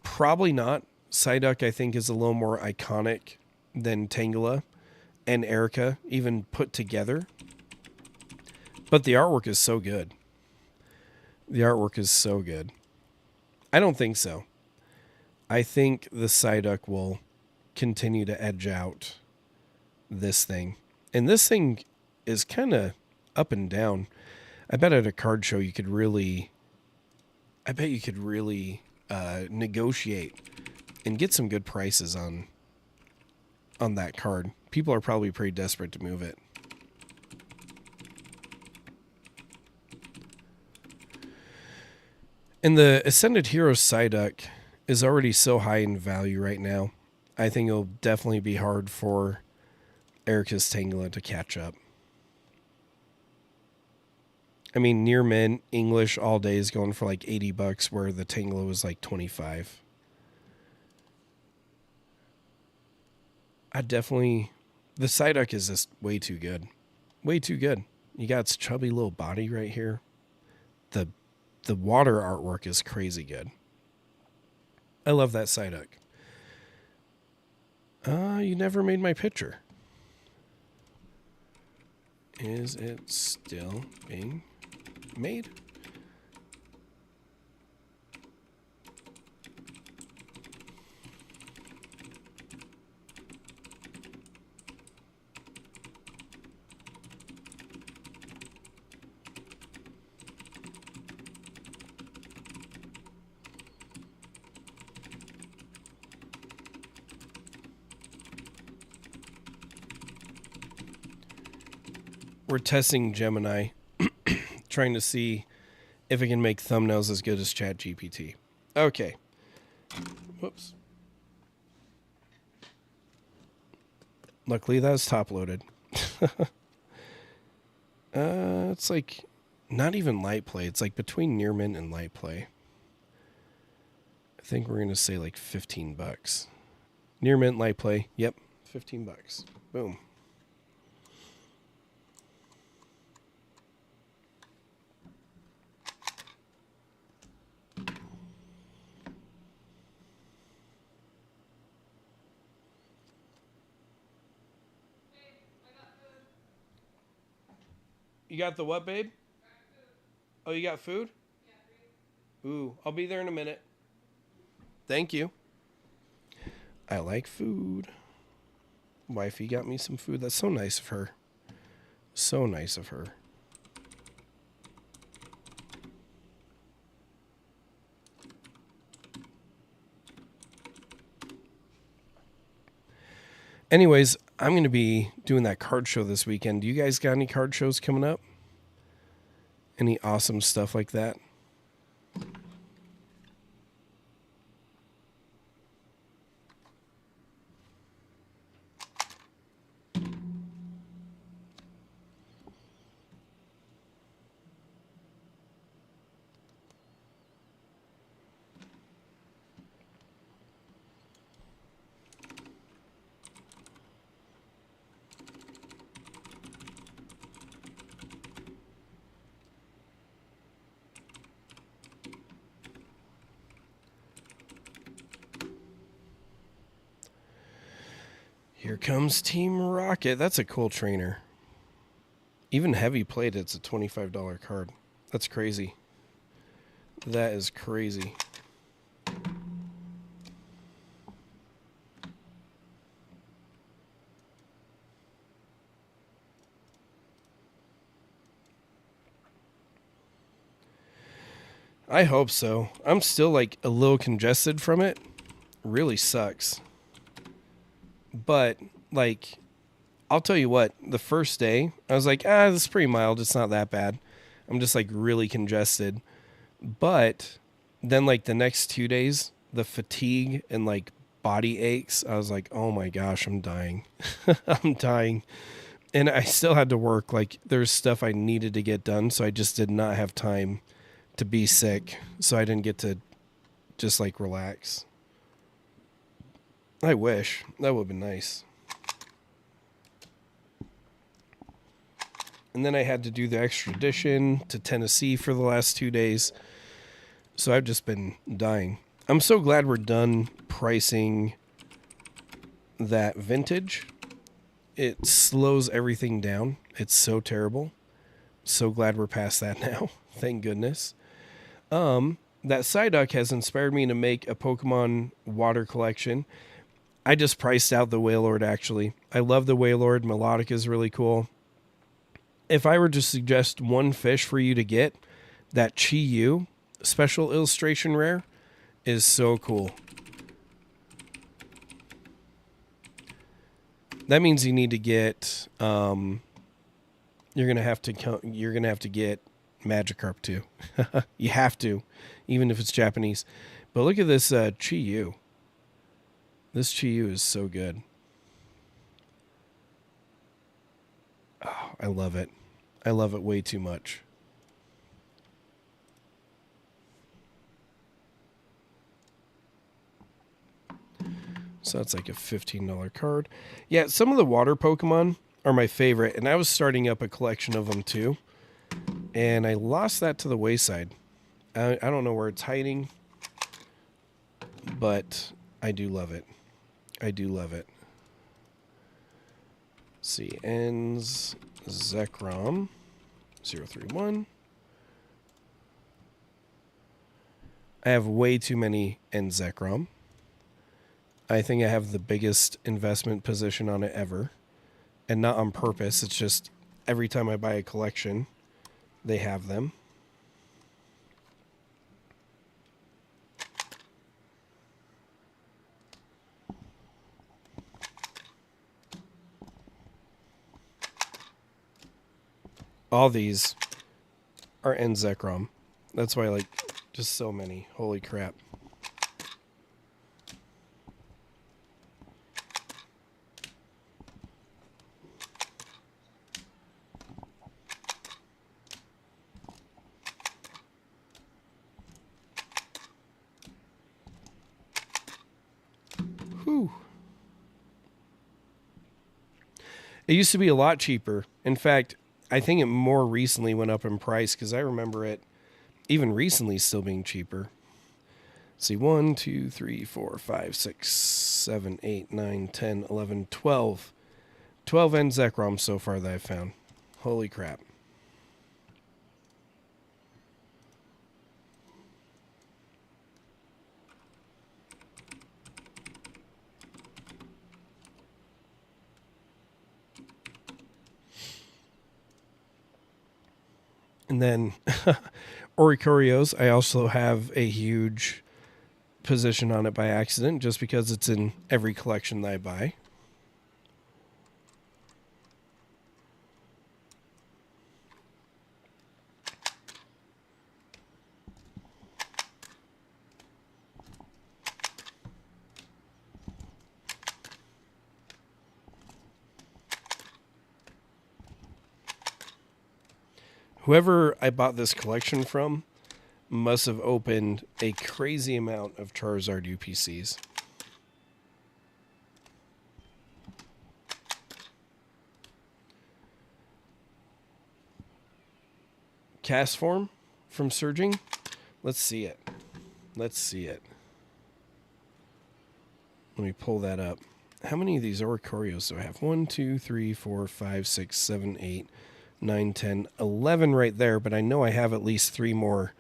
probably not. Psyduck, I think, is a little more iconic than Tangela and Erica, even put together. But the artwork is so good. The artwork is so good. I don't think so. I think the Psyduck will continue to edge out this thing. And this thing is kind of up and down. I bet at a card show you could really negotiate and get some good prices on that card. People are probably pretty desperate to move it. And the Ascended Heroes Psyduck is already so high in value right now. I think it'll definitely be hard for Erica's Tangela to catch up. I mean, near mint English all day is going for like $80, where the Tangela was like $25. The Psyduck is just way too good. Way too good. You got its chubby little body right here. The water artwork is crazy good. I love that Psyduck. You never made my picture. Is it still being made? We're testing Gemini, trying to see if it can make thumbnails as good as ChatGPT. Okay. Whoops. Luckily, that was top loaded. It's like not even light play. It's like between near mint and light play. I think we're going to say like $15. Near mint, light play. Yep. $15. Boom. You got the what, babe? Oh, you got food? Yeah. Ooh, I'll be there in a minute. Thank you. I like food. Wifey got me some food. That's so nice of her. So nice of her. Anyways, I'm going to be doing that card show this weekend. Do you guys got any card shows coming up? Any awesome stuff like that? Here comes Team Rocket. That's a cool trainer. Even heavy plate, it's a $25 card. That's crazy. That is crazy. I hope so. I'm still like a little congested from it. Really sucks. But, like, I'll tell you what, the first day, I was like, this is pretty mild. It's not that bad. I'm just, like, really congested. But then, like, the next 2 days, the fatigue and, like, body aches. I was like, oh my gosh, I'm dying. I'm dying. And I still had to work. Like, there's stuff I needed to get done, so I just did not have time to be sick. So I didn't get to just like relax. I wish. That would have been nice. And then I had to do the extradition to Tennessee for the last 2 days. So I've just been dying. I'm so glad we're done pricing that vintage. It slows everything down. It's so terrible. So glad we're past that now. Thank goodness. That Psyduck has inspired me to make a Pokemon water collection. I just priced out the Wailord, actually. I love the Wailord. Melodic is really cool. If I were to suggest one fish for you to get, that Chi-Yu special illustration rare is so cool. That means you need to get you're gonna have to get Magikarp too. You have to, even if it's Japanese. But look at this Chi-Yu. This Chi-Yu is so good. Oh, I love it. I love it way too much. So that's like a $15 card. Yeah, some of the water Pokemon are my favorite, and I was starting up a collection of them too. And I lost that to the wayside. I don't know where it's hiding, but I do love it. I do love it. Let's see, ends Zekrom 031. I have way too many Ends Zekrom. I think I have the biggest investment position on it ever. And not on purpose. It's just every time I buy a collection, they have them. All these are Ends Zekrom. That's why I like just so many. Holy crap. Whew. It used to be a lot cheaper. In fact, I think it more recently went up in price because I remember it even recently still being cheaper. Let's see, 1, 2, 3, 4, 5, 6, 7, 8, 9, 10, 11, 12. 12 Ends Zekrom so far that I've found. Holy crap. And then Oricurios, I also have a huge position on it by accident just because it's in every collection that I buy. Whoever I bought this collection from must have opened a crazy amount of Charizard UPCs. Cast form from Surging. Let's see it. Let's see it. Let me pull that up. How many of these Oricurios do I have? 1, 2, 3, 4, 5, 6, 7, 8, 9, 10, 11 right there, but I know I have at least 3 more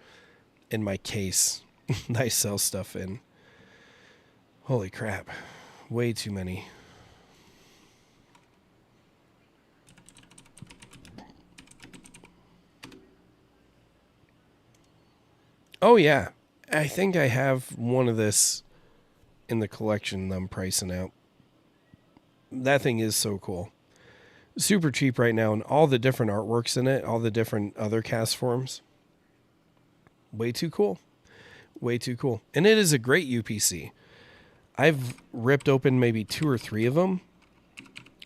in my case that I sell stuff in. Holy crap. Way too many. Oh yeah. I think I have one of this in the collection that I'm pricing out. That thing is so cool. Super cheap right now, and all the different artworks in it, all the different other cast forms. Way too cool. Way too cool. And it is a great UPC. I've ripped open maybe 2 or 3 of them.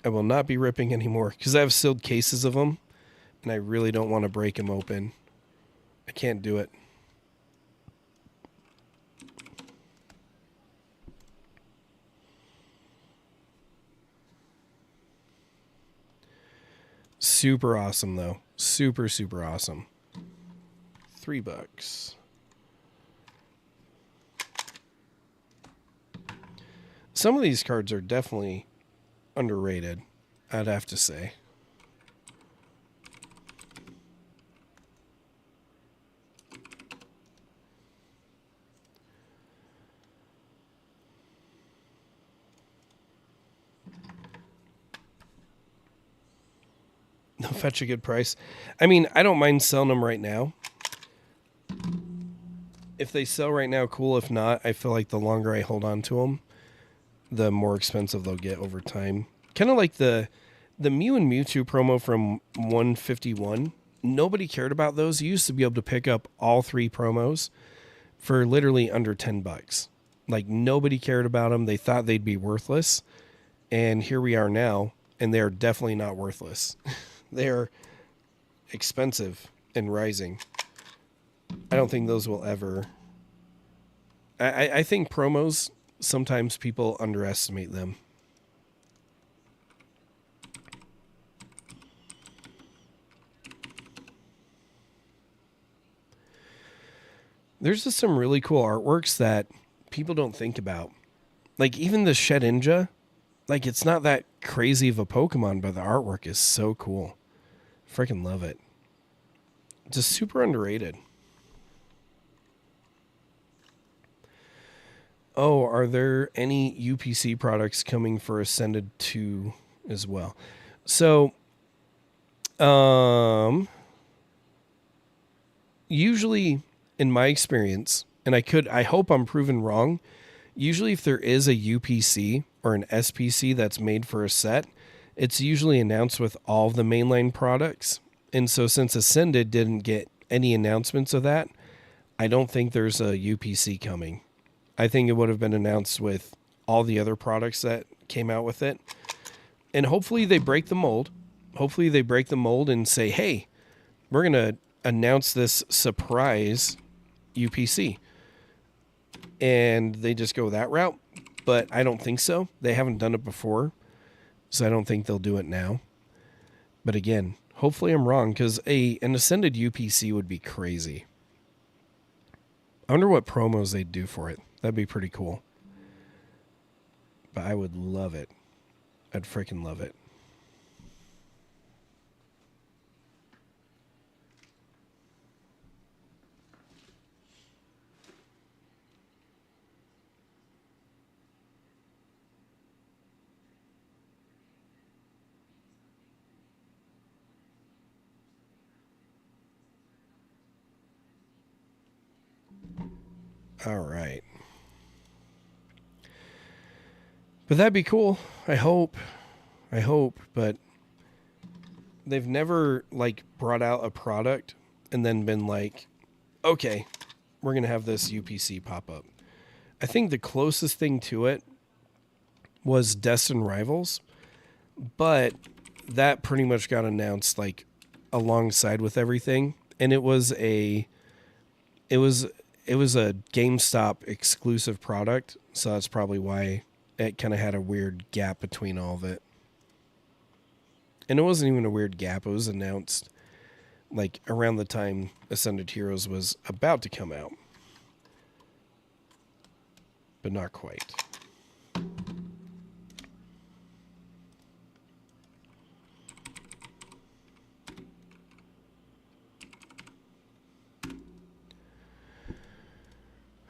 I will not be ripping anymore because I have sealed cases of them, and I really don't want to break them open. I can't do it. Super awesome, though. Super, super awesome. $3. Some of these cards are definitely underrated, I'd have to say. They'll fetch a good price. I mean, I don't mind selling them right now. If they sell right now, cool. If not, I feel like the longer I hold on to them, the more expensive they'll get over time. Kind of like the Mew and Mewtwo promo from 151. Nobody cared about those. You used to be able to pick up all 3 promos for literally under $10. Like, nobody cared about them. They thought they'd be worthless. And here we are now, and they're definitely not worthless. They're expensive and rising. I don't think those will ever... I think promos, sometimes people underestimate them. There's just some really cool artworks that people don't think about. Like, even the Shedinja, like, it's not that crazy of a Pokemon, but the artwork is so cool. Freaking love it. Just super underrated. Oh, are there any UPC products coming for Ascended 2 as well? So, usually, in my experience, and I hope I'm proven wrong, usually if there is a UPC or an SPC that's made for a set, it's usually announced with all the mainline products. And so since Ascended didn't get any announcements of that, I don't think there's a UPC coming. I think it would have been announced with all the other products that came out with it. And hopefully they break the mold. Hopefully they break the mold and say, hey, we're going to announce this surprise UPC. And they just go that route. But I don't think so. They haven't done it before. So I don't think they'll do it now. But again, hopefully I'm wrong, because an Ascended UPC would be crazy. I wonder what promos they'd do for it. That'd be pretty cool. But I would love it. I'd freaking love it. All right. But that'd be cool. I hope, but they've never like brought out a product and then been like, okay, we're going to have this UPC pop up. I think the closest thing to it was Destined Rivals, but that pretty much got announced like alongside with everything. And it was a GameStop exclusive product. So that's probably why it kind of had a weird gap between all of it. And it wasn't even a weird gap. It was announced like around the time Ascended Heroes was about to come out. But not quite.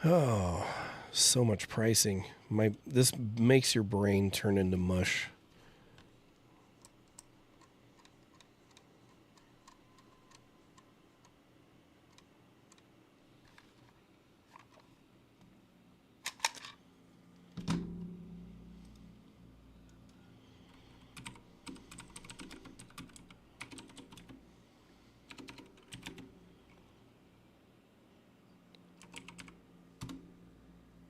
Oh, so much pricing. This makes your brain turn into mush.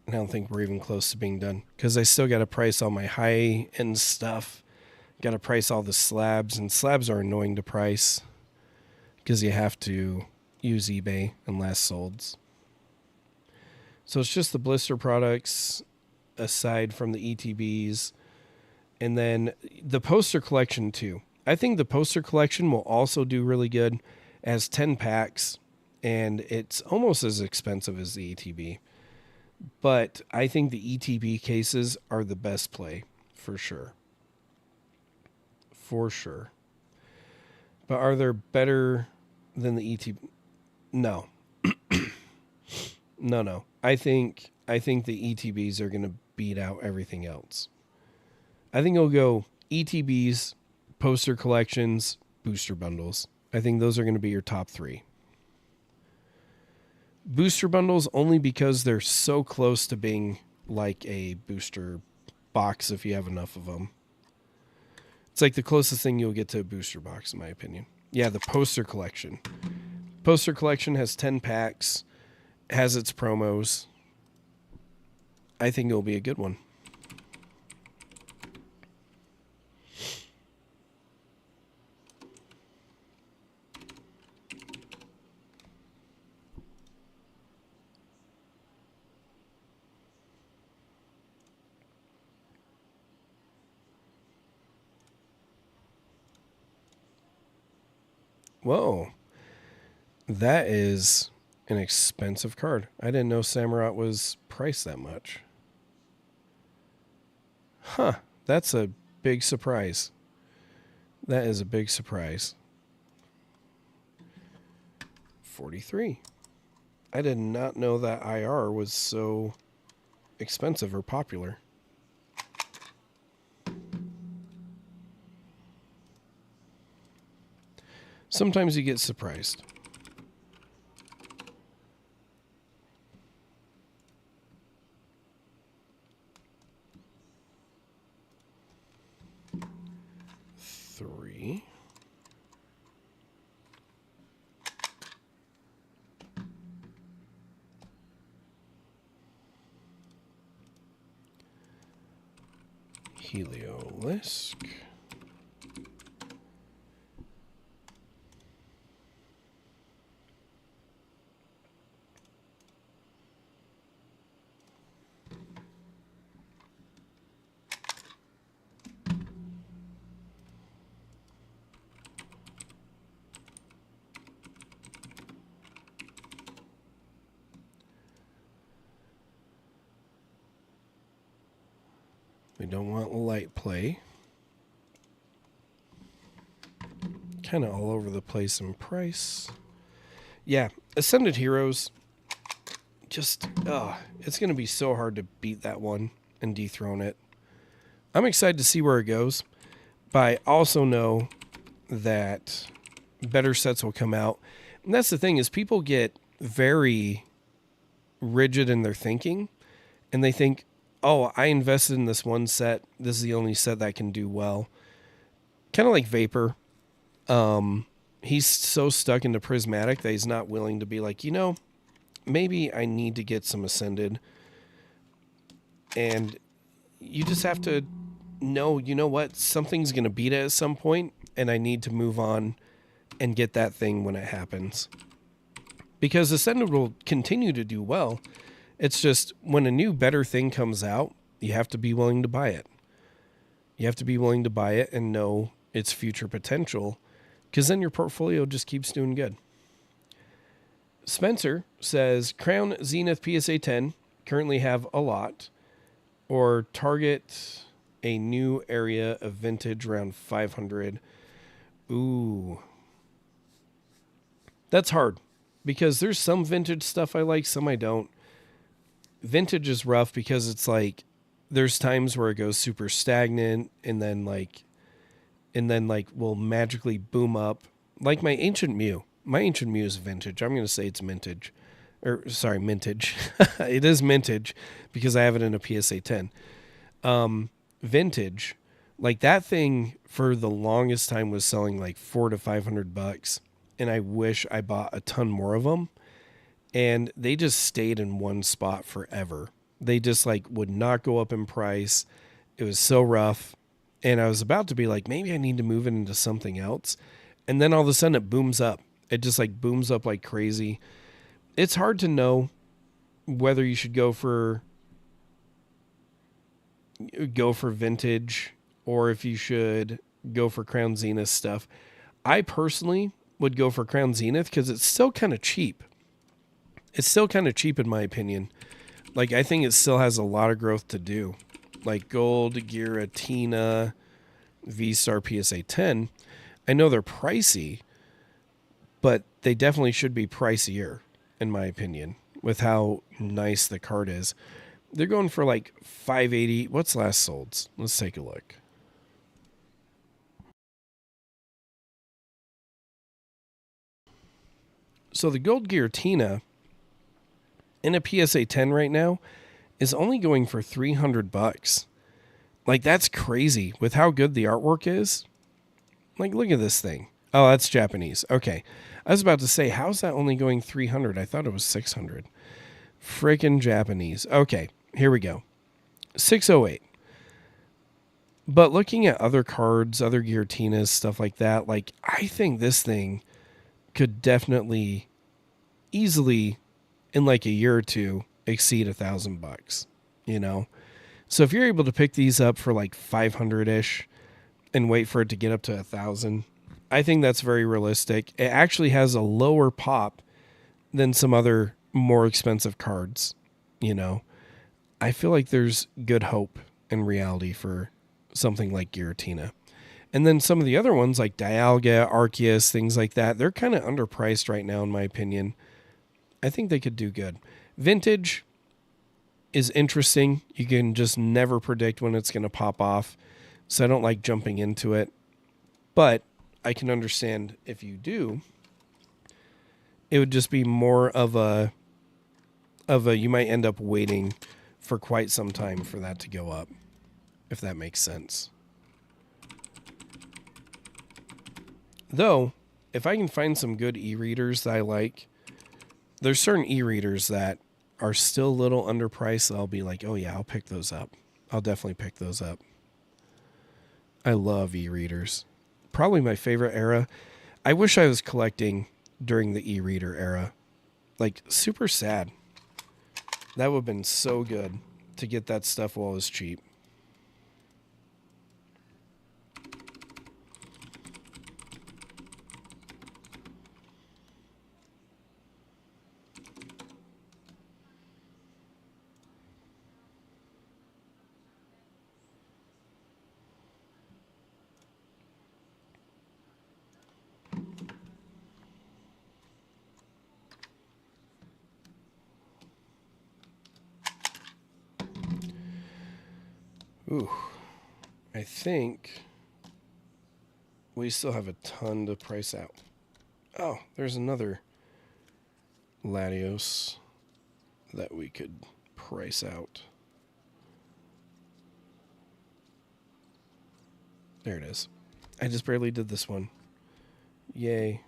And I don't think we're even close to being done because I still got to price all my high-end stuff. Got to price all the slabs, and slabs are annoying to price because you have to use eBay and last solds. So it's just the blister products aside from the ETBs. And then the poster collection too. I think the poster collection will also do really good. It has 10 packs and it's almost as expensive as the ETB. But I think the ETB cases are the best play for sure. For sure. But are they better than the ETB? No. No. I think the ETBs are going to beat out everything else. I think it'll go ETBs, poster collections, booster bundles. I think those are going to be your top 3. Booster bundles only because they're so close to being like a booster box if you have enough of them. It's like the closest thing you'll get to a booster box, in my opinion. Yeah, the poster collection. Poster collection has 10 packs, has its promos. I think it'll be a good one. Whoa. That is an expensive card. I didn't know Samurott was priced that much. Huh. That's a big surprise. That is a big surprise. 43. I did not know that IR was so expensive or popular. Sometimes you get surprised. Three. Heliolisk. We don't want light play. Kind of all over the place in price. Yeah, Ascended Heroes. Just, it's going to be so hard to beat that one and dethrone it. I'm excited to see where it goes. But I also know that better sets will come out. And that's the thing is people get very rigid in their thinking. And they think, oh, I invested in this one set. This is the only set that can do well. Kind of like Vapor. He's so stuck into Prismatic that he's not willing to be like, maybe I need to get some Ascended. And you just have to know, what? Something's going to beat it at some point, and I need to move on and get that thing when it happens. Because Ascended will continue to do well. It's just when a new, better thing comes out, you have to be willing to buy it. You have to be willing to buy it and know its future potential, because then your portfolio just keeps doing good. Spencer says, Crown Zenith PSA 10, currently have a lot, or target a new area of vintage around 500. Ooh. That's hard, because there's some vintage stuff I like, some I don't. Vintage is rough because it's like there's times where it goes super stagnant and then will magically boom up. Like my Ancient Mew. My Ancient Mew is vintage. I'm going to say it's mintage. Mintage. It is mintage because I have it in a PSA 10. Vintage. Like that thing for the longest time was selling like $400 to $500. And I wish I bought a ton more of them. And they just stayed in one spot forever. They just like would not go up in price. It was so rough. And I was about to be like, maybe I need to move it into something else. And then all of a sudden it booms up. It just like booms up like crazy. It's hard to know whether you should go for vintage or if you should go for Crown Zenith stuff. I personally would go for Crown Zenith because it's still kind of cheap. It's still kind of cheap in my opinion. Like, I think it still has a lot of growth to do. Like Gold, Giratina, V-Star PSA 10. I know they're pricey, but they definitely should be pricier, in my opinion, with how nice the card is. They're going for like $580. What's last sold? Let's take a look. So the Gold Giratina in a PSA 10 right now is only going for $300. Like, that's crazy with how good the artwork is. Like, look at this thing. Oh, that's Japanese. Okay. I was about to say, how's that only going 300? I thought it was 600. Freaking Japanese. Okay, here we go. 608. But looking at other cards, other Giratinas, stuff like that, like, I think this thing could definitely easily in like a year or two exceed $1,000, you know? So if you're able to pick these up for like 500-ish and wait for it to get up to 1,000, I think that's very realistic. It actually has a lower pop than some other more expensive cards, you know? I feel like there's good hope and reality for something like Giratina. And then some of the other ones like Dialga, Arceus, things like that, they're kind of underpriced right now in my opinion. I think they could do good. Vintage is interesting. You can just never predict when it's going to pop off. So I don't like jumping into it. But I can understand if you do, it would just be more of a you might end up waiting for quite some time for that to go up, if that makes sense. Though, if I can find some good e-readers that I like, there's certain e-readers that are still a little underpriced that I'll be like, oh yeah, I'll pick those up. I'll definitely pick those up. I love e-readers. Probably my favorite era. I wish I was collecting during the e-reader era. Like, super sad. That would have been so good to get that stuff while it was cheap. Ooh, I think we still have a ton to price out. Oh, there's another Latios that we could price out. There it is. I just barely did this one. Yay.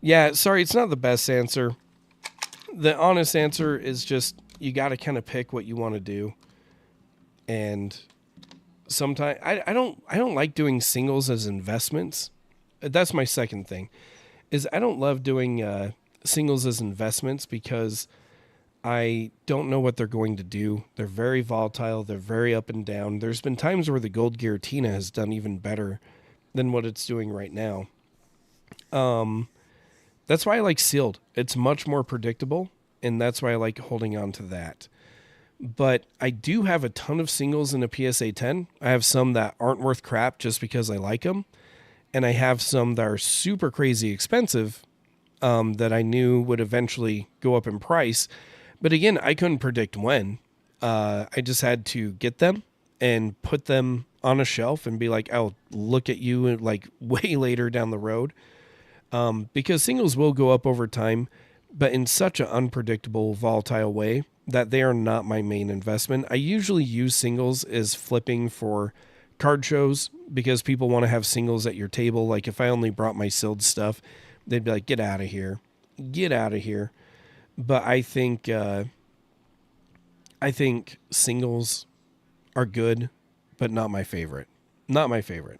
Yeah, sorry, it's not the best answer. The honest answer is just you got to kind of pick what you want to do. And sometimes I don't like doing singles as investments. That's my second thing. Is I don't love doing singles as investments because I don't know what they're going to do. They're very volatile. They're very up and down. There's been times where the Gold Giratina has done even better than what it's doing right now. That's why I like sealed. It's much more predictable, and that's why I like holding on to that. But I do have a ton of singles in a PSA 10. I have some that aren't worth crap just because I like them. And I have some that are super crazy expensive that I knew would eventually go up in price. But again, I couldn't predict when. I just had to get them and put them on a shelf and be like, I'll look at you like way later down the road. Because singles will go up over time, but in such an unpredictable, volatile way that they are not my main investment. I usually use singles as flipping for card shows because people want to have singles at your table. Like if I only brought my sealed stuff, they'd be like, get out of here. Get out of here. But I think I think singles are good, but not my favorite. Not my favorite.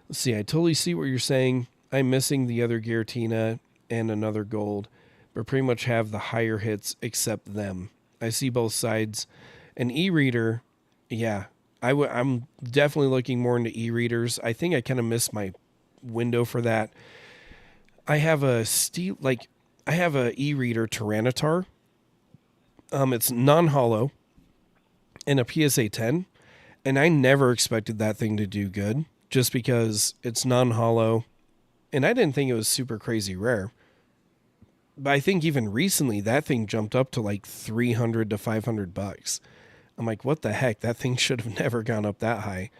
Let's see. I totally see what you're saying. I'm missing the other Giratina and another gold, but pretty much have the higher hits except them. I see both sides. An e-reader, yeah, I'm definitely looking more into e-readers. I think I kind of missed my window for that. I have a e-reader Tyranitar. It's non-hollow and a PSA 10, and I never expected that thing to do good just because it's non-hollow, and I didn't think it was super crazy rare. But I think even recently that thing jumped up to like $300 to $500. I'm like, what the heck? That thing should have never gone up that high.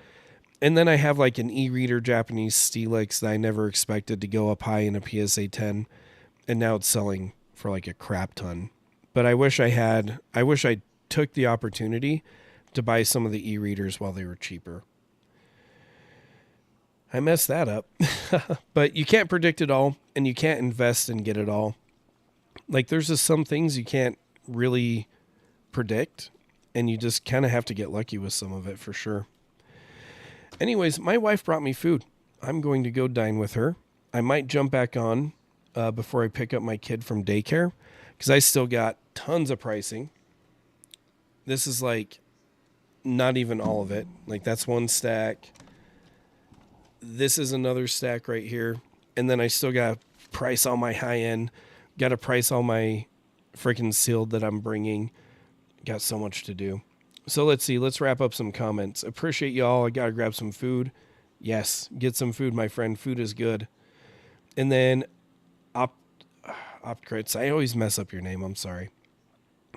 And then I have like an e-reader Japanese Steelix that I never expected to go up high in a PSA 10, and now it's selling for like a crap ton. But I wish I took the opportunity to buy some of the e-readers while they were cheaper. I messed that up. But you can't predict it all, and you can't invest and get it all. Like, there's just some things you can't really predict, and you just kind of have to get lucky with some of it for sure. Anyways, my wife brought me food. I'm going to go dine with her. I might jump back on before I pick up my kid from daycare, because I still got tons of pricing. This is like not even all of it. Like, that's one stack. This is another stack right here. And then I still got to price all my high end. Got to price all my freaking sealed that I'm bringing. Got so much to do. So let's see. Let's wrap up some comments. Appreciate y'all. I got to grab some food. Yes, get some food, my friend. Food is good. And then Optcrits. I always mess up your name. I'm sorry.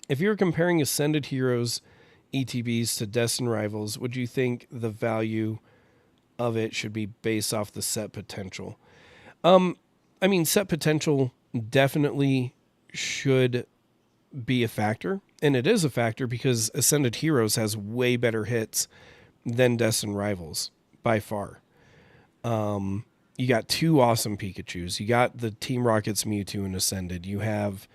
If you were comparing Ascended Heroes ETBs to Destined Rivals, would you think the value of it should be based off the set potential? I mean, set potential definitely should be a factor, and it is a factor because Ascended Heroes has way better hits than Destined Rivals by far. You got two awesome Pikachus. You got the Team Rocket's Mewtwo in Ascended. You have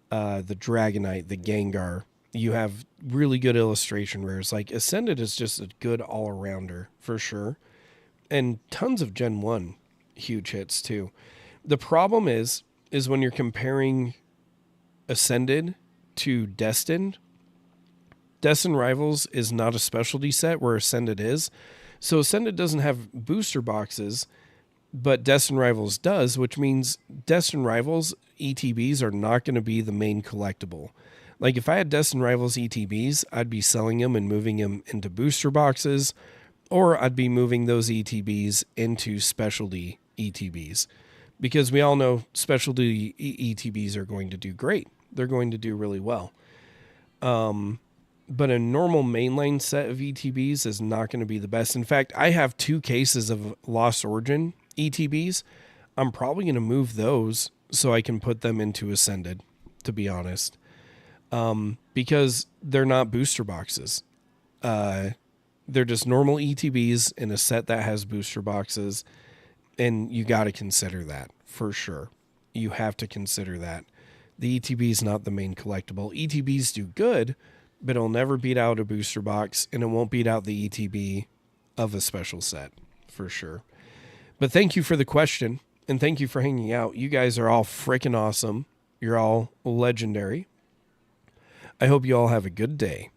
the Dragonite, the Gengar. You have really good illustration rares. Like, Ascended is just a good all-arounder for sure. And tons of Gen 1 huge hits too. The problem is when you're comparing Ascended to Destined Rivals is not a specialty set where Ascended is. So Ascended doesn't have booster boxes, but Destined Rivals does, which means Destined Rivals ETBs are not going to be the main collectible. Like, if I had Destined Rivals ETBs, I'd be selling them and moving them into booster boxes, or I'd be moving those ETBs into specialty ETBs, because we all know specialty ETBs are going to do great. They're going to do really well. But a normal mainline set of ETBs is not going to be the best. In fact, I have 2 cases of Lost Origin ETBs. I'm probably going to move those so I can put them into Ascended, to be honest. Because they're not booster boxes. They're just normal ETBs in a set that has booster boxes. And you got to consider that for sure. You have to consider that. The ETB is not the main collectible. ETBs do good, but it'll never beat out a booster box, and it won't beat out the ETB of a special set for sure. But thank you for the question, and thank you for hanging out. You guys are all freaking awesome. You're all legendary. I hope you all have a good day.